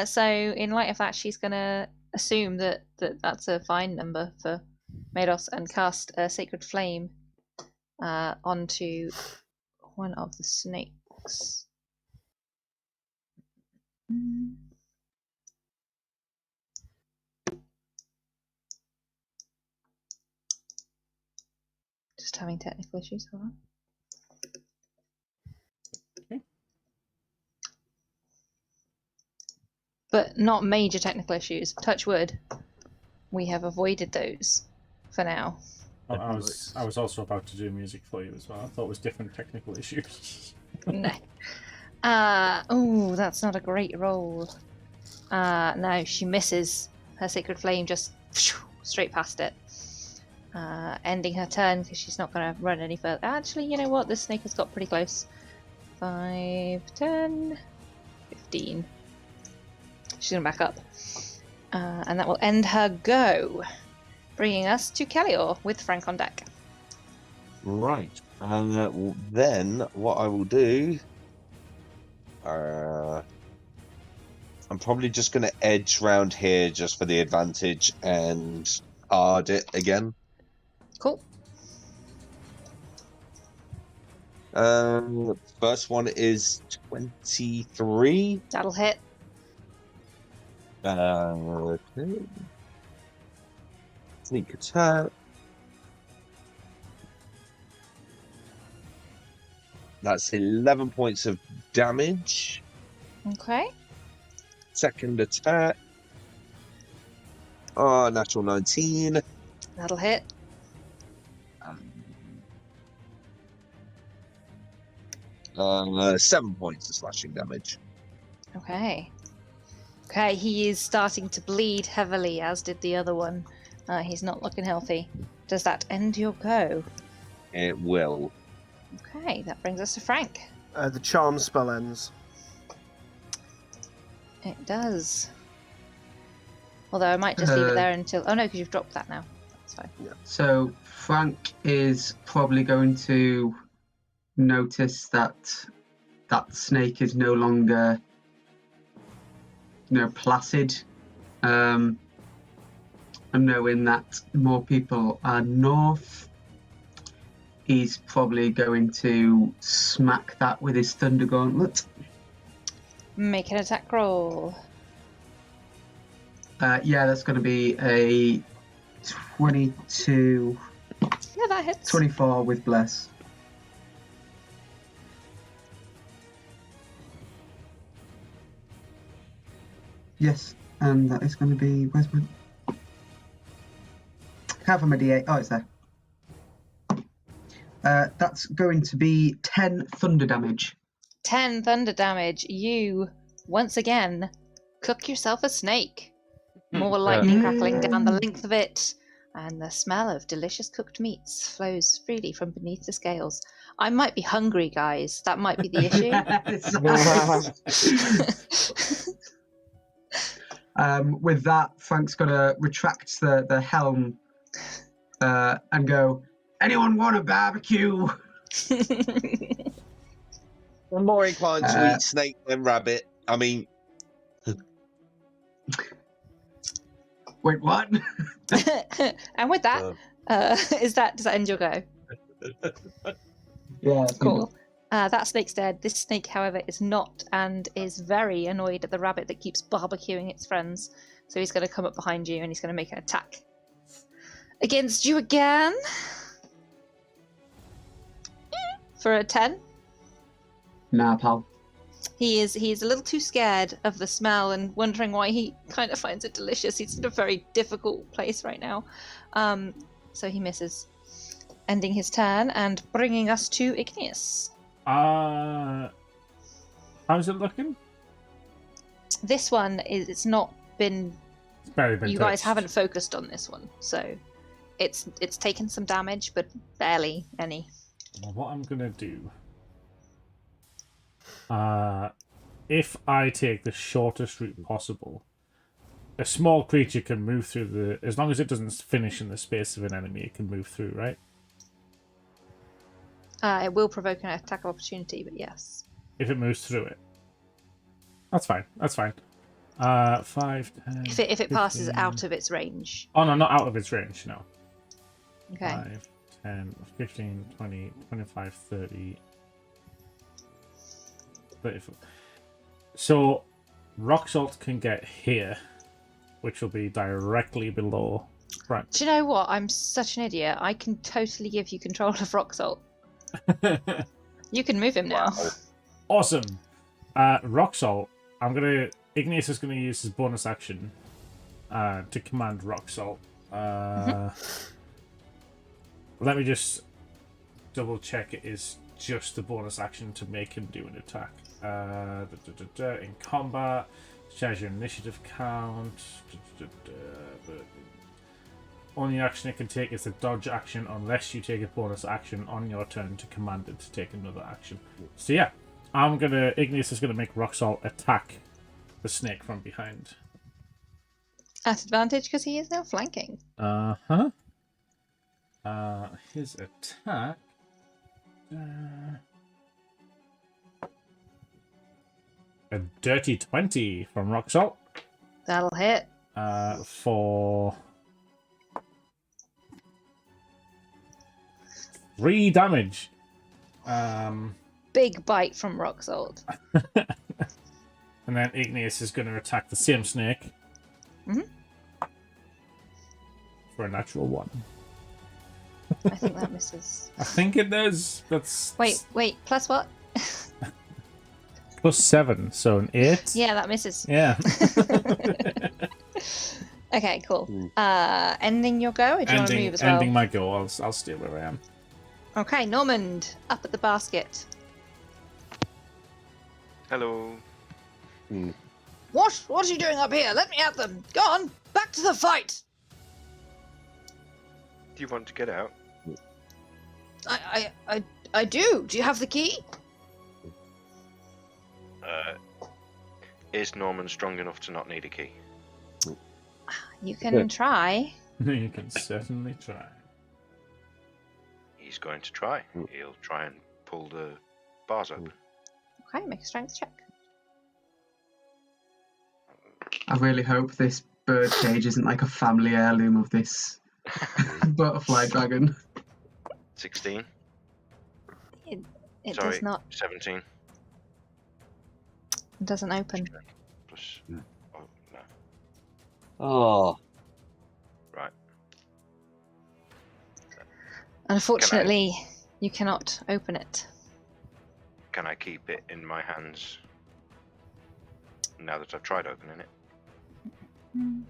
So in light of that, she's gonna assume that that's a fine number for Mados and cast a Sacred Flame onto one of the snakes. Just having technical issues. Hold on. Okay. But not major technical issues. Touch wood. We have avoided those for now. Oh, I was also about to do music for you as well. I thought it was different technical issues. No. Oh, that's not a great roll. No, she misses. Her Sacred Flame just straight past it. Ending her turn because she's not going to run any further. Actually, you know what? This snake has got pretty close. 5, 10, 15. She's going to back up. And that will end her go. Bringing us to Kellior with Frank on deck. Right. And then what I will do... I'm probably just going to edge round here just for the advantage and hard it again. Cool. First one is 23. That'll hit. Okay. Sneak attack. That's 11 points of damage. Okay. Second attack. Oh, natural 19. That'll hit. 7 points of slashing damage. Okay. Okay, he is starting to bleed heavily, as did the other one. He's not looking healthy. Does that end your go? It will. Okay, that brings us to Frank. The charm spell ends. It does. Although I might just leave it there until... Oh no, because you've dropped that now. That's fine. Yeah. So Frank is probably going to notice that that snake is no longer, placid. And knowing that more people are north, he's probably going to smack that with his Thunder Gauntlet. Make an attack roll. Yeah, that's going to be a 22, Yeah, that hits. 24 with Bless. Yes, and that is going to be... Where's my... Can't find my D8. Oh, it's there. That's going to be 10 thunder damage. 10 thunder damage. You, once again, cook yourself a snake. More lightning crackling down the length of it, and the smell of delicious cooked meats flows freely from beneath the scales. I might be hungry, guys. That might be the issue. With that, Frank's going to retract the helm and go, anyone want a barbecue? I'm more inclined to eat snake than rabbit. I mean... Wait, what? And with that, does that end your go? Yeah. Cool. That snake's dead. This snake, however, is not, and is very annoyed at the rabbit that keeps barbecuing its friends. So he's going to come up behind you and he's going to make an attack against you again for a 10. Nah, pal. He's a little too scared of the smell and wondering why he kind of finds it delicious. He's in a very difficult place right now. So he misses, ending his turn and bringing us to Igneous. How's it looking? This one it's not been. It's barely been You guys touched. haven't focused on this one, so it's taken some damage, but barely any. Well, what I'm gonna do, if I take the shortest route possible, a small creature can move through the. As long as it doesn't finish in the space of an enemy, it can move through, right? It will provoke an attack of opportunity, but yes. If it moves through it, that's fine. That's fine. 5, 10. If it passes 15. out of its range. Oh no, not out of its range. No. Okay. 5, 10, 15, 20, 25, 30, 34. So, rock salt can get here, which will be directly below Frank. Do you know what? I'm such an idiot. I can totally give you control of Rock Salt. You can move him now. Awesome. Rock salt. Igneous is gonna use his bonus action to command rock salt. Let me just double check it is just the bonus action to make him do an attack. In combat, change your initiative count. Only action it can take is a dodge action unless you take a bonus action on your turn to command it to take another action. So yeah, Igneous is gonna make rock salt attack the snake from behind. At advantage because he is now flanking. His attack. A dirty 20 from rock salt. That'll hit. For 3 damage. Big bite from Rock Salt. And then Igneous is going to attack the same snake. For a natural 1. I think that misses. I think it does. That's Wait, plus what? plus 7, so an 8. Yeah, that misses. Yeah. Okay, cool. Ending your go, or do you want to move as well? Ending my go. I'll stay where I am. Okay, Normand, up at the basket. Hello. What are you doing up here? Let me at them. Go on, back to the fight. Do you want to get out? I do. Do you have the key? Is Norman strong enough to not need a key? You can try. You can certainly try. He's going to try. He'll try and pull the bars open. Okay, make a strength check. I really hope this bird cage isn't like a family heirloom of this butterfly dragon. 16. It Sorry, does not. 17. It doesn't open. Plus. Oh, no. Oh, Right. Unfortunately, you cannot open it. Can I keep it in my hands now that I've tried opening it?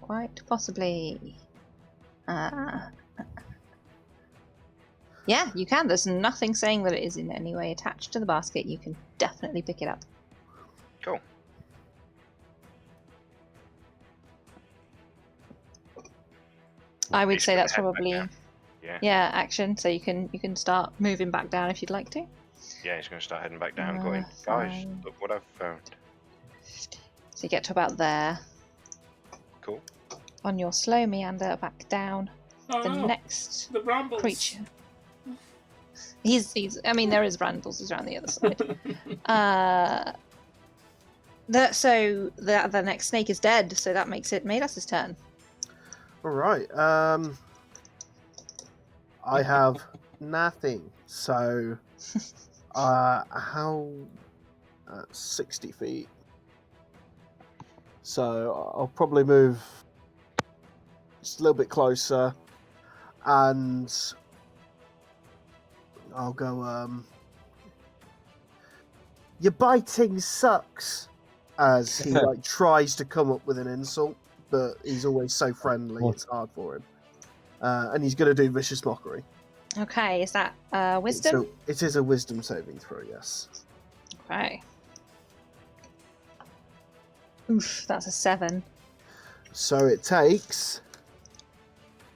Quite possibly. Yeah, you can. There's nothing saying that it is in any way attached to the basket. You can definitely pick it up. Cool. I would He's say gonna that's head back probably down. Yeah. action. So you can start moving back down if you'd like to. Yeah, he's going to start heading back down, going, guys, Fine. look what I've found. So you get to about there. Cool. On your slow meander back down. Oh, The no. next The brambles. creature. He's. I mean, there is brambles. He's around the other side. So the next snake is dead. So that makes it Midas' turn. All right. I have nothing, so How? 60 feet. So I'll probably move just a little bit closer, and I'll go. Your biting sucks, as he like tries to come up with an insult, but he's always so friendly. It's hard for him, and he's going to do vicious mockery. Okay, is that wisdom? It is a wisdom saving throw. Yes. Okay. Oof, that's a 7. So it takes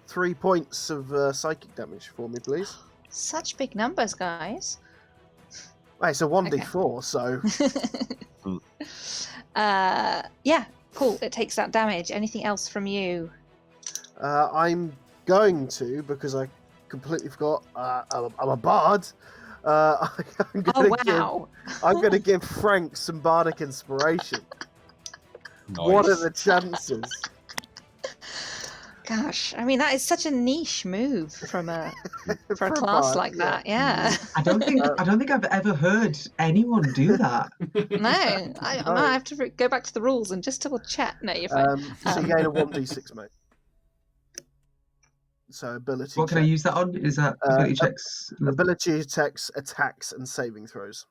3 points of psychic damage for me, please. Such big numbers, guys. Hey, it's a 1d4, so yeah, cool. It takes that damage. Anything else from you? I'm going to, because I completely forgot. I'm a bard. I'm going to give Frank some bardic inspiration. Nice. What are the chances? Gosh, I mean that is such a niche move from for a For a class bard, like yeah. that. Yeah. I don't think I've ever heard anyone do that. No, I might have to go back to the rules and just double check. No, you're fine. So you gain a 1d6, mate. So ability. What can I check. use that on? Is that ability checks? Ability checks, attacks, and saving throws.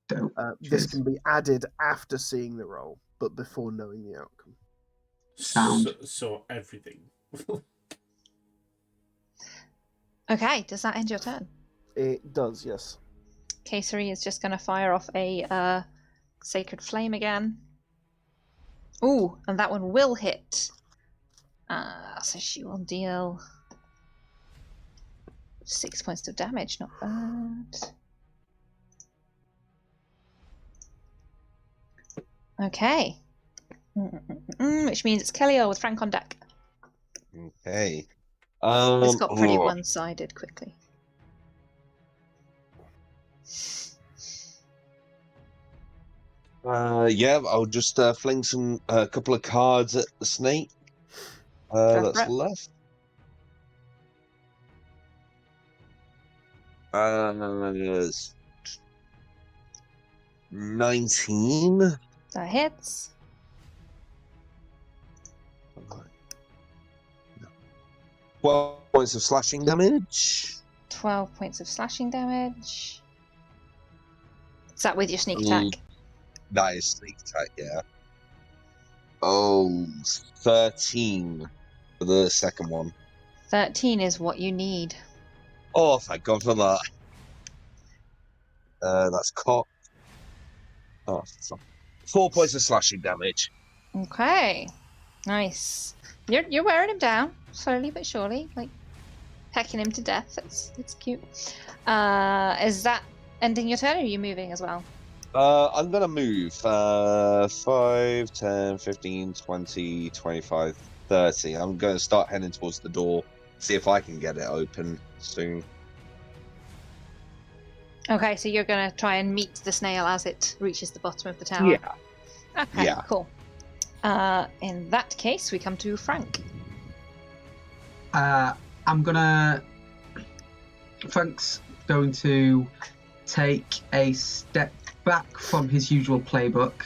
Dope. This Cheers. can be added after seeing the roll, but before knowing the outcome. Sound. So everything. Okay, does that end your turn? It does, yes. Kayseri is just going to fire off a Sacred Flame again. Ooh, and that one will hit. So she will deal 6 points of damage. Not bad. Okay. Which means it's Kelly with Frank on deck. Okay. It's got pretty one-sided quickly. Yeah, I'll just fling a couple of cards at the snake that's left. 19. That hits. 12 points of slashing damage. 12 points of slashing damage. Is that with your sneak attack? That is sneak attack, yeah. Oh, 13 for the second one. 13 is what you need. Oh, thank God for that. That's cocked. Oh, 4 points of slashing damage. Okay. Nice. You're wearing him down, slowly but surely, like pecking him to death. It's cute. Is that ending your turn, or are you moving as well? I'm going to move 5, 10, 15, 20, 25, 30. I'm going to start heading towards the door, see if I can get it open soon. Okay, so you're going to try and meet the snail as it reaches the bottom of the tower? Yeah. Okay, Yeah. cool. In that case, we come to Frank. Frank's going to take a step back from his usual playbook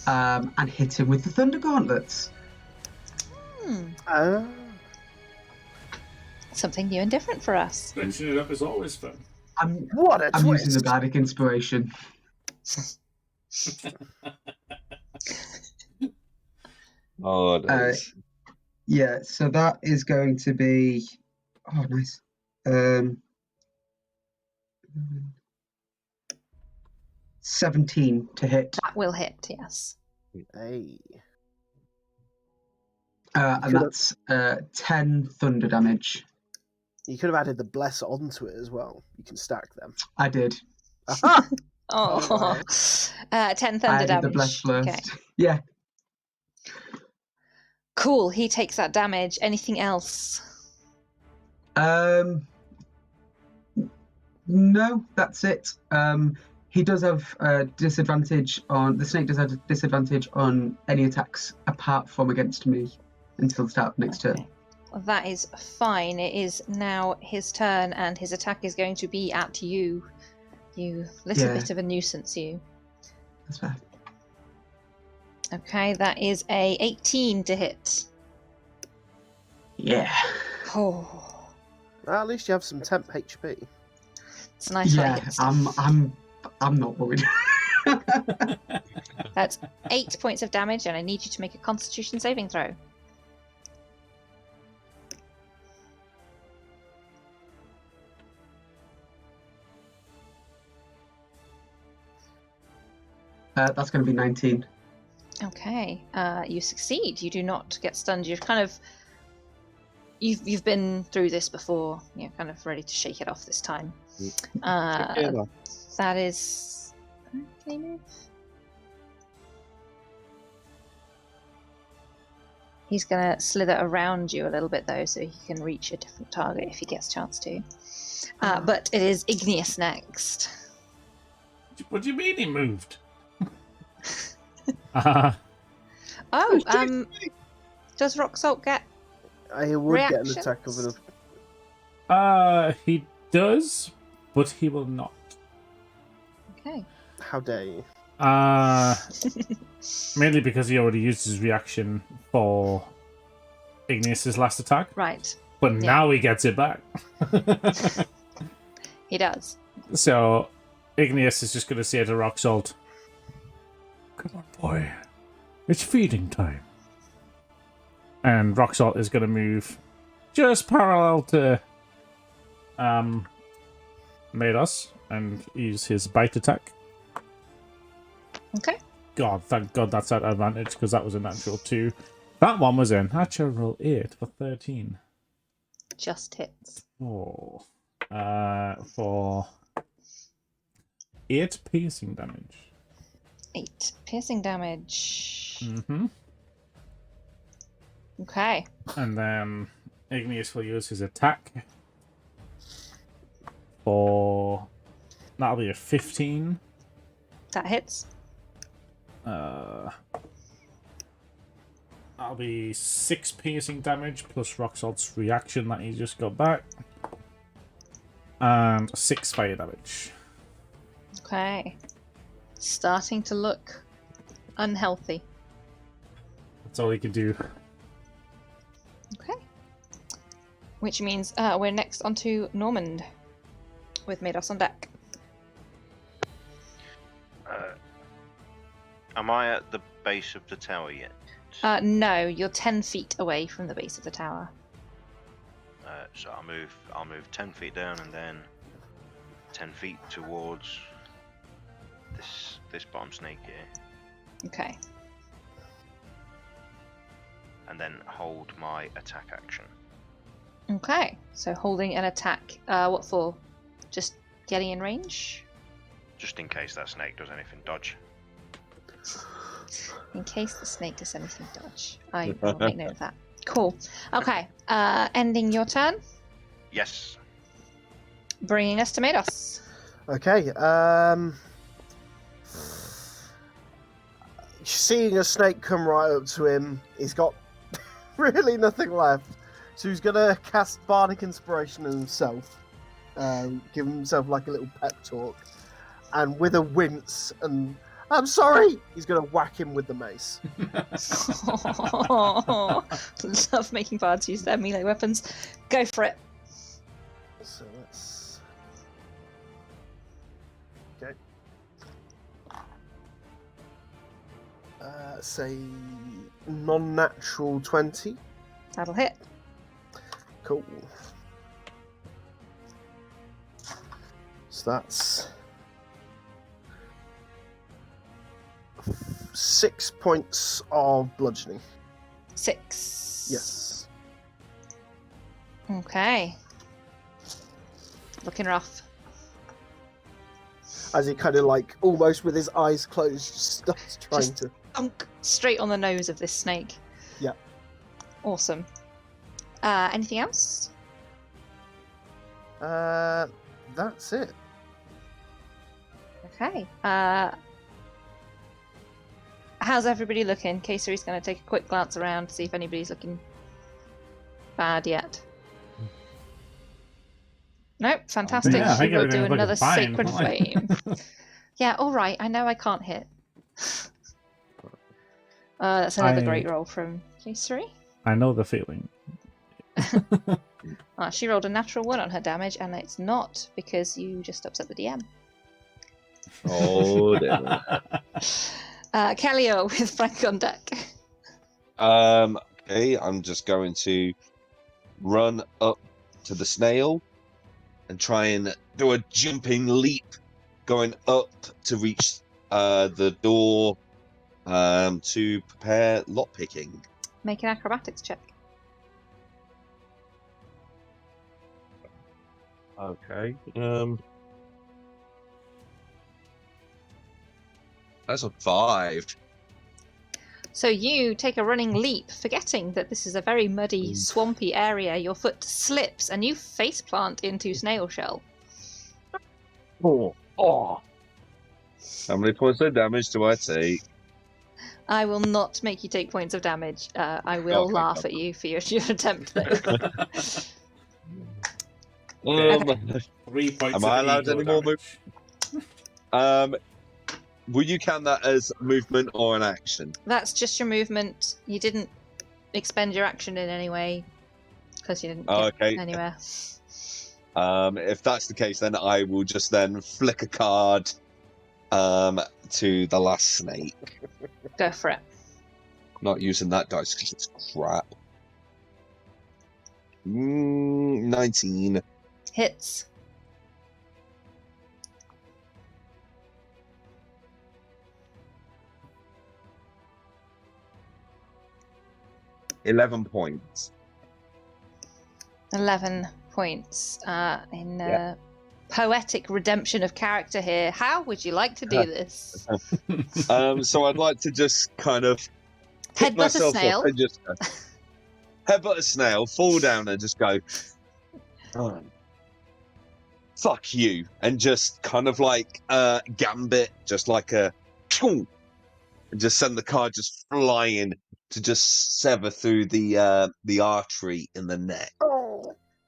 and hit him with the Thunder Gauntlets. Something new and different for us. Mixing it up is always fun. I'm twist! using the bardic inspiration. Oh, nice. Yeah, so that is going to be... Oh, nice. 17 to hit. That will hit, yes. Hey. And that's 10 thunder damage. You could have added the bless onto it as well. You can stack them. I did. Aha! Oh, 10 thunder I added damage. the bless first. Okay. Yeah. Cool, he takes that damage. Anything else? No, that's it. He does have disadvantage on... The snake does have disadvantage on any attacks apart from against me until the start of next turn. Well, that is fine. It is now his turn, and his attack is going to be at you. You little Yeah. bit of a nuisance, you. That's fair. Okay, that is a 18 to hit. Yeah. Oh, Well, at least you have some temp HP. it's a nice light Yeah, hit stuff. I'm not worried. That's 8 points of damage, and I need you to make a Constitution saving throw. That's going to be 19. Okay, you succeed. You do not get stunned. You're kind of you've been through this before. You're kind of ready to shake it off this time. Together. That is. Can he move? He's gonna slither around you a little bit though, so he can reach a different target if he gets a chance to. But it is Igneous next. What do you mean he moved? Oh, does Rock Salt get? I would get an Reactions? attack of an. He does, but he will not. Okay. How dare you? Mainly because he already used his reaction for Igneous's last attack, Right. but now he gets it back. He does. So Igneous is just going to say to Rock Salt, "Come on, boy. It's feeding time." And Rock Salt is going to move just parallel to Mados and use his bite attack. Okay. God, thank God that's at advantage because that was a natural 2. That one was a natural 8 for 13. Just hits. Oh. For 8 piercing damage. 8 piercing damage. Mm-hmm. Okay. And then Igneous will use his attack for... That'll be a 15. That hits. That'll be 6 piercing damage plus Rock Salt's reaction that he just got back. And 6 fire damage. Okay. Starting to look unhealthy. That's all he can do. Okay. Which means we're next onto Normand with Mados on deck. Am I at the base of the tower yet? No, you're 10 feet away from the base of the tower. So I'll move 10 feet down and then 10 feet towards this bomb snake here, Okay. and then hold my attack action. Okay. So holding an attack. What for? Just getting in range? Just in case that snake does anything dodge. In case the snake does anything dodge. I will make note of that. Cool. Okay. Ending your turn. Yes. Bringing us to Mados. Okay. Seeing a snake come right up to him, he's got really nothing left. So he's gonna cast Bardic Inspiration on himself, give himself like a little pep talk, and with a wince and "I'm sorry," he's gonna whack him with the mace. Love making bards use their melee weapons. Go for it. So that's okay. Say non-natural 20. That'll hit. Cool. So that's 6 points of bludgeoning. 6. Yes. Okay. Looking rough. As he kind of like, almost with his eyes closed, just starts trying Just- to... Straight on the nose of this snake. Yeah. Awesome. Anything else? That's it. Okay. How's everybody looking? Kayseri's going to take a quick glance around to see if anybody's looking bad yet. Nope, fantastic. Yeah, I She think will everything's do looking another fine, sacred don't I? flame. Yeah, all right. I know I can't hit. That's another great roll from Q3. I know the feeling. She rolled a natural 1 on her damage, and it's not because you just upset the DM. Oh, dear. Kellyo with Frank on deck. Okay, I'm just going to run up to the snail and try and do a jumping leap going up to reach the door to prepare lockpicking. Make an acrobatics check. Okay. That's a 5. So you take a running leap, forgetting that this is a very muddy, swampy area. Your foot slips and you faceplant into snail shell. Oh. How many points of damage do I take? I will not make you take points of damage. I will Okay, laugh cool. at you for your attempt, though. 3 points Am of I allowed ego any more damage. Would you count that as movement or an action? That's just your movement. You didn't expend your action in any way because you didn't get Okay. anywhere. If that's the case, then I will just then flick a card to the last snake. Go for it. Not using that dice because it's crap. 19. Hits. $11 points. 11 points in poetic redemption of character here. How would you like to do this? So I'd like to just kind of pick Headbutt a myself snail. up and just headbutt a snail, fall down and just go, fuck you, and just kind of like gambit, just like a, and just send the card just flying to just sever through the artery in the neck.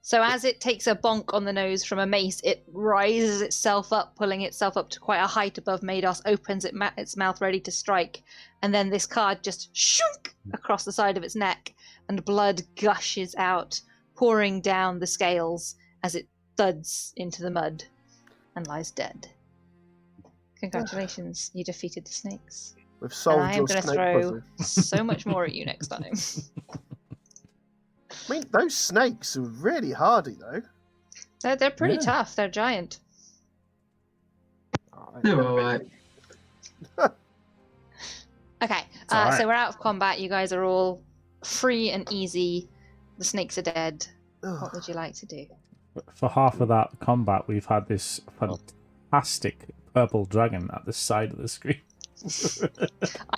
So as it takes a bonk on the nose from a mace, it rises itself up, pulling itself up to quite a height above Mados, opens its mouth ready to strike, and then this card just shunk across the side of its neck, and blood gushes out, pouring down the scales as it thuds into the mud and lies dead. Congratulations, you defeated the snakes. We've And solved I am your going to snake throw puzzle. so much more at you next time. I mean, those snakes are really hardy, though. They're pretty Yeah. tough. They're giant. They're alright. Okay, It's all right. so we're out of combat. You guys are all free and easy. The snakes are dead. What would you like to do? For half of that combat, we've had this fantastic purple dragon at the side of the screen.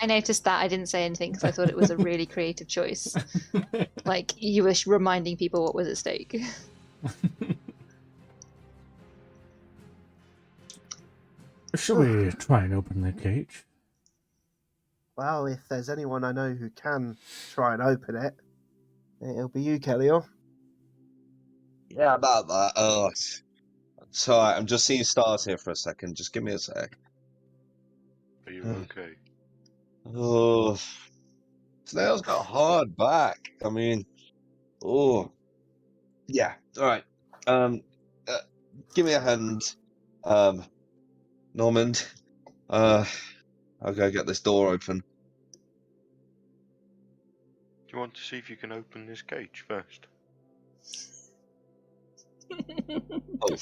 I noticed that. I didn't say anything because I thought it was a really creative choice. Like, you were reminding people what was at stake. Shall we try and open the cage? Well, if there's anyone I know who can try and open it, it'll be you, Kellyo. Yeah, about that. Oh, it's alright. I'm just seeing stars here for a second. Just give me a sec. Are you okay? Oh, snail's got a hard back. I mean, oh, yeah. All right. Give me a hand, Normand. I'll go get this door open. Do you want to see if you can open this cage first? Oh,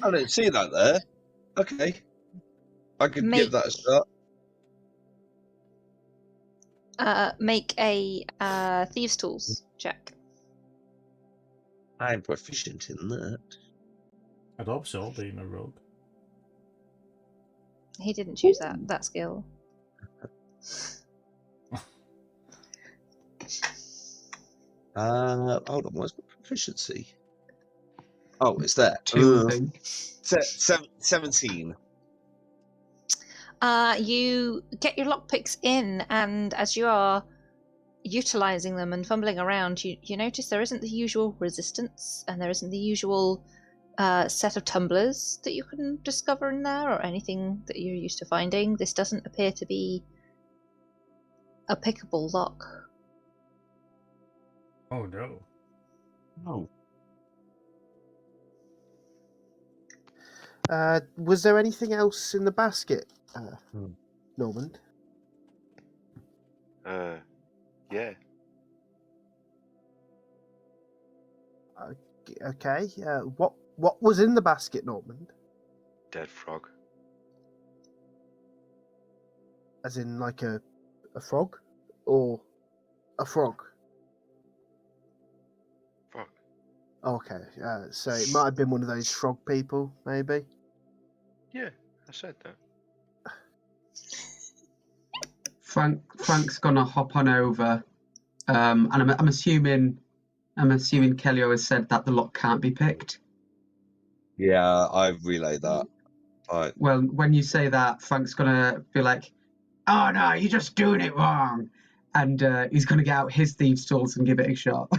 I didn't see that there. Okay, I could Make- give that a shot. Make a thieves' tools check. I'm proficient in that. I'd hope so, being a rogue. He didn't choose that skill. Hold on. What's my proficiency? Oh, it's there. 2, I think. 17. You get your lockpicks in, and as you are utilizing them and fumbling around, you notice there isn't the usual resistance, and there isn't the usual set of tumblers that you can discover in there, or anything that you're used to finding. This doesn't appear to be a pickable lock. Oh no. Oh. Was there anything else in the basket, Hmm. Normand? Yeah. Okay. What was in the basket, Normand? Dead frog. As in, like a frog, or a frog? Frog. Okay. So it might have been one of those frog people, maybe. Yeah, I said that. Frank's gonna hop on over, and I'm assuming Kelly has said that the lock can't be picked. Yeah, I've relayed that. Right. Well, when you say that, Frank's gonna be like, "Oh no, you're just doing it wrong," and he's gonna get out his thieves' tools and give it a shot.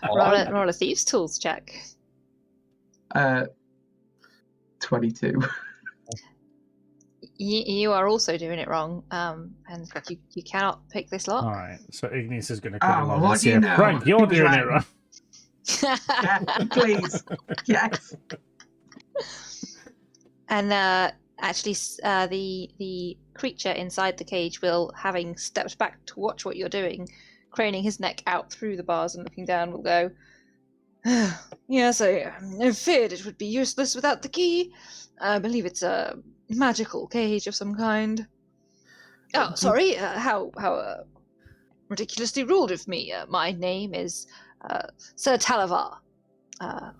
roll a thieves' tools check. 22. You are also doing it wrong, and you cannot pick this lock. All right, so Ignis is going to come Oh, along what and do you say, know? Frank, you're Who's doing right? it wrong. Yeah, please. Yes. And actually, the creature inside the cage will, having stepped back to watch what you're doing, craning his neck out through the bars and looking down, will go, "Yes, I feared it would be useless without the key. I believe it's a magical cage of some kind. Oh, sorry, how ridiculously rude of me. My name is Sir Talavar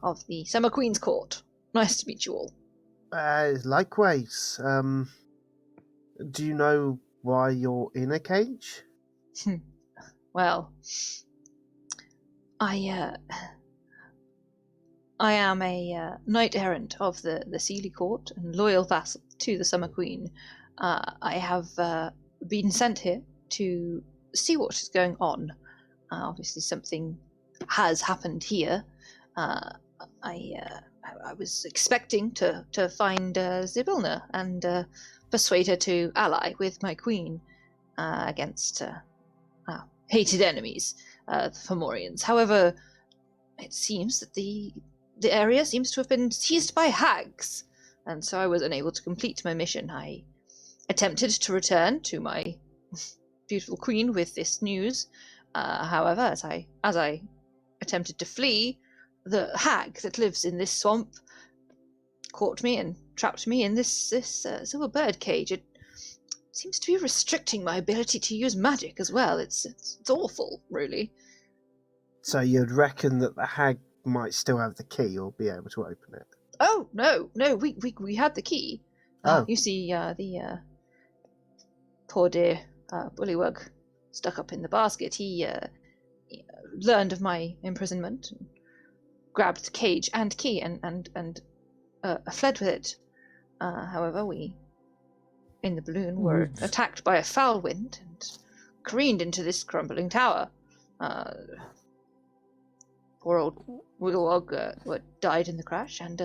of the Summer Queen's Court. Nice to meet you all." Likewise. Do you know why you're in a cage? Well, I am a knight errant of the Sealy Court and loyal vassal to the Summer Queen. I have been sent here to see what is going on. Obviously, something has happened here. I was expecting to find Zybilna and persuade her to ally with my queen against hated enemies, the Fomorians. However, it seems that the area seems to have been seized by hags, and so I was unable to complete my mission. I attempted to return to my beautiful queen with this news. However, as I attempted to flee, the hag that lives in this swamp caught me and trapped me in this silver bird cage. It seems to be restricting my ability to use magic as well. It's awful, really. So you'd reckon that the hag might still have the key or be able to open it? Oh no, we had the key. Oh. You see, the poor dear bullywug stuck up in the basket. He learned of my imprisonment, and grabbed the cage and key, and fled with it. However, we, in the balloon, were attacked by a foul wind and careened into this crumbling tower. Poor old Wigglewog died in the crash, and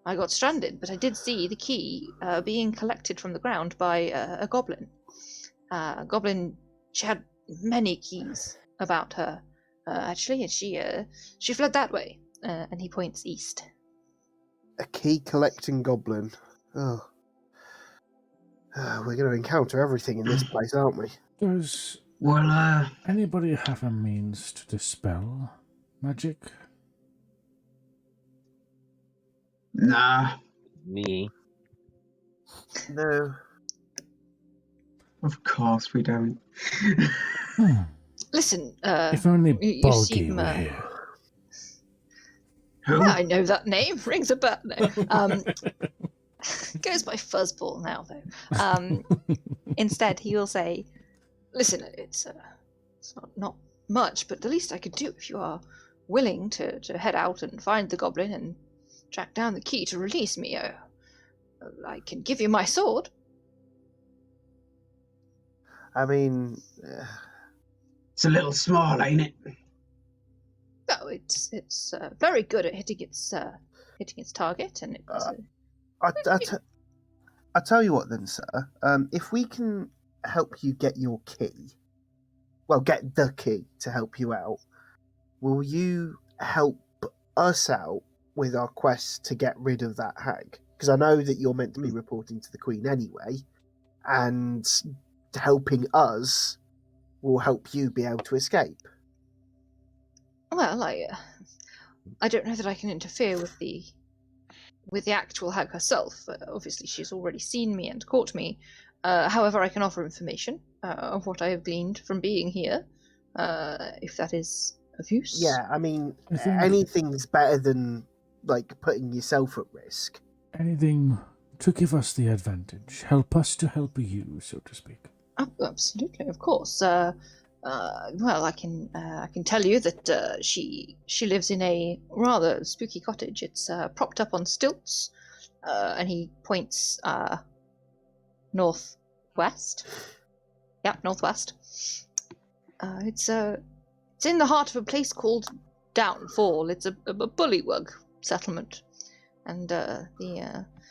I got stranded. But I did see the key being collected from the ground by a goblin. She had many keys about her, actually, and she fled that way. And he points east. A key collecting goblin. Oh. We're going to encounter everything in this place, aren't we? Does Well, anybody have a means to dispel magic? nah. Me. No. Of course we don't. Listen, If only you Bulgy seem, were here. Who? I know that name. Rings a bell. No. Goes by Fuzzball now, though. Instead, he will say, "Listen, it's not much, but the least I could do if you are willing to head out and find the goblin and track down the key to release me. I can give you my sword." I mean... It's a little small, ain't it? no, it's very good at hitting its target, and it was. I tell you what, then, sir. If we can help you get your key, get the key to help you out, will you help us out with our quest to get rid of that hag? Because I know that you're meant to be reporting to the Queen anyway, and helping us will help you be able to escape. Well, I don't know that I can interfere with the actual hag herself. Obviously, she's already seen me and caught me. However, I can offer information of what I have gleaned from being here, if that is of use. Yeah, I mean, anything's better than putting yourself at risk. Anything to give us the advantage, help us to help you, so to speak. Absolutely, of course. Well, I can tell you that she lives in a rather spooky cottage. It's propped up on stilts, and he points northwest. Yeah, northwest. It's in the heart of a place called Downfall. It's a bullywug settlement, and the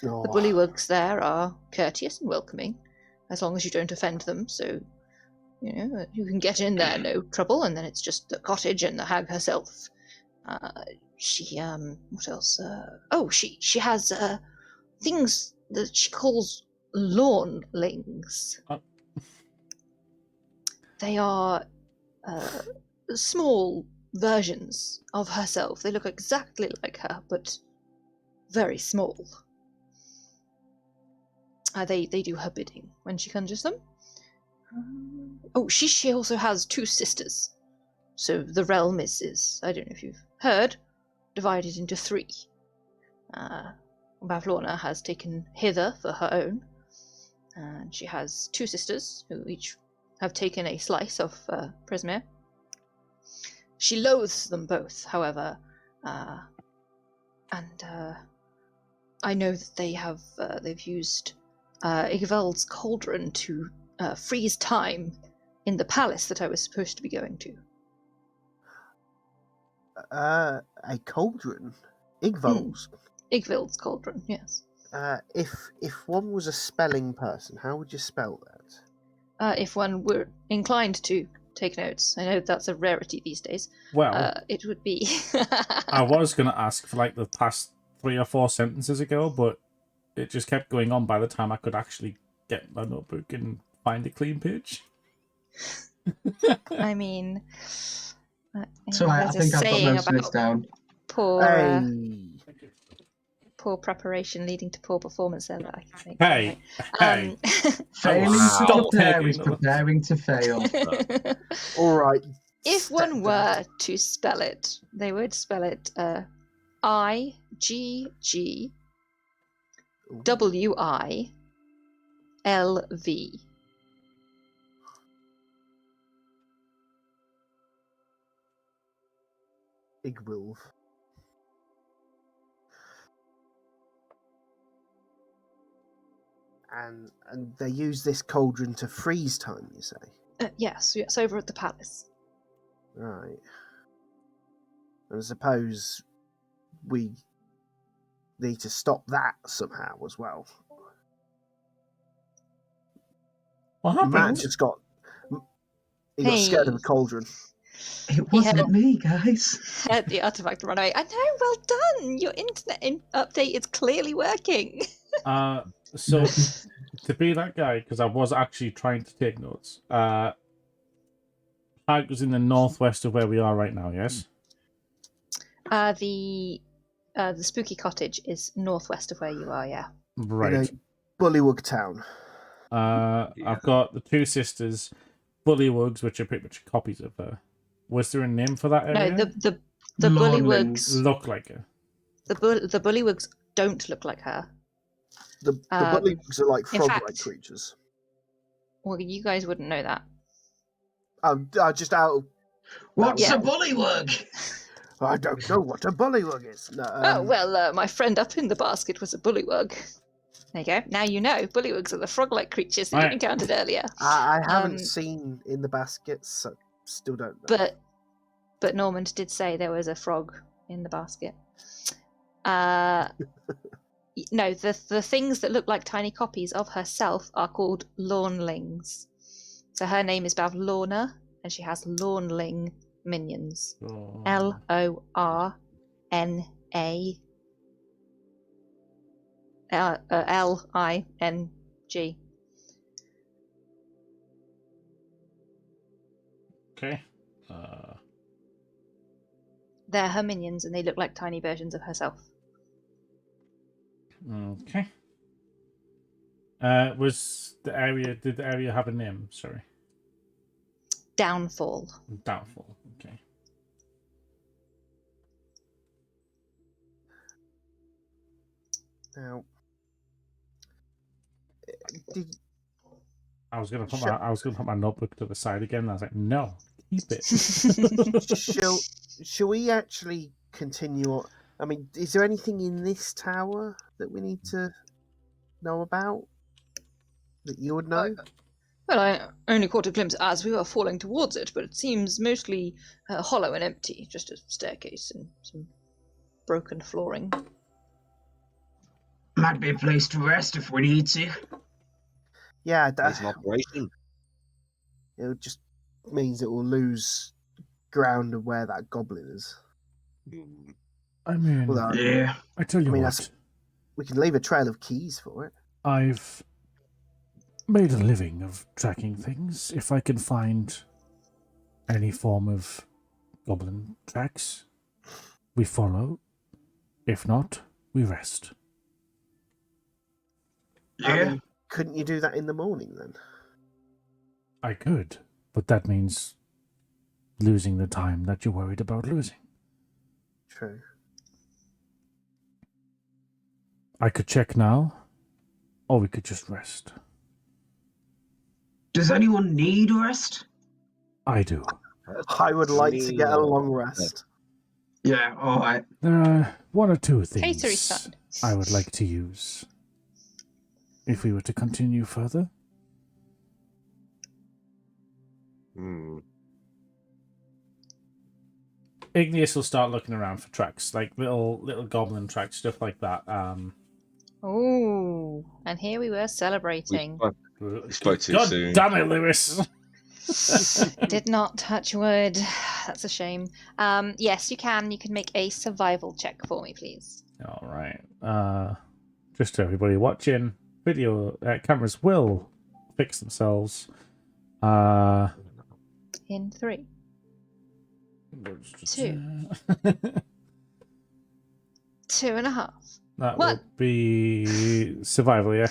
bullywugs there are courteous and welcoming, as long as you don't offend them. So, you can get in there, no trouble. And then it's just the cottage and the hag herself. She what else? She has things that she calls lawnlings. They are small versions of herself. They look exactly like her, but very small. They do her bidding when she conjures them. She also has 2 sisters. So the realm is I don't know if you've heard, divided into 3. Bavlorna has taken hither for her own, and she has 2 sisters who each have taken a slice of Prismere. She loathes them both, however, and I know that they've used Igveld's cauldron to freeze time in the palace that I was supposed to be going to. A cauldron? Igveld's? Igveld's cauldron, yes. If one was a spelling person, how would you spell that? If one were inclined to take notes. I know that's a rarity these days. Well, it would be... I was going to ask for the past 3 or 4 sentences ago, but it just kept going on by the time I could actually get my notebook and find a clean page. I mean... So I think I've got most of this down. Poor preparation leading to poor performance there that I can think. Hey. Failing to prepare is preparing to fail. All right. If one were to spell it, they would spell it IGGWILV. Igwilv. And they use this cauldron to freeze time, you say? Yes, over at the palace. Right. And I suppose we need to stop that somehow as well. What happened? Matt just got... He got scared of a cauldron. It wasn't me, guys. Had the artifact run away. I know, well done! Your internet update is clearly working. So, to be that guy, because I was actually trying to take notes, Hag was in the northwest of where we are right now, yes? The spooky cottage is northwest of where you are, yeah. Right. In a Bullywug town. I've got the 2 sisters, Bullywugs, which are pretty much copies of her. Was there a name for that area? No, the Bullywugs look like her. The Bullywugs don't look like her. The Bullywugs are like frog-like fact, creatures. Well, you guys wouldn't know that. Just out of... What's a bullywug? I don't know what a bullywug is. No, my friend up in the basket was a bullywug. There you go. Now you know. Bullywugs are the frog-like creatures that you encountered earlier. I haven't seen in the baskets, so still don't know. but Normand did say there was a frog in the basket. No, the things that look like tiny copies of herself are called lawnlings. So her name is both Lorna, and she has lawnling minions. Lorna. Ling. Okay. They're her minions, and they look like tiny versions of herself. Okay. Did the area have a name? Sorry. Downfall. Doubtful. Okay. Now, I was gonna put my notebook to the side again. And I was like, no, keep it. shall we actually continue on? I mean, is there anything in this tower that we need to know about that you would know? Well, I only caught a glimpse as we were falling towards it, but it seems mostly hollow and empty, just a staircase and some broken flooring. Might be a place to rest if we need to. Yeah, It's an operation. it just means that we'll lose ground of where that goblin is. I mean, Well, Yeah. I tell you I mean, what, we can leave a trail of keys for it. I've made a living of tracking things. If I can find any form of goblin tracks, we follow. If not, we rest. I Yeah. mean, couldn't you do that in the morning then? I could, but that means losing the time that you're worried about losing. True. I could check now, or we could just rest. Does anyone need rest? I do. I would like to get a long rest. Yeah, alright. There are one or two Catery's things fine. I would like to use. If we were to continue further, Igneous will start looking around for tracks, like little goblin tracks, stuff like that. Oh, and here we were celebrating. We spoke too God soon. damn it, Lewis! Did not touch wood. That's a shame. Yes, you can. You can make a survival check for me, please. All right. Just to everybody watching, video cameras will fix themselves. In 3, 2, 2.5. That One. will be survival, yeah.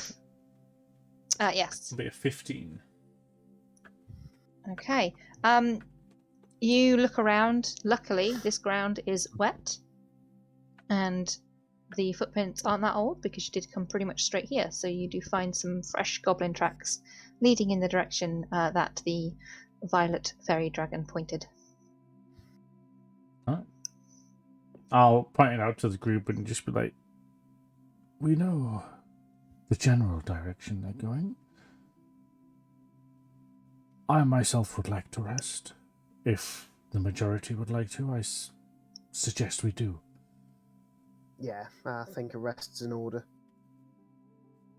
Yes. It'll be a 15. Okay. You look around. Luckily, this ground is wet, and the footprints aren't that old because you did come pretty much straight here. So you do find some fresh goblin tracks leading in the direction that the violet fairy dragon pointed. All right. I'll point it out to the group and just be like, we know the general direction they're going. I myself would like to rest. If the majority would like to, I suggest we do. Yeah, I think a rest's in order.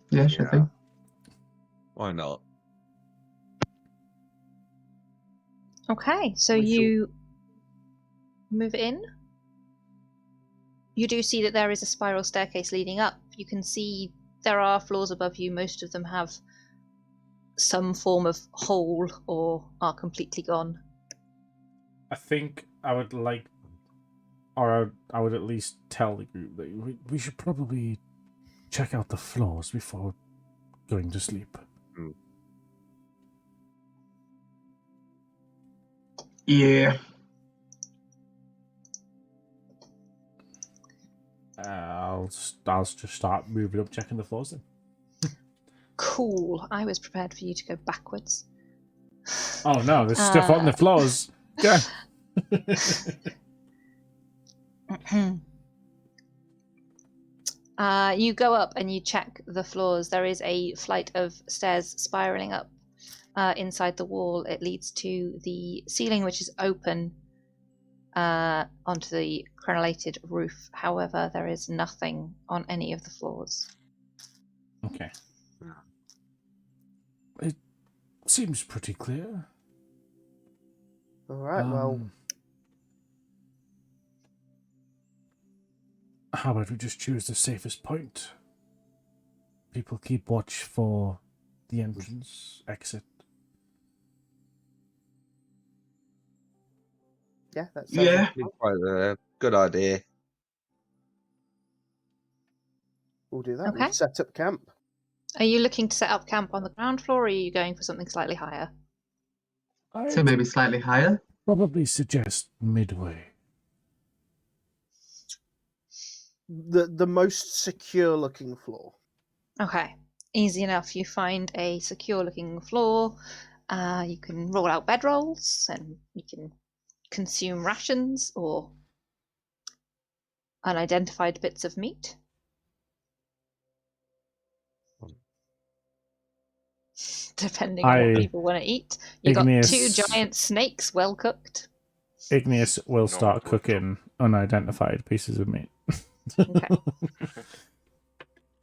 Yeah, sure thing. Why not? Okay, so We you move in. You do see that there is a spiral staircase leading up. You can see there are floors above you. Most of them have some form of hole or are completely gone. I think I would like, or I would at least tell the group that we should probably check out the floors before going to sleep. Yeah. I'll just start moving up, checking the floors then. Cool. I was prepared for you to go backwards. Oh no, there's stuff on the floors. Yeah. You go up and you check the floors. There is a flight of stairs spiraling up inside the wall. It leads to the ceiling, which is open. onto the crenellated roof. However, there is nothing on any of the floors. Okay. It seems pretty clear. All right. Well, how about we just choose the safest point? People keep watch for the entrance, exit. yeah, that sounds Yeah. like Quite a good idea. we'll do that. Okay. We'll set up camp. Are you looking to set up camp on the ground floor, or are you going for something slightly higher? So I'd maybe slightly higher. probably suggest midway. The most secure looking floor. Okay, easy enough. You find a secure-looking floor. You can roll out bedrolls, and you can consume rations or unidentified bits of meat. Depending on what people want to eat. You got 2 Igneous- giant snakes, well cooked. Igneous will start would cooking unidentified pieces of meat. Okay.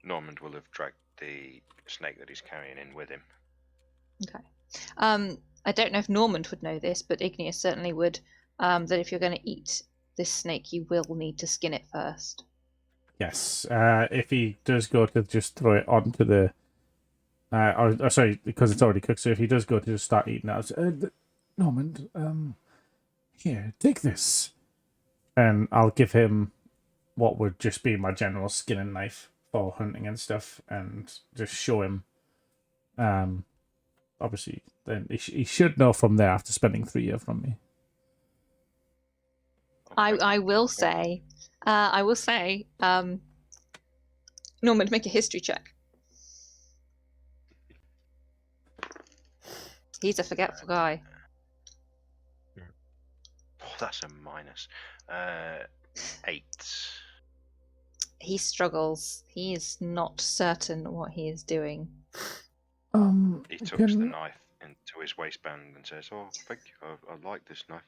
Normand will have dragged the snake that he's carrying in with him. Okay. I don't know if Normand would know this, but Igneous certainly would. That if you're going to eat this snake, you will need to skin it first. Yes. If he does go to just throw it onto the... or sorry, because it's already cooked, so if he does go to just start eating it, Normand, here, take this. And I'll give him what would just be my general skinning knife for hunting and stuff, and just show him. Obviously, then he should know from there after spending 3 years from me. I will say, Normand, make a history check. He's a forgetful guy. Oh, that's a minus. 8. He struggles. He is not certain what he is doing. He tucks the knife into his waistband and says, "Oh, thank you. I like this knife,"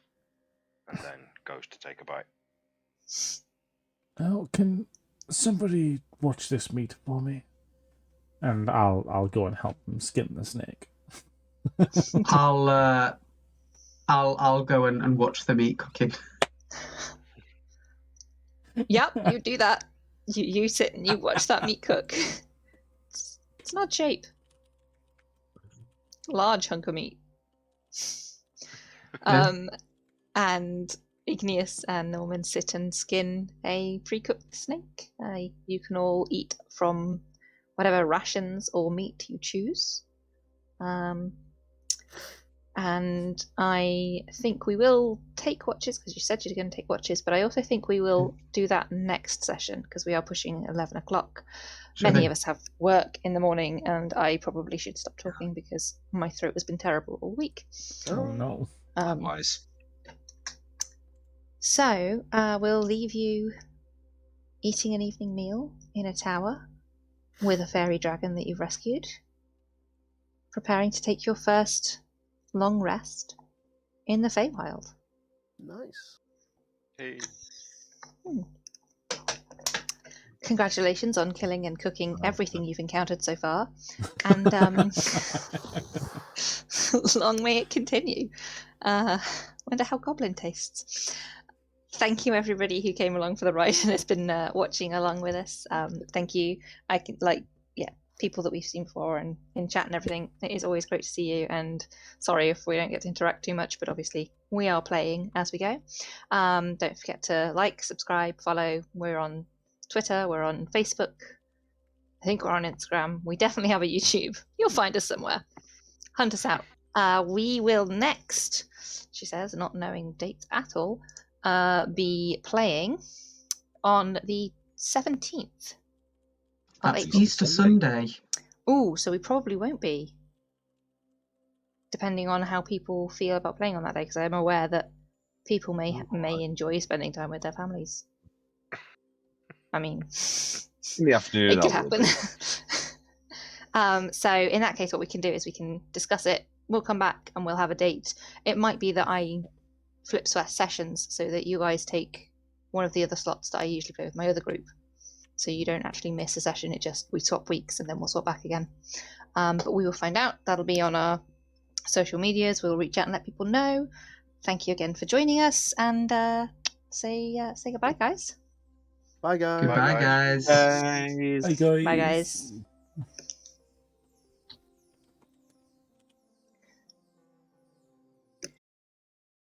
and then goes to take a bite. Oh, can somebody watch this meat for me? And I'll go and help him skin the snake. I'll go and watch the meat cooking. Yep, you do that. You sit and you watch that meat cook. It's not shape. Large hunk of meat. And Igneous and Norman sit and skin a pre-cooked snake. You can all eat from whatever rations or meat you choose. And I think we will take watches, because you said you're going to take watches, but I also think we will do that next session, because we are pushing 11 o'clock. Many of us have work in the morning, and I probably should stop talking because my throat has been terrible all week. Oh no. Wise. So we'll leave you eating an evening meal in a tower with a fairy dragon that you've rescued, preparing to take your first long rest in the Feywild. Nice. Hey. Congratulations on killing and cooking everything you've encountered so far, and long may it continue. Wonder how goblin tastes. Thank you everybody who came along for the ride and has been watching along with us. Thank you. I can people that we've seen before and in chat and everything. It is always great to see you, and sorry if we don't get to interact too much, but obviously we are playing as we go. Don't forget to like, subscribe, follow. We're on Twitter, we're on Facebook, I think we're on Instagram. We definitely have a YouTube. You'll find us somewhere. Hunt us out. We will next, she says, not knowing dates at all, be playing on the 17th. That's Easter Sunday. Ooh, so we probably won't be, depending on how people feel about playing on that day, because I'm aware that people may enjoy spending time with their families. I mean, In the afternoon, it could happen. So in that case, what we can do is we can discuss it. We'll come back and we'll have a date. It might be that I flip sessions so that you guys take one of the other slots that I usually play with my other group. So you don't actually miss a session. We swap weeks and then we'll swap back again. But we will find out. That'll be on our social medias. We'll reach out and let people know. Thank you again for joining us, and say goodbye, guys. Bye, guys. Goodbye, guys. guys. Guys. Hey guys. Bye, guys.